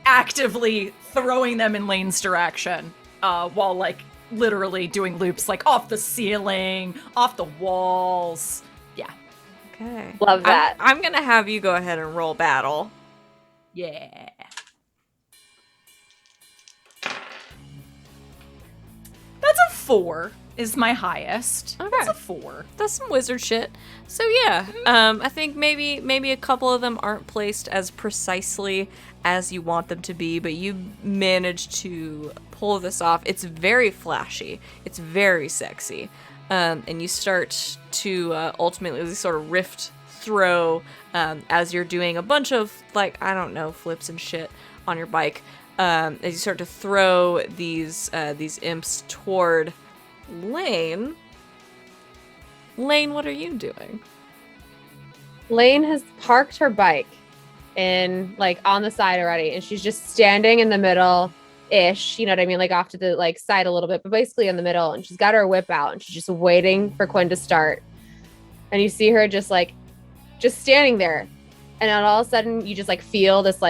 actively throwing them in Lane's direction, while like literally doing loops like off the ceiling, off the walls. Yeah. Okay. Love that. I'm gonna have you go ahead and roll battle. Yeah. That's a 4 is my highest. Okay. It's a 4. That's some wizard shit. So yeah, I think maybe a couple of them aren't placed as precisely as you want them to be, but you managed to pull this off. It's very flashy. It's very sexy. And you start to ultimately sort of rift throw as you're doing a bunch of, like, I don't know, flips and shit on your bike. As you start to throw these imps toward Lane. Lane, what are you doing? Lane has parked her bike in like on the side already, and she's just standing in the middle ish, you know what I mean, like off to the like side a little bit, but basically in the middle, and she's got her whip out and she's just waiting for Quinn to start. And you see her just standing there, and then all of a sudden you just like feel this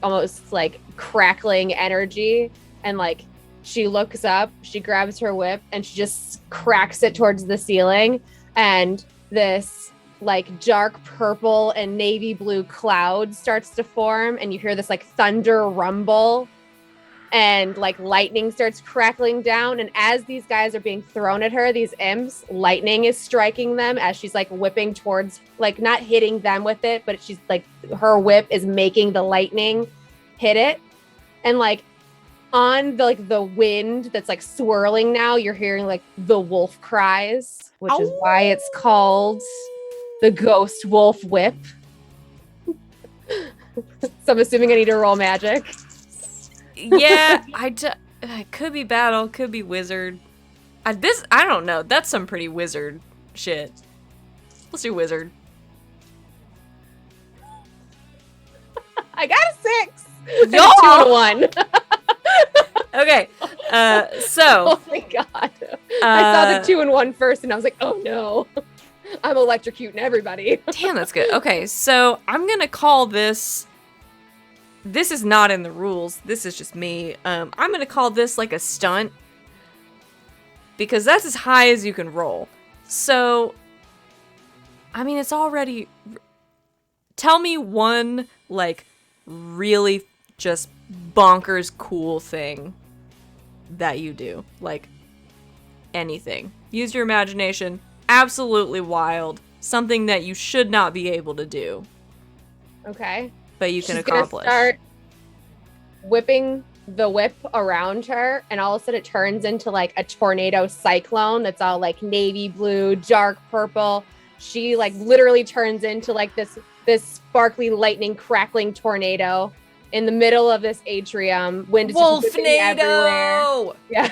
almost like crackling energy, and like she looks up, she grabs her whip and she just cracks it towards the ceiling, and this like dark purple and navy blue cloud starts to form, and you hear this like thunder rumble, and like lightning starts crackling down. And as these guys are being thrown at her, these imps, lightning is striking them as she's like whipping towards, like not hitting them with it, but she's like, her whip is making the lightning hit it. And like on the like the wind that's like swirling now, you're hearing like the wolf cries, which is why it's called the ghost wolf whip. So I'm assuming I need to roll magic. Yeah, it could be battle, could be wizard. I don't know. That's some pretty wizard shit. Let's do wizard. I got a 6. Yo! 2 and a 1. Okay, so Oh my god. I saw the 2 and 1 first, and I was like, oh no. I'm electrocuting everybody. damn, that's good. Okay, so I'm gonna call this. This is not in the rules. This is just me. I'm gonna call this like a stunt because that's as high as you can roll. So, I mean, it's already. Tell me one like really just bonkers cool thing that you do, like anything. Use your imagination. Absolutely wild. Something that you should not be able to do, Okay. but you can She's gonna accomplish. start whipping the whip around her, and all of a sudden it turns into like a tornado cyclone that's all like navy blue, dark purple. She like literally turns into like this sparkly lightning crackling tornado in the middle of this atrium. Wind is just whipping everywhere. Wolfnado! Yeah.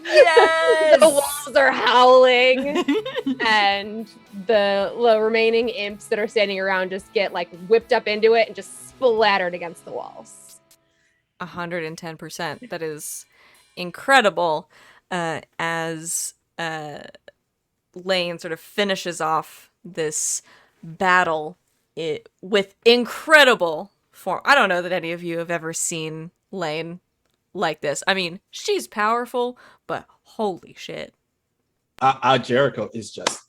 Yes! The walls are howling, and the remaining imps that are standing around just get like whipped up into it and just splattered against the walls. 110%. That is incredible. As Lane sort of finishes off this battle with incredible form. I don't know that any of you have ever seen Lane like this. I mean, she's powerful, but holy shit. Jericho is just.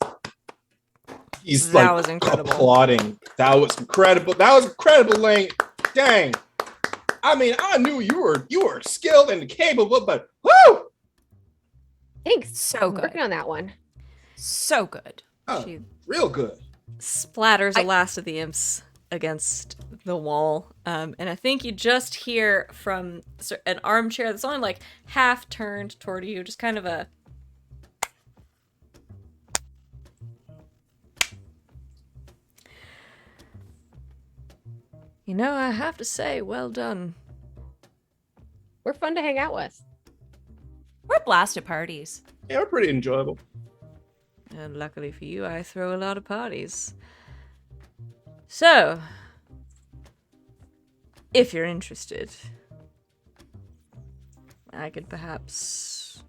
He's That like was incredible. applauding. That was incredible. That was incredible, Lane. Dang. I mean, I knew you were skilled and capable, but woo! Thanks. So I'm good. working on that one. So good. Oh, She real good. splatters the last of the imps against the wall. And I think you just hear from an armchair that's only like half turned toward you, just kind of a. You know, I have to say, well done. We're fun to hang out with. We're a blast at parties. Yeah, we're pretty enjoyable. And luckily for you, I throw a lot of parties. So, if you're interested, I could perhaps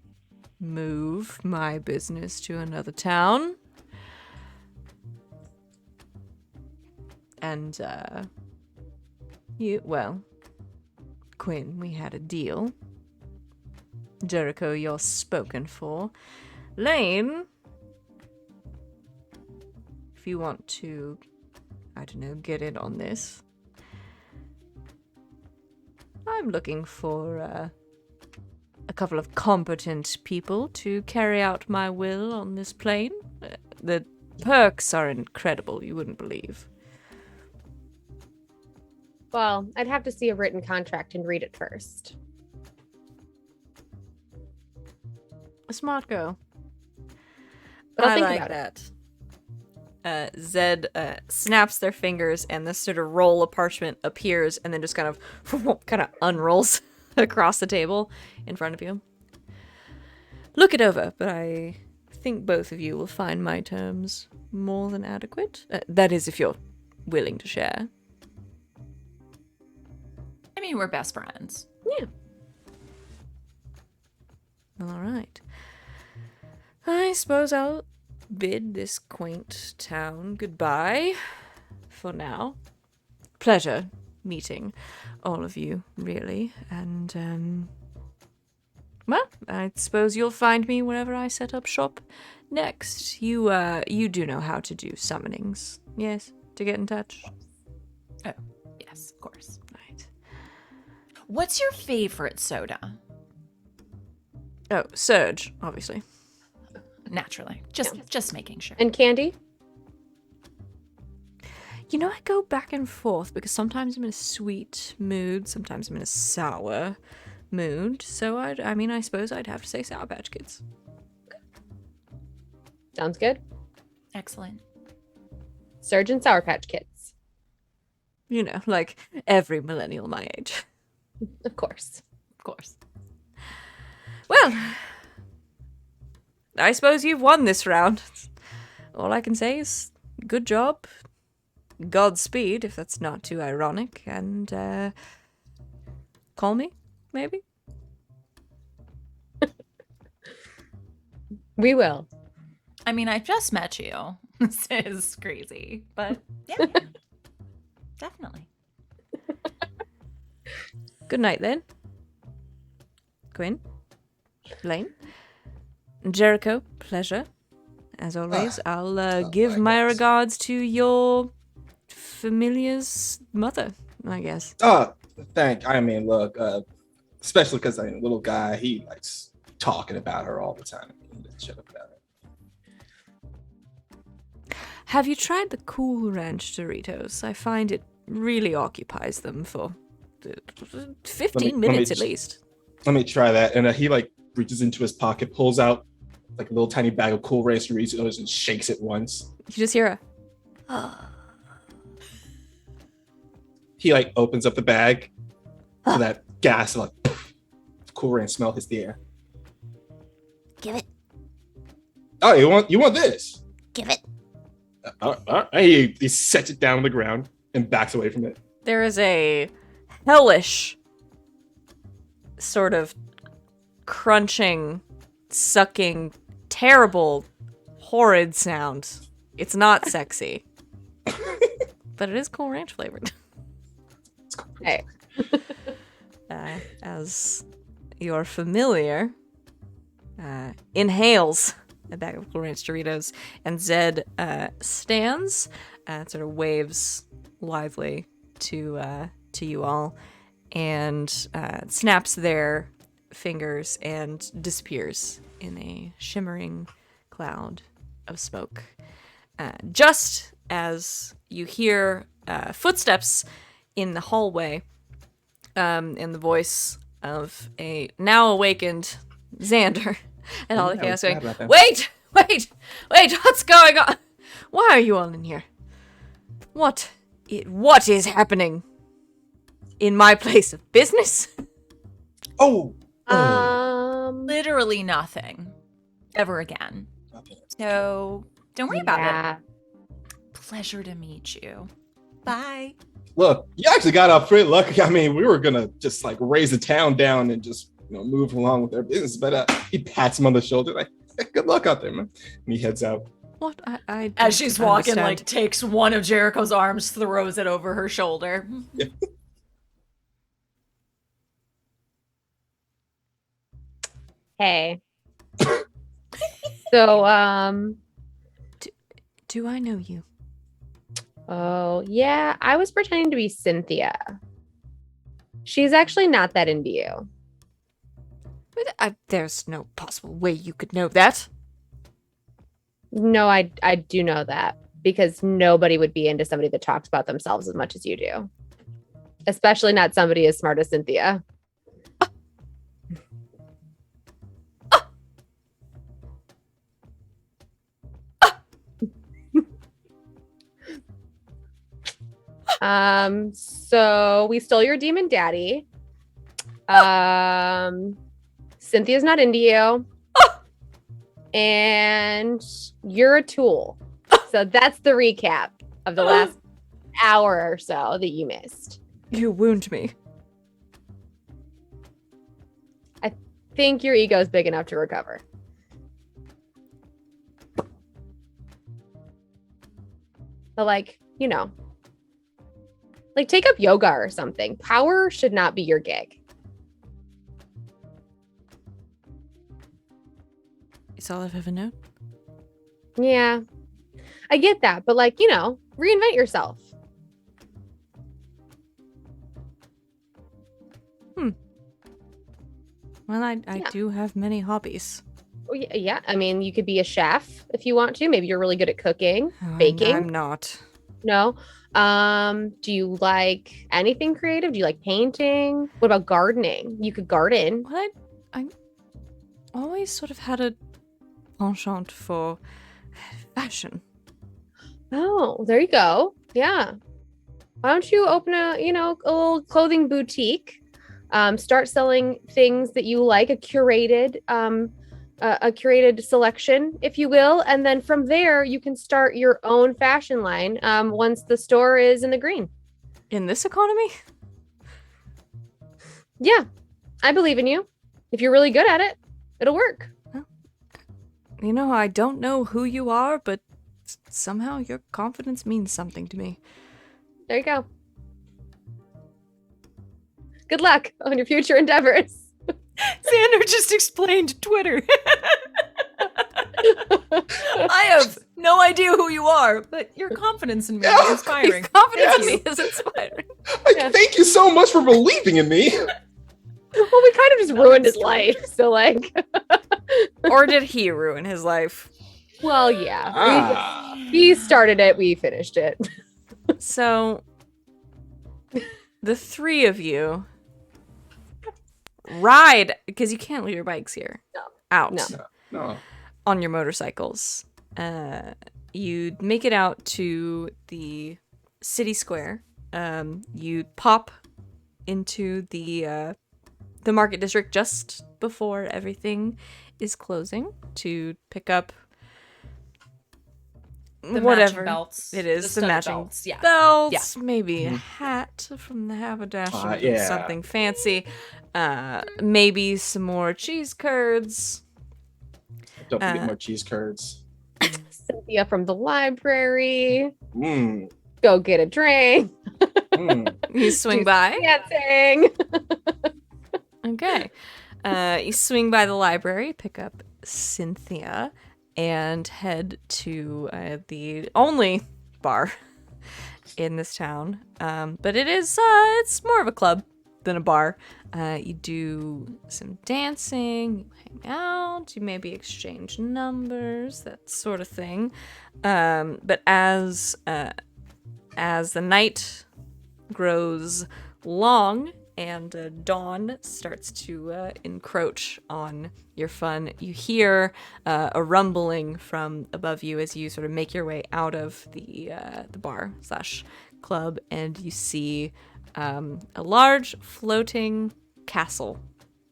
move my business to another town. And, Quinn, we had a deal. Jericho, you're spoken for. Lane, if you want to, I don't know, get in on this. I'm looking for a couple of competent people to carry out my will on this plane. The perks are incredible, you wouldn't believe. Well, I'd have to see a written contract and read it first. A smart girl. But I'll I think like about it. that. Zed snaps their fingers, and this sort of roll of parchment appears, and then just kind of unrolls across the table in front of you. Look it over, but I think both of you will find my terms more than adequate. That is, if you're willing to share. I mean, we're best friends. Yeah. All right. I suppose I'll bid this quaint town goodbye for now. Pleasure meeting all of you, really. And, well, I suppose you'll find me wherever I set up shop next. You do know how to do summonings, yes? To get in touch? Oh, yes, of course. Right. What's your favorite soda? Oh, Surge, obviously. Naturally. Just making sure. And candy? You know, I go back and forth because sometimes I'm in a sweet mood, sometimes I'm in a sour mood. So I suppose I'd have to say Sour Patch Kids. Sounds good. Excellent. Surge and Sour Patch Kids. You know, like every millennial my age. Of course. Of course. Well, I suppose you've won this round. All I can say is good job, Godspeed, if that's not too ironic, and call me, maybe? We will. I mean, I just met you. This is crazy, but yeah, definitely. Good night then. Quinn, Lane, Jericho, pleasure. As always, I'll give my likewise. regards to your familiar's mother, I guess. I mean, look, especially because I'm a little guy, he likes talking about her all the time. He doesn't shut up about it. Have you tried the Cool Ranch Doritos? I find it really occupies them for 15 minutes at least. Let me try that. And he like reaches into his pocket, pulls out like a little tiny bag of Cool Ranch Doritos and shakes it once. You just hear He like opens up the bag so that gas like Cool Ranch smell hits the air. Give it. Oh, you want this? Give it. He sets it down on the ground and backs away from it. there is a hellish sort of crunching, sucking, terrible, horrid sound. It's not sexy. But it is Cool Ranch flavored. Hey. As your familiar inhales a bag of Cool Ranch Doritos, and Zed stands and sort of waves lively to you all, and snaps their fingers and disappears in a shimmering cloud of smoke. Just as you hear footsteps in the hallway, in the voice of a now awakened Xander, and all the chaos going, wait, what's going on? Why are you all in here? What is happening in my place of business? Literally nothing ever again. So don't worry about it. Pleasure to meet you. Bye. Look, you actually got off pretty lucky. I mean, we were gonna just like raise the town down and just move along with their business, but he pats him on the shoulder like, hey, "Good luck out there, man." And he heads out. What? I As she's don't walking, understand. like takes one of Jericho's arms, throws it over her shoulder. Yeah. Hey. So, Do I know you? oh, yeah, I was pretending to be Cynthia. She's actually not that into you. But there's no possible way you could know that. No, I do know that because nobody would be into somebody that talks about themselves as much as you do. Especially not somebody as smart as Cynthia. So we stole your demon daddy. Cynthia's not into you. And you're a tool. So that's the recap of the last hour or so that you missed. You wound me. I think your ego is big enough to recover. But like, you know, like take up yoga or something. Power should not be your gig. It's all I've ever known. Yeah, I get that. But like, you know, reinvent yourself. Well, I Yeah. do have many hobbies. Oh, yeah, I mean, you could be a chef if you want to. Maybe you're really good at cooking, baking. I'm not. No. Do you like anything creative? Do you like painting? What about gardening? You could garden. Well, I always sort of had a penchant for fashion. Oh, there you go. Yeah. Why don't you open a little clothing boutique? Start selling things that you like, a curated selection, if you will, and then from there you can start your own fashion line once the store is in the green. In this economy? Yeah, I believe in you. If you're really good at it, it'll work. You know, I don't know who you are, but somehow your confidence means something to me. There you go. Good luck on your future endeavors. Xander just explained Twitter. I have no idea who you are, but your confidence in me is inspiring. Your confidence Thank in me you. is inspiring. Like, Yeah. thank you so much for believing in me. Well, we kind of just ruined his life. So like, Or did he ruin his life? well, yeah. Ah. He started it, we finished it. So, the three of you ride, because you can't leave your bikes here, No. out No. on your motorcycles. You make it out to the city square. You pop into the market district just before everything is closing to pick up The whatever matching belts. it is, the studded matching belts. Yeah. belts, maybe a hat from the haberdasher, Yeah. something fancy, maybe some more cheese curds. Don't forget Uh, more cheese curds. Cynthia from the library. Mm. Go get a drink. Mm. You swing Do by. Dancing. Okay. You swing by the library, pick up Cynthia, and head to the only bar in this town. But it's more of a club than a bar. You do some dancing, you hang out, you maybe exchange numbers, that sort of thing. But as the night grows long and dawn starts to encroach on your fun, you hear a rumbling from above you as you sort of make your way out of the bar / club, and you see a large floating castle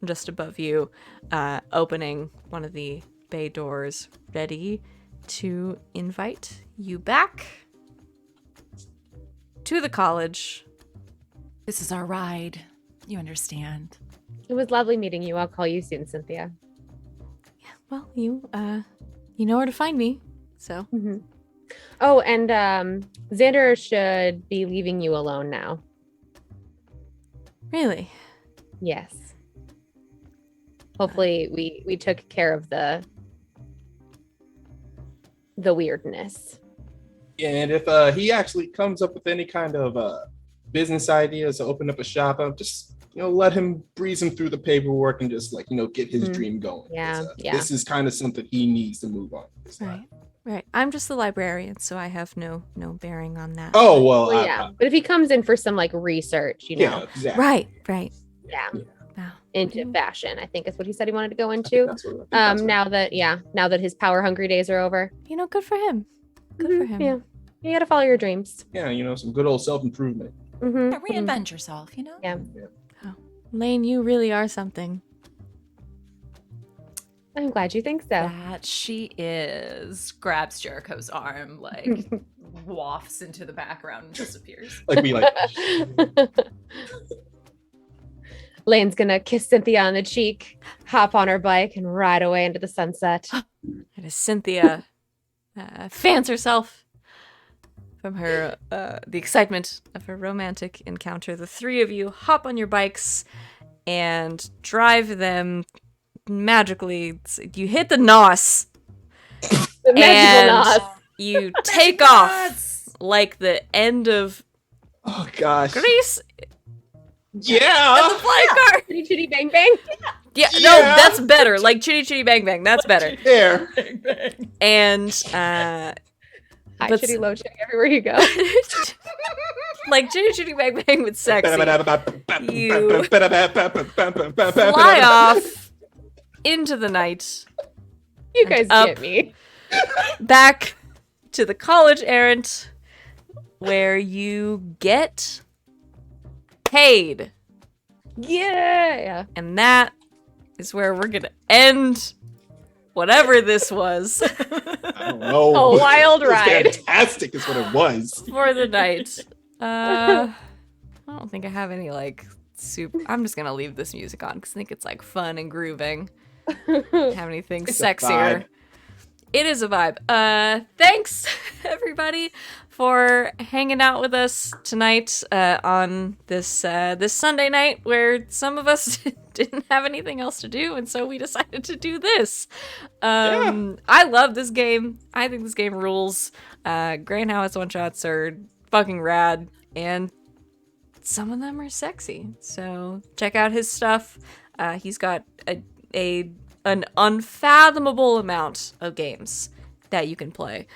just above you, opening one of the bay doors, ready to invite you back to the college. This is our ride. You understand. It was lovely meeting you. I'll call you soon, Cynthia. Well, you know where to find me. So Mm-hmm. Oh, and Xander should be leaving you alone now. really, Yes. Hopefully we took care of the weirdness. And if he actually comes up with any kind of business ideas to open up a shop, just let him breeze him through the paperwork and just like, get his dream going. Yeah, yeah. This is kind of something he needs to move on. Right. I'm just the librarian, so I have no bearing on that. Oh, well, Well, yeah. But if he comes in for some like research, yeah, exactly. Right. Yeah. Wow. Into fashion, I think is what he said he wanted to go into. Now that his power hungry days are over. Good for him. Good for him. Yeah. You gotta follow your dreams. Yeah, some good old self-improvement. Reinvent yourself, Yeah. Oh. Lane, you really are something. I'm glad you think so. That she is. Grabs Jericho's arm, like wafts into the background and disappears. Like we like. Lane's gonna kiss Cynthia on the cheek, hop on her bike, and ride away into the sunset. And as Cynthia fans herself from her the excitement of her romantic encounter, the three of you hop on your bikes and drive them magically. You hit the nos. The magical nos. You take off like the end of Oh gosh. Grease. Yeah. The flying car. Chitty chitty bang bang. Yeah, no, that's better. Like Chitty Chitty Bang Bang, that's better. There. And High chitty low chitty everywhere you go. like Chitty Chitty Bang Bang with sexy. You Fly fly off into the night, You guys up. get me. back to the college errand, where you get paid. Yeah. And that is where we're gonna end whatever this was I don't know. A wild It was ride. Fantastic is what it was. for the night. I don't think I have any like soup. I'm just gonna leave this music on because I think it's like fun and grooving. Have anything It's a sexier? vibe. It is a vibe. Thanks everybody for hanging out with us tonight on this this Sunday night where some of us didn't have anything else to do, and so we decided to do this. I love this game. I think this game rules. Grant Howitt's one shots are fucking rad, and some of them are sexy. So check out his stuff. He's got an unfathomable amount of games that you can play.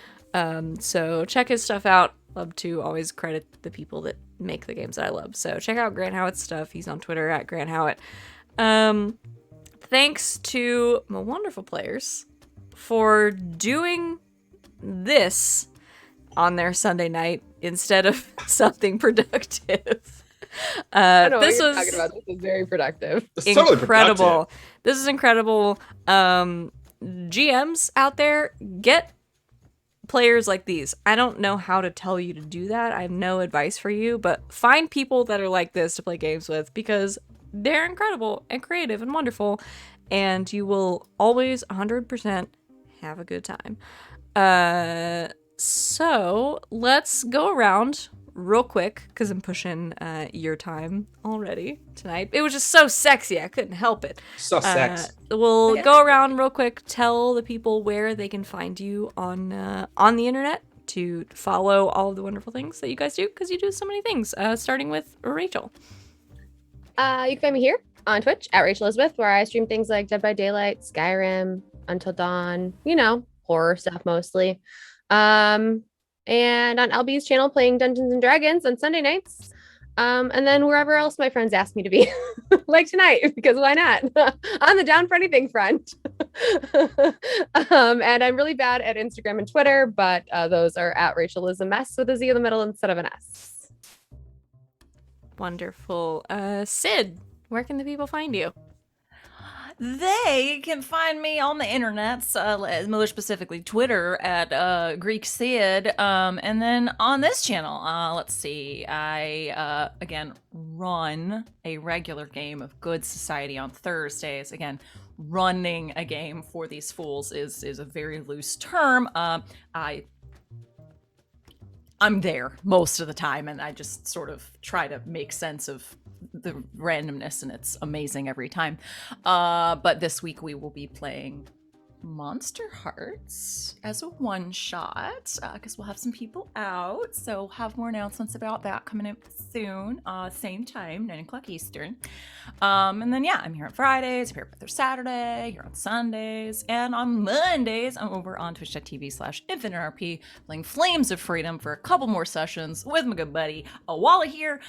So check his stuff out. Love to always credit the people that make the games that I love. So check out Grant Howitt's stuff. He's on Twitter at Grant Howitt. Thanks to my wonderful players for doing this on their Sunday night instead of something productive. I know This what you're was talking about. This is very productive. It's totally incredible. productive. This is incredible. GMs out there, get players like these. I don't know how to tell you to do that. I have no advice for you, but find people that are like this to play games with because they're incredible and creative and wonderful, and you will always 100% have a good time. So let's go around real quick because I'm pushing your time already tonight. It was just so sexy, I couldn't help it. So sex. We'll go around real quick, tell the people where they can find you on the internet to follow all of the wonderful things that you guys do, because you do so many things, starting with Rachel. You can find me here on Twitch at Rachel Elizabeth, where I stream things like Dead by Daylight, Skyrim, Until Dawn, horror stuff mostly. And on LB's channel playing Dungeons and Dragons on Sunday nights. And then wherever else my friends ask me to be, like tonight, because why not? On the Down for Anything front. And I'm really bad at Instagram and Twitter, but those are at Rachel is a mess with a Z in the middle instead of an S. Wonderful. Sid, where can the people find you? They can find me on the internet, more specifically Twitter at Greek Sid, and then on this channel, let's see, I again run a regular game of Good Society on Thursdays. Again, running a game for these fools is a very loose term. I'm there most of the time, and I just sort of try to make sense of the randomness, and it's amazing every time. But this week we will be playing Monster Hearts as a one-shot, because we'll have some people out, so we'll have more announcements about that coming up soon, same time, 9 o'clock Eastern. And then, yeah, I'm here on Fridays, I'm here for Saturday, here on Sundays, and on Mondays, I'm over on twitch.tv/InfiniteRP playing Flames of Freedom for a couple more sessions with my good buddy, Wally here.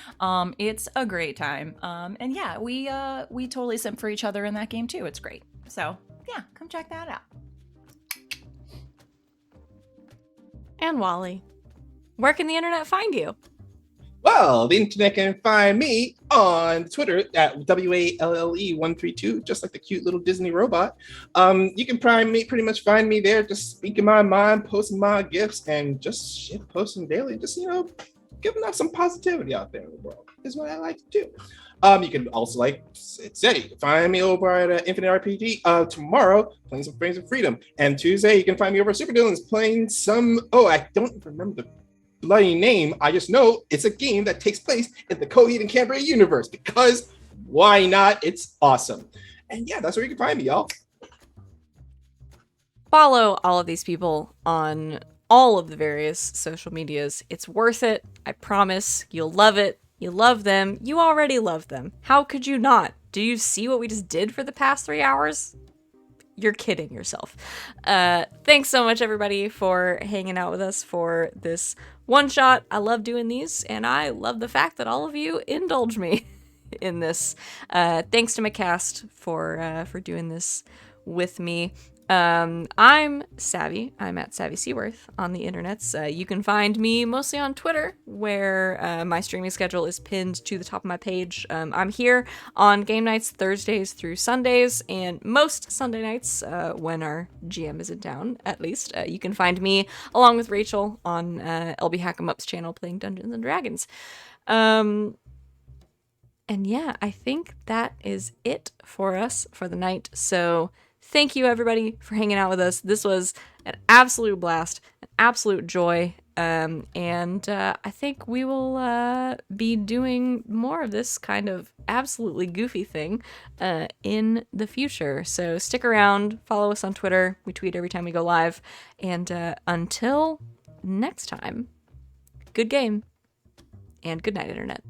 It's a great time. And yeah, we totally simp for each other in that game too. It's great. So, yeah, come check that out. And Wally, where can the internet find you? Well, the internet can find me on Twitter at WALLE132, just like the cute little Disney robot. You can pretty much find me there, just speaking my mind, posting my gifts, and just shit posting daily. Just, giving out some positivity out there in the world is what I like to do. You can also, like it said, you can find me over at Infinite RPG tomorrow, playing some Frames of Freedom. And Tuesday, you can find me over at Super Dylan's playing some, I don't remember the bloody name. I just know it's a game that takes place in the Coheed and Cambria universe, because why not? It's awesome. And yeah, that's where you can find me, y'all. Follow all of these people on all of the various social medias. It's worth it. I promise. You'll love it. You love them. You already love them. How could you not? Do you see what we just did for the past 3 hours? You're kidding yourself. Thanks so much, everybody, for hanging out with us for this one shot. I love doing these, and I love the fact that all of you indulge me in this. Thanks to my cast for doing this with me. I'm Savvy. I'm at Savvy Seaworth on the internets. You can find me mostly on Twitter, where my streaming schedule is pinned to the top of my page. I'm here on game nights Thursdays through Sundays, and most Sunday nights when our GM is in town, at least. You can find me along with Rachel on LB Hack'em-Up's channel playing Dungeons and Dragons. And yeah, I think that is it for us for the night. So thank you, everybody, for hanging out with us. This was an absolute blast, an absolute joy, and I think we will be doing more of this kind of absolutely goofy thing in the future. So stick around, follow us on Twitter. We tweet every time we go live. And until next time, good game, and good night, Internet.